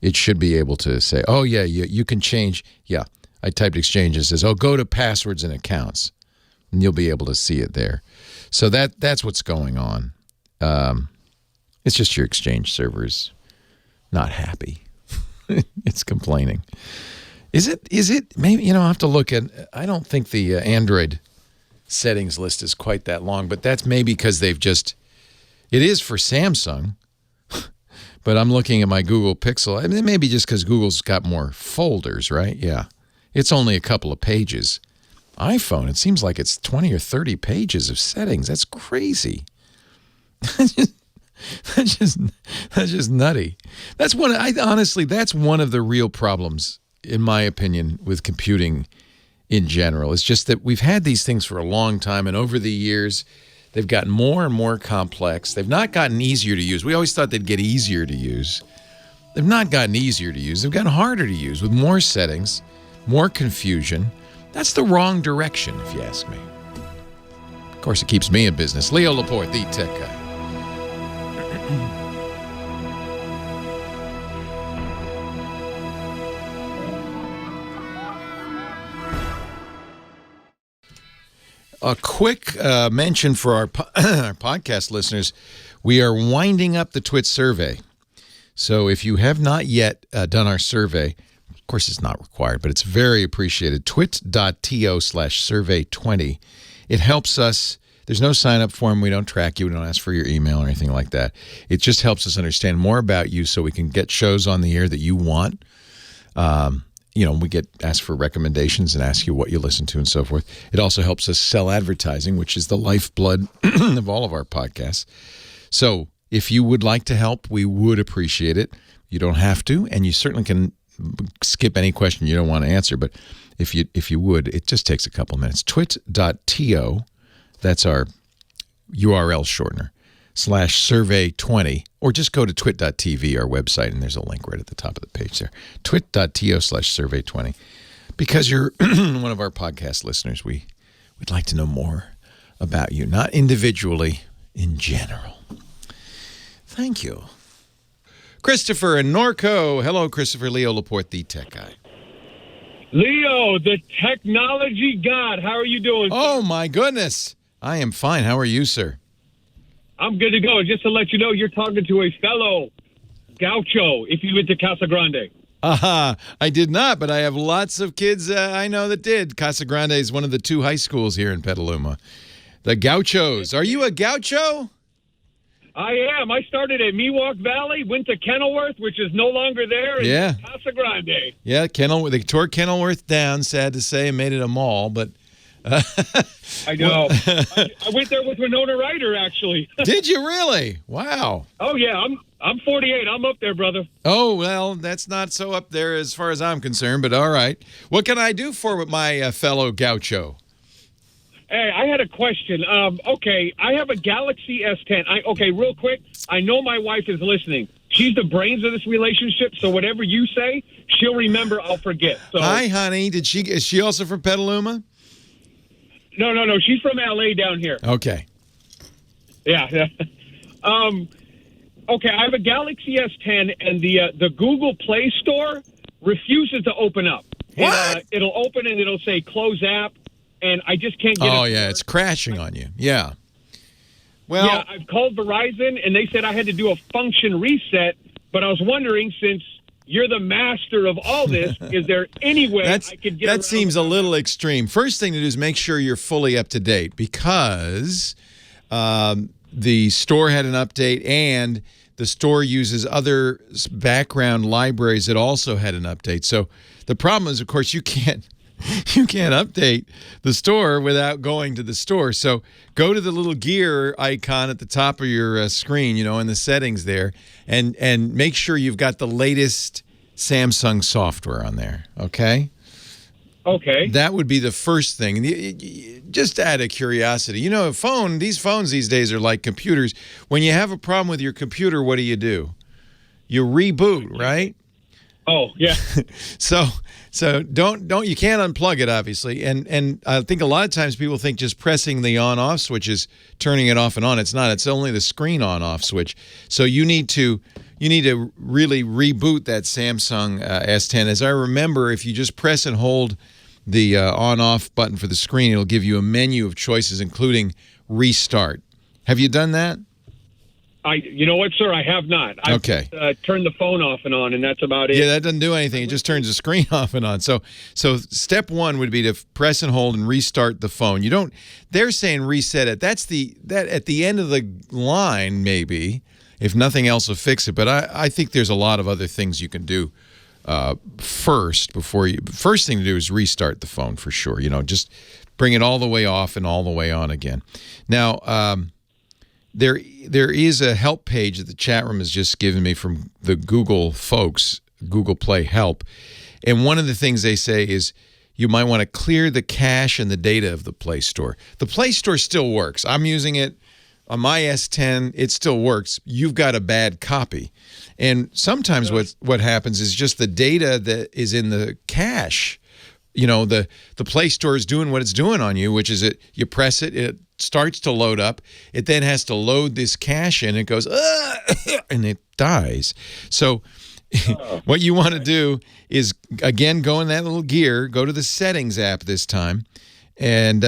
it should be able to say, oh, yeah, you can change. Yeah, I typed Exchange. It says, go to passwords and accounts. And you'll be able to see it there. So that's what's going on. It's just your Exchange server's not happy. It's complaining. Is it? Maybe, I'll have to look at, I don't think the Android settings list is quite that long, but that's maybe because it is for Samsung, But I'm looking at my Google Pixel. I mean, maybe just because Google's got more folders, right? Yeah. It's only a couple of pages. iPhone, it seems like it's 20 or 30 pages of settings. That's crazy. That's just nutty. That's one of the real problems, in my opinion, with computing in general. It's just that we've had these things for a long time, and over the years, they've gotten more and more complex. They've not gotten easier to use. We always thought they'd get easier to use. They've not gotten easier to use. They've gotten harder to use with more settings, more confusion. That's the wrong direction, if you ask me. Of course, it keeps me in business. Leo Laporte, the tech guy. A quick mention for our podcast listeners. We are winding up the Twit Survey. So if you have not yet done our survey, of course it's not required, but it's very appreciated. twit.to/survey20. It helps us. There's no sign-up form. We don't track you. We don't ask for your email or anything like that. It just helps us understand more about you so we can get shows on the air that you want. We get asked for recommendations and ask you what you listen to and so forth. It also helps us sell advertising, which is the lifeblood of all of our podcasts. So if you would like to help, we would appreciate it. You don't have to, and you certainly can skip any question you don't want to answer. But if you would, it just takes a couple minutes. Twit.to, that's our URL shortener, /survey20, or just go to twit.tv, our website, and there's a link right at the top of the page there. twit.to/survey20. Because you're one of our podcast listeners, we'd like to know more about you, not individually, in general. Thank you. Christopher and Norco. Hello, Christopher. Leo Laporte, the tech guy. Leo, the technology god. How are you doing? Oh, my goodness. I am fine. How are you, sir? I'm good to go. Just to let you know, you're talking to a fellow gaucho if you went to Casa Grande. I did not, but I have lots of kids I know that did. Casa Grande is one of the 2 high schools here in Petaluma. The Gauchos. Are you a gaucho? I am. I started at Miwok Valley, went to Kenilworth, which is no longer there, and yeah. Casa Grande. Yeah, they tore Kenilworth down, sad to say, and made it a mall, but... I know. I went there with Winona Ryder, actually. Did you really? Wow. Oh, yeah. I'm 48. I'm up there, brother. Oh, well, that's not so up there as far as I'm concerned, but all right. What can I do for my fellow gaucho? Hey, I had a question. Okay, I have a Galaxy S10. Okay, real quick, I know my wife is listening. She's the brains of this relationship, so whatever you say, she'll remember, I'll forget. So, hi, honey. Is she also from Petaluma? No. She's from L.A. down here. Okay. Yeah. Okay, I have a Galaxy S10, and the Google Play Store refuses to open up. What? It'll open, and it'll say close app, and I just can't get it. Oh, yeah, it's crashing on you. Yeah. Well, yeah, I've called Verizon, and they said I had to do a function reset, but I was wondering, since you're the master of all this, is there any way I could get that seems a little extreme. First thing to do is make sure you're fully up to date, because the store had an update, and the store uses other background libraries that also had an update. So the problem is, of course, you can't update the store without going to the store. So go to the little gear icon at the top of your screen, in the settings there, and make sure you've got the latest Samsung software on there, okay? Okay. That would be the first thing. Just out of curiosity, these phones these days are like computers. When you have a problem with your computer, what do? You reboot, right? Oh, yeah. So don't you can't unplug it, obviously. And I think a lot of times people think just pressing the on-off switch is turning it off and on. It's not. It's only the screen on-off switch. So you need to really reboot that Samsung S10. As I remember, if you just press and hold the on-off button for the screen, it'll give you a menu of choices, including restart. Have you done that? You know what, sir? I have not. I've turned the phone off and on, and that's about it. Yeah, that doesn't do anything. It just turns the screen off and on. So step one would be to press and hold and restart the phone. They're saying reset it. That at the end of the line, maybe, If nothing else will fix it. But I think there's a lot of other things you can do first thing to do is restart the phone for sure. Just bring it all the way off and all the way on again. Now, there is a help page that the chat room has just given me from the Google folks, Google Play Help. And one of the things they say is you might want to clear the cache and the data of the Play Store. The Play Store still works. I'm using it on my S10. It still works. You've got a bad copy. And sometimes what happens is just the data that is in the cache. The Play Store is doing what it's doing on you, which is you press it, it starts to load up. It then has to load this cache in. It goes, and it dies. So what you want to do is, again, go in that little gear, go to the Settings app this time, and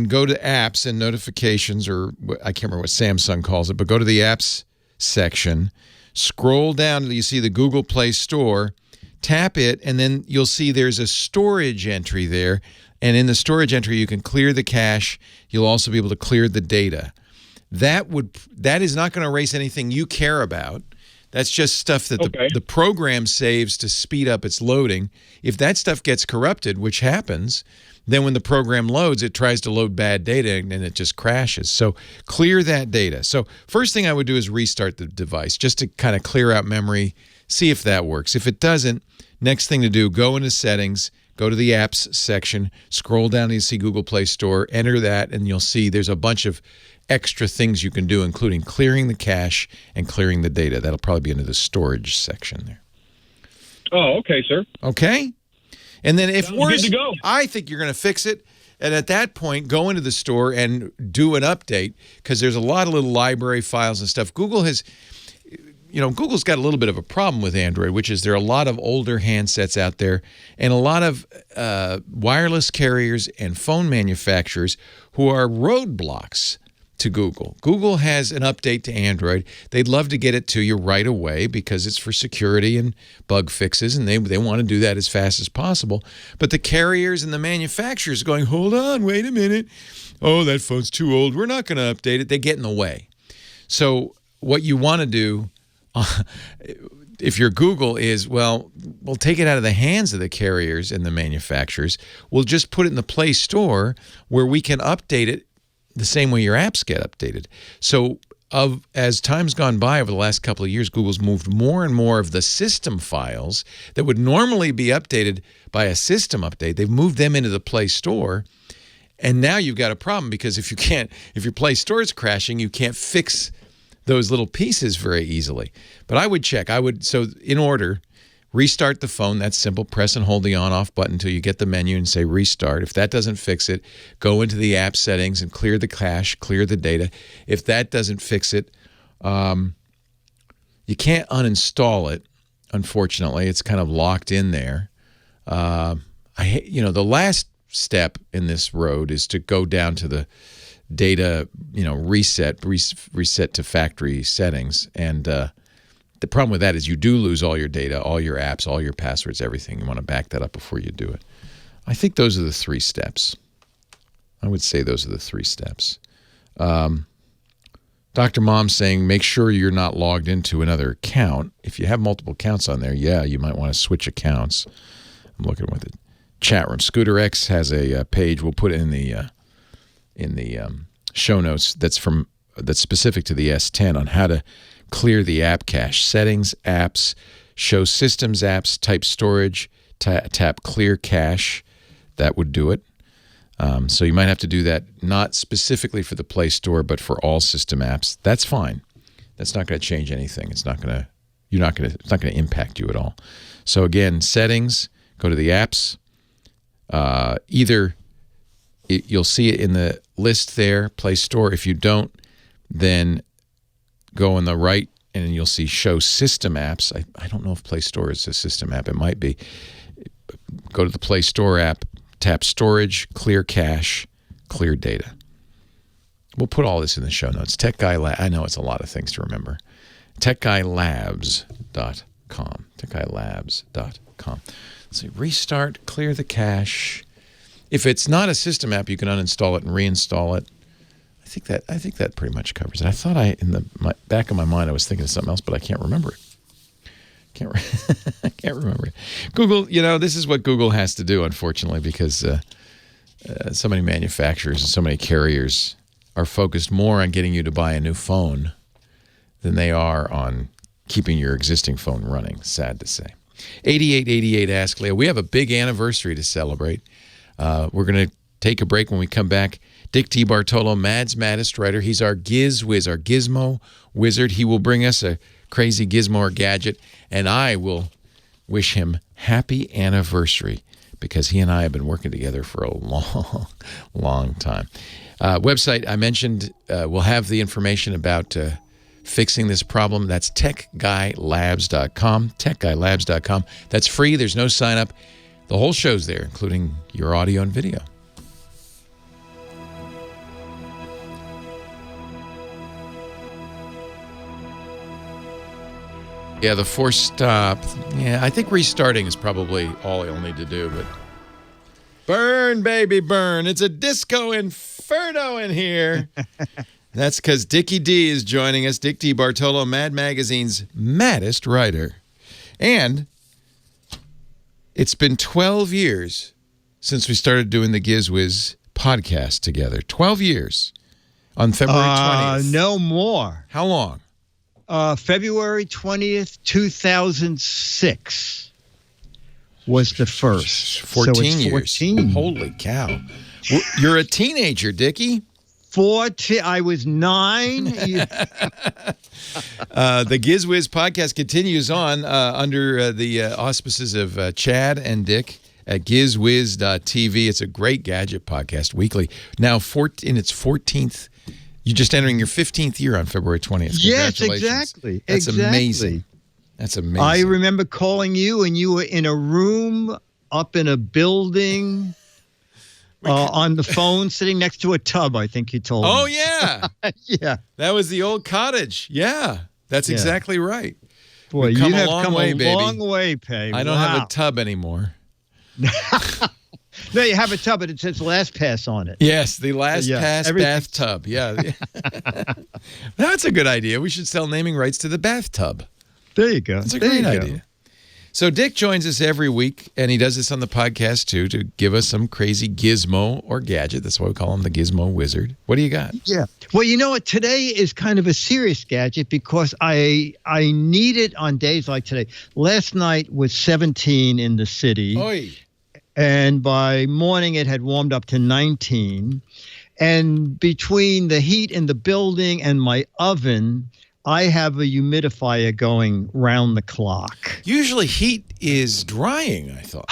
go to Apps and Notifications, or I can't remember what Samsung calls it, but go to the Apps section, scroll down until you see the Google Play Store, tap it, and then you'll see there's a storage entry there. And in the storage entry, you can clear the cache. You'll also be able to clear the data. That is not going to erase anything you care about. That's just stuff that the program saves to speed up its loading. If that stuff gets corrupted, which happens, then when the program loads, it tries to load bad data and it just crashes. So clear that data. So first thing I would do is restart the device just to kind of clear out memory, see if that works. If it doesn't, next thing to do, go into Settings, go to the Apps section, scroll down and you see Google Play Store, enter that, and you'll see there's a bunch of extra things you can do, including clearing the cache and clearing the data. That'll probably be into the storage section there. Oh, okay, sir. Okay. And then if worse, good to go. I think you're going to fix it. And at that point, go into the store and do an update, because there's a lot of little library files and stuff. Google's got a little bit of a problem with Android, which is there are a lot of older handsets out there and a lot of wireless carriers and phone manufacturers who are roadblocks to Google. Google has an update to Android. They'd love to get it to you right away because it's for security and bug fixes, and they want to do that as fast as possible. But the carriers and the manufacturers are going, hold on, wait a minute. Oh, that phone's too old. We're not going to update it. They get in the way. So what you want to do if you're Google is, we'll take it out of the hands of the carriers and the manufacturers. We'll just put it in the Play Store where we can update it the same way your apps get updated. So as time's gone by over the last couple of years, Google's moved more and more of the system files that would normally be updated by a system update. They've moved them into the Play Store. And now you've got a problem, because if your Play Store is crashing, you can't fix those little pieces very easily. But I would check. So in order, restart the phone. That's simple. Press and hold the on-off button until you get the menu and say restart. If that doesn't fix it, go into the app settings and clear the cache, clear the data. If that doesn't fix it, you can't uninstall it, unfortunately. It's kind of locked in there. The last step in this road is to go down to the data, reset to factory settings. And the problem with that is you do lose all your data, all your apps, all your passwords, everything. You want to back that up before you do it. I think those are the 3 steps. I would say those are the 3 steps. Dr. Mom's saying make sure you're not logged into another account. If you have multiple accounts on there, yeah, you might want to switch accounts. I'm looking with it. Chat room. Scooter X has a page. We'll put it in the show notes that's specific to the S10 on how to clear the app cache. Settings, apps, show systems apps, type storage, tap clear cache. That would do it. So you might have to do that not specifically for the Play Store, but for all system apps. That's fine. That's not going to change anything. It's not going to impact you at all. So again, settings, go to the apps. You'll see it in the list there, Play Store. If you don't, then go on the right and you'll see show system apps. I don't know if Play Store is a system app. It might be. Go to the Play Store app, tap storage, clear cache, clear data. We'll put all this in the show notes. Tech Guy Lab. I know it's a lot of things to remember. TechGuyLabs.com. TechGuyLabs.com. So restart, clear the cache. If it's not a system app, you can uninstall it and reinstall it. I I think that pretty much covers it. I thought in the back of my mind I was thinking of something else, but I can't remember it. I can't remember it. Google, this is what Google has to do, unfortunately, because so many manufacturers and so many carriers are focused more on getting you to buy a new phone than they are on keeping your existing phone running, sad to say. 8888 Ask Leo. We have a big anniversary to celebrate. We're going to take a break. When we come back, Dick DeBartolo, Mad's Maddest Writer. He's our Giz Wiz, our Gizmo Wizard. He will bring us a crazy gizmo or gadget, and I will wish him happy anniversary because he and I have been working together for a long, long time. Website I mentioned will have the information about fixing this problem. That's techguylabs.com, techguylabs.com. That's free. There's no sign up. The whole show's there, including your audio and video. Yeah, the forced stop. Yeah, I think restarting is probably all you'll need to do, but burn, baby, burn. It's a disco inferno in here. That's because Dickie D is joining us. Dick DeBartolo, Mad Magazine's maddest writer. And it's been 12 years since we started doing the GizWiz podcast together. 12 years on February 20th. No more. How long? February 20th, 2006 was the first. 14 so it's years. 14. Holy cow. You're a teenager, Dickie. 14. I was 9. The GizWiz podcast continues on under the auspices of Chad and Dick at gizwiz.tv. It's a great gadget podcast weekly. Now in its 14th. You're just entering your 15th year on February 20th. Yes, exactly. That's amazing. That's amazing. I remember calling you, and you were in a room up in a building on the phone, sitting next to a tub, I think you told me. Oh, yeah. Yeah. That was the old cottage. Yeah, that's exactly right. Boy, you have come a long way, Pay. I don't have a tub anymore. No, you have a tub, but it says LastPass on it. Yes, the LastPass bathtub. Yeah. That's a good idea. We should sell naming rights to the bathtub. There you go. That's a great idea. So Dick joins us every week, and he does this on the podcast, too, to give us some crazy gizmo or gadget. That's why we call him the Gizmo Wizard. What do you got? Yeah. Well, you know what? Today is kind of a serious gadget because I need it on days like today. Last night was 17 in the city. Oy. And by morning, it had warmed up to 19. And between the heat in the building and my oven, I have a humidifier going round the clock. Usually heat is drying, I thought.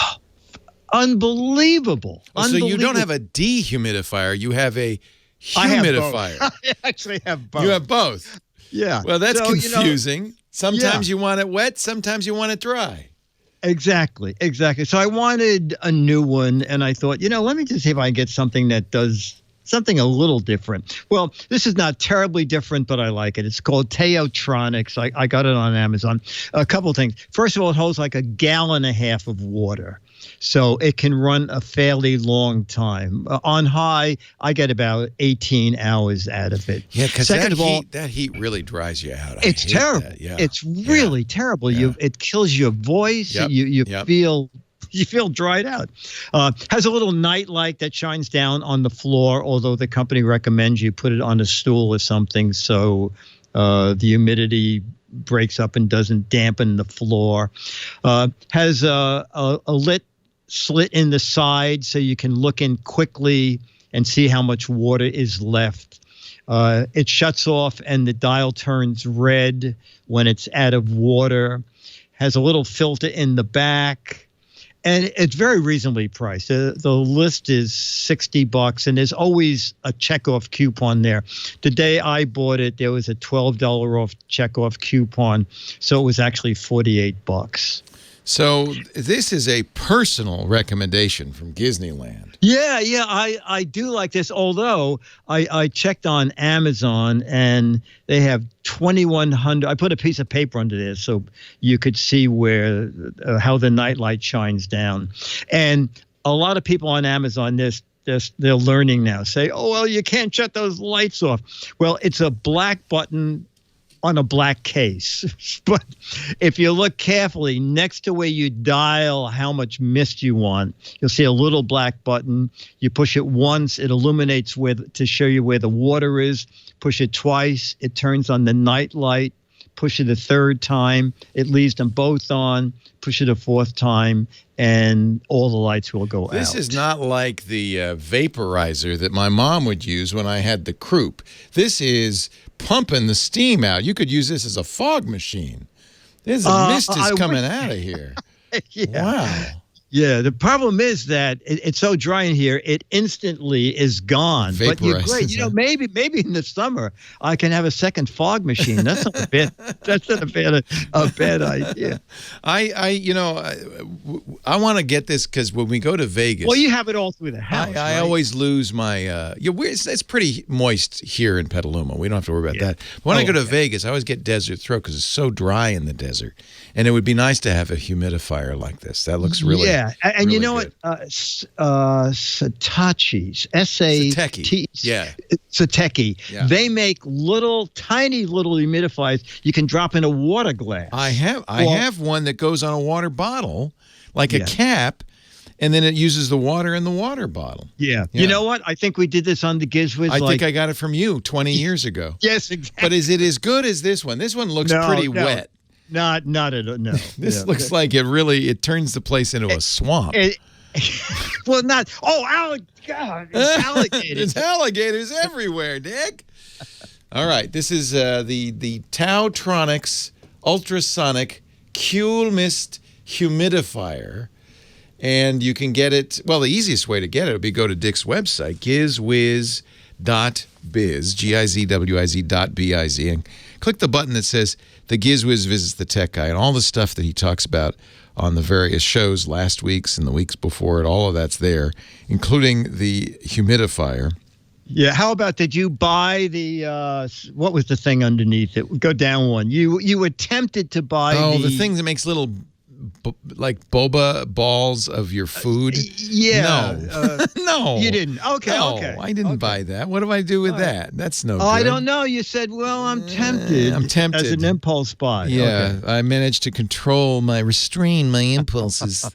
Unbelievable. So you don't have a dehumidifier. You have a humidifier. I actually have both. You have both? Yeah. Well, that's confusing. Sometimes you want it wet. Sometimes you want it dry. Exactly. So I wanted a new one, and I thought, let me just see if I can get something that does something a little different. Well, this is not terribly different, but I like it. It's called Teotronics. I got it on Amazon. A couple of things. First of all, it holds like 1.5 gallons of water. So it can run a fairly long time. On high, I get about 18 hours out of it. Yeah, because that heat really dries you out. It's terrible. Yeah. It's really terrible. Yeah. It kills your voice. Yep. You feel dried out. Has a little night light that shines down on the floor, although the company recommends you put it on a stool or something so the humidity breaks up and doesn't dampen the floor. Has a lit slit in the side so you can look in quickly and see how much water is left. It shuts off and the dial turns red when it's out of water. Has a little filter in the back. And it's very reasonably priced. The list is $60, and there's always a checkoff coupon there. The day I bought it, there was a $12 off checkoff coupon, so it was actually $48. So this is a personal recommendation from Disneyland. Yeah, I do like this, although I checked on Amazon, and they have 2,100. I put a piece of paper under there so you could see how the nightlight shines down. And a lot of people on Amazon, there's they're learning now. Say, oh, well, you can't shut those lights off. Well, it's a black button on a black case. But if you look carefully, next to where you dial how much mist you want, you'll see a little black button. You push it once, it illuminates to show you where the water is. Push it twice, it turns on the night light. Push it a third time, it leaves them both on. Push it a fourth time, and all the lights will go out. This is not like the vaporizer that my mom would use when I had the croup. This is pumping the steam out. You could use this as a fog machine. There's a mist is coming out of here. Yeah. Wow. Yeah, the problem is that it's so dry in here, it instantly is gone. But you're great. You know, maybe in the summer I can have a second fog machine. That's not a bad idea. I want to get this because when we go to Vegas, well, you have it all through the house. I always lose my. It's pretty moist here in Petaluma. We don't have to worry about that. But when I go to Vegas, I always get desert throat because it's so dry in the desert, and it would be nice to have a humidifier like this. That looks really. Yeah, and really you know good. what? Satechi's, S-A-T, Sateki. Yeah. They make tiny little humidifiers you can drop in a water glass. I have one that goes on a water bottle, like a cap, and then it uses the water in the water bottle. Yeah. You know what? I think we did this on the GizWiz. I think I got it from you 20 years ago. Yes, exactly. But is it as good as this one? This one looks pretty wet. Not at all. No. This looks like it turns the place into a swamp. Well, not. Oh, God! It's alligators. There's alligators everywhere, Dick. All right, this is the Tautronics ultrasonic Cool Mist humidifier, and you can get it. Well, the easiest way to get it would be go to Dick's website, gizwiz.biz, GIZWIZ.biz, and click the button that says The GizWiz Visits the Tech Guy, and all the stuff that he talks about on the various shows last week's and the weeks before it. All of that's there, including the humidifier. Yeah. How about, did you buy the what was the thing underneath it? Go down one. You attempted to buy the thing that makes little like boba balls of your food. Yeah. No. No. You didn't. Okay. No, okay. I didn't buy that. What do I do with that? That's no good. I don't know. You said, well, I'm tempted. I'm tempted. As an impulse buy. Yeah. Okay. I managed to restrain my impulses.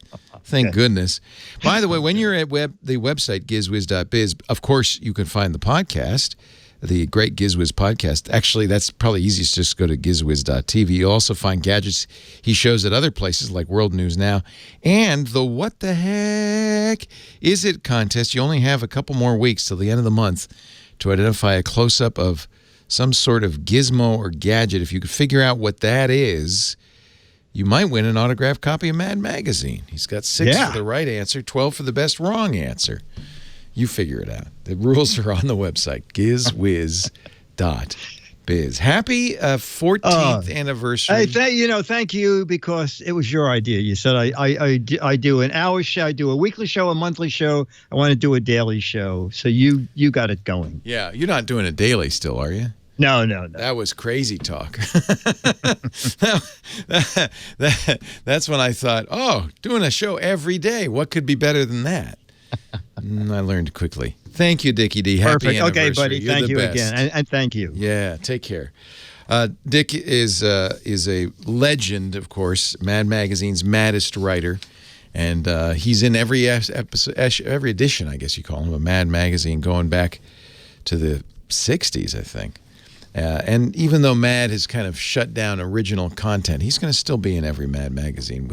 Thank goodness. By the way, when you're at the website, gizwiz.biz, of course, you can find the podcast, the Great GizWiz podcast. Actually, that's probably easiest. Just go to gizwiz.tv. You'll also find gadgets he shows at other places like World News Now. And the What the Heck Is It contest. You only have a couple more weeks till the end of the month to identify a close-up of some sort of gizmo or gadget. If you could figure out what that is, you might win an autographed copy of Mad Magazine. He's got 6 for the right answer, 12 for the best wrong answer. You figure it out. The rules are on the website, gizwiz.biz. Happy 14th anniversary. Hey, thank you, because it was your idea. You said I do an hour show, I do a weekly show, a monthly show. I want to do a daily show. So you got it going. Yeah, you're not doing a daily still, are you? No. That was crazy talk. That's when I thought, doing a show every day. What could be better than that? I learned quickly. Thank you, Dickie D. Happy Perfect. anniversary. Okay, buddy. You're thank the you best. again. And thank you. Yeah, take care. Dick is a legend, of course, Mad Magazine's maddest writer. And he's in every episode, every edition, I guess you call him, of Mad Magazine, going back to the 60s, I think. And even though Mad has kind of shut down original content, he's going to still be in every Mad Magazine.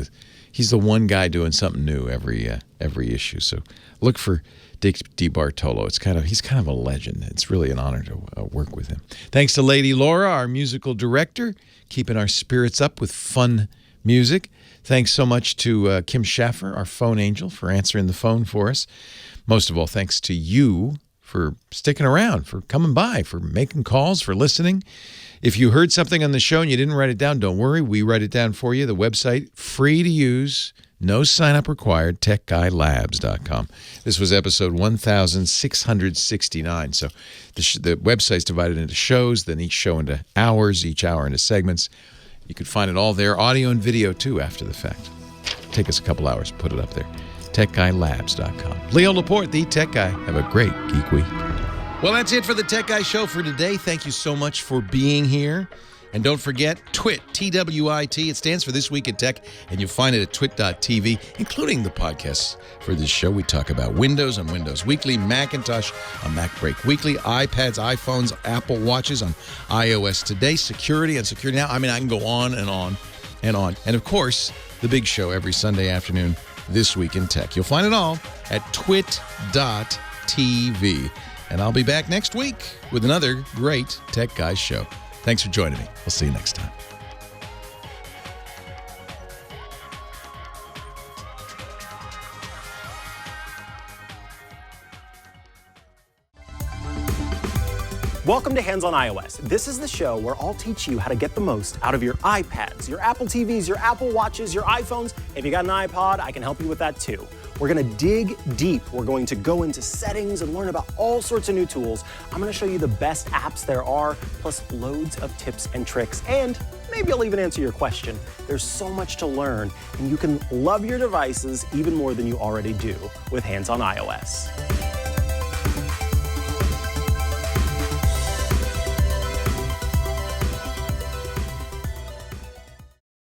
He's the one guy doing something new every issue. So look for Dick DeBartolo. He's kind of a legend. It's really an honor to work with him. Thanks to Lady Laura, our musical director, keeping our spirits up with fun music. Thanks so much to Kim Schaffer, our phone angel, for answering the phone for us. Most of all, thanks to you for sticking around, for coming by, for making calls, for listening. If you heard something on the show and you didn't write it down, don't worry. We write it down for you. The website, free to use, no sign-up required, techguylabs.com. This was episode 1669. So the website's divided into shows, then each show into hours, each hour into segments. You can find it all there, audio and video, too, after the fact. Take us a couple hours to put it up there. techguylabs.com. Leo Laporte, the Tech Guy. Have a great Geek Week. Well, that's it for the Tech Guy Show for today. Thank you so much for being here. And don't forget, Twit, T-W-I-T. It stands for This Week in Tech, and you'll find it at twit.tv, including the podcasts for this show. We talk about Windows on Windows Weekly, Macintosh on MacBreak Weekly, iPads, iPhones, Apple Watches on iOS Today, security on Security Now. I mean, I can go on and on and on. And, of course, the big show every Sunday afternoon, This Week in Tech. You'll find it all at twit.tv. And I'll be back next week with another great Tech Guys show. Thanks for joining me. We'll see you next time. Welcome to Hands on iOS. This is the show where I'll teach you how to get the most out of your iPads, your Apple TVs, your Apple Watches, your iPhones. If you got an iPod, I can help you with that too. We're going to dig deep. We're going to go into settings and learn about all sorts of new tools. I'm going to show you the best apps there are, plus loads of tips and tricks, and maybe I'll even answer your question. There's so much to learn, and you can love your devices even more than you already do with Hands on iOS.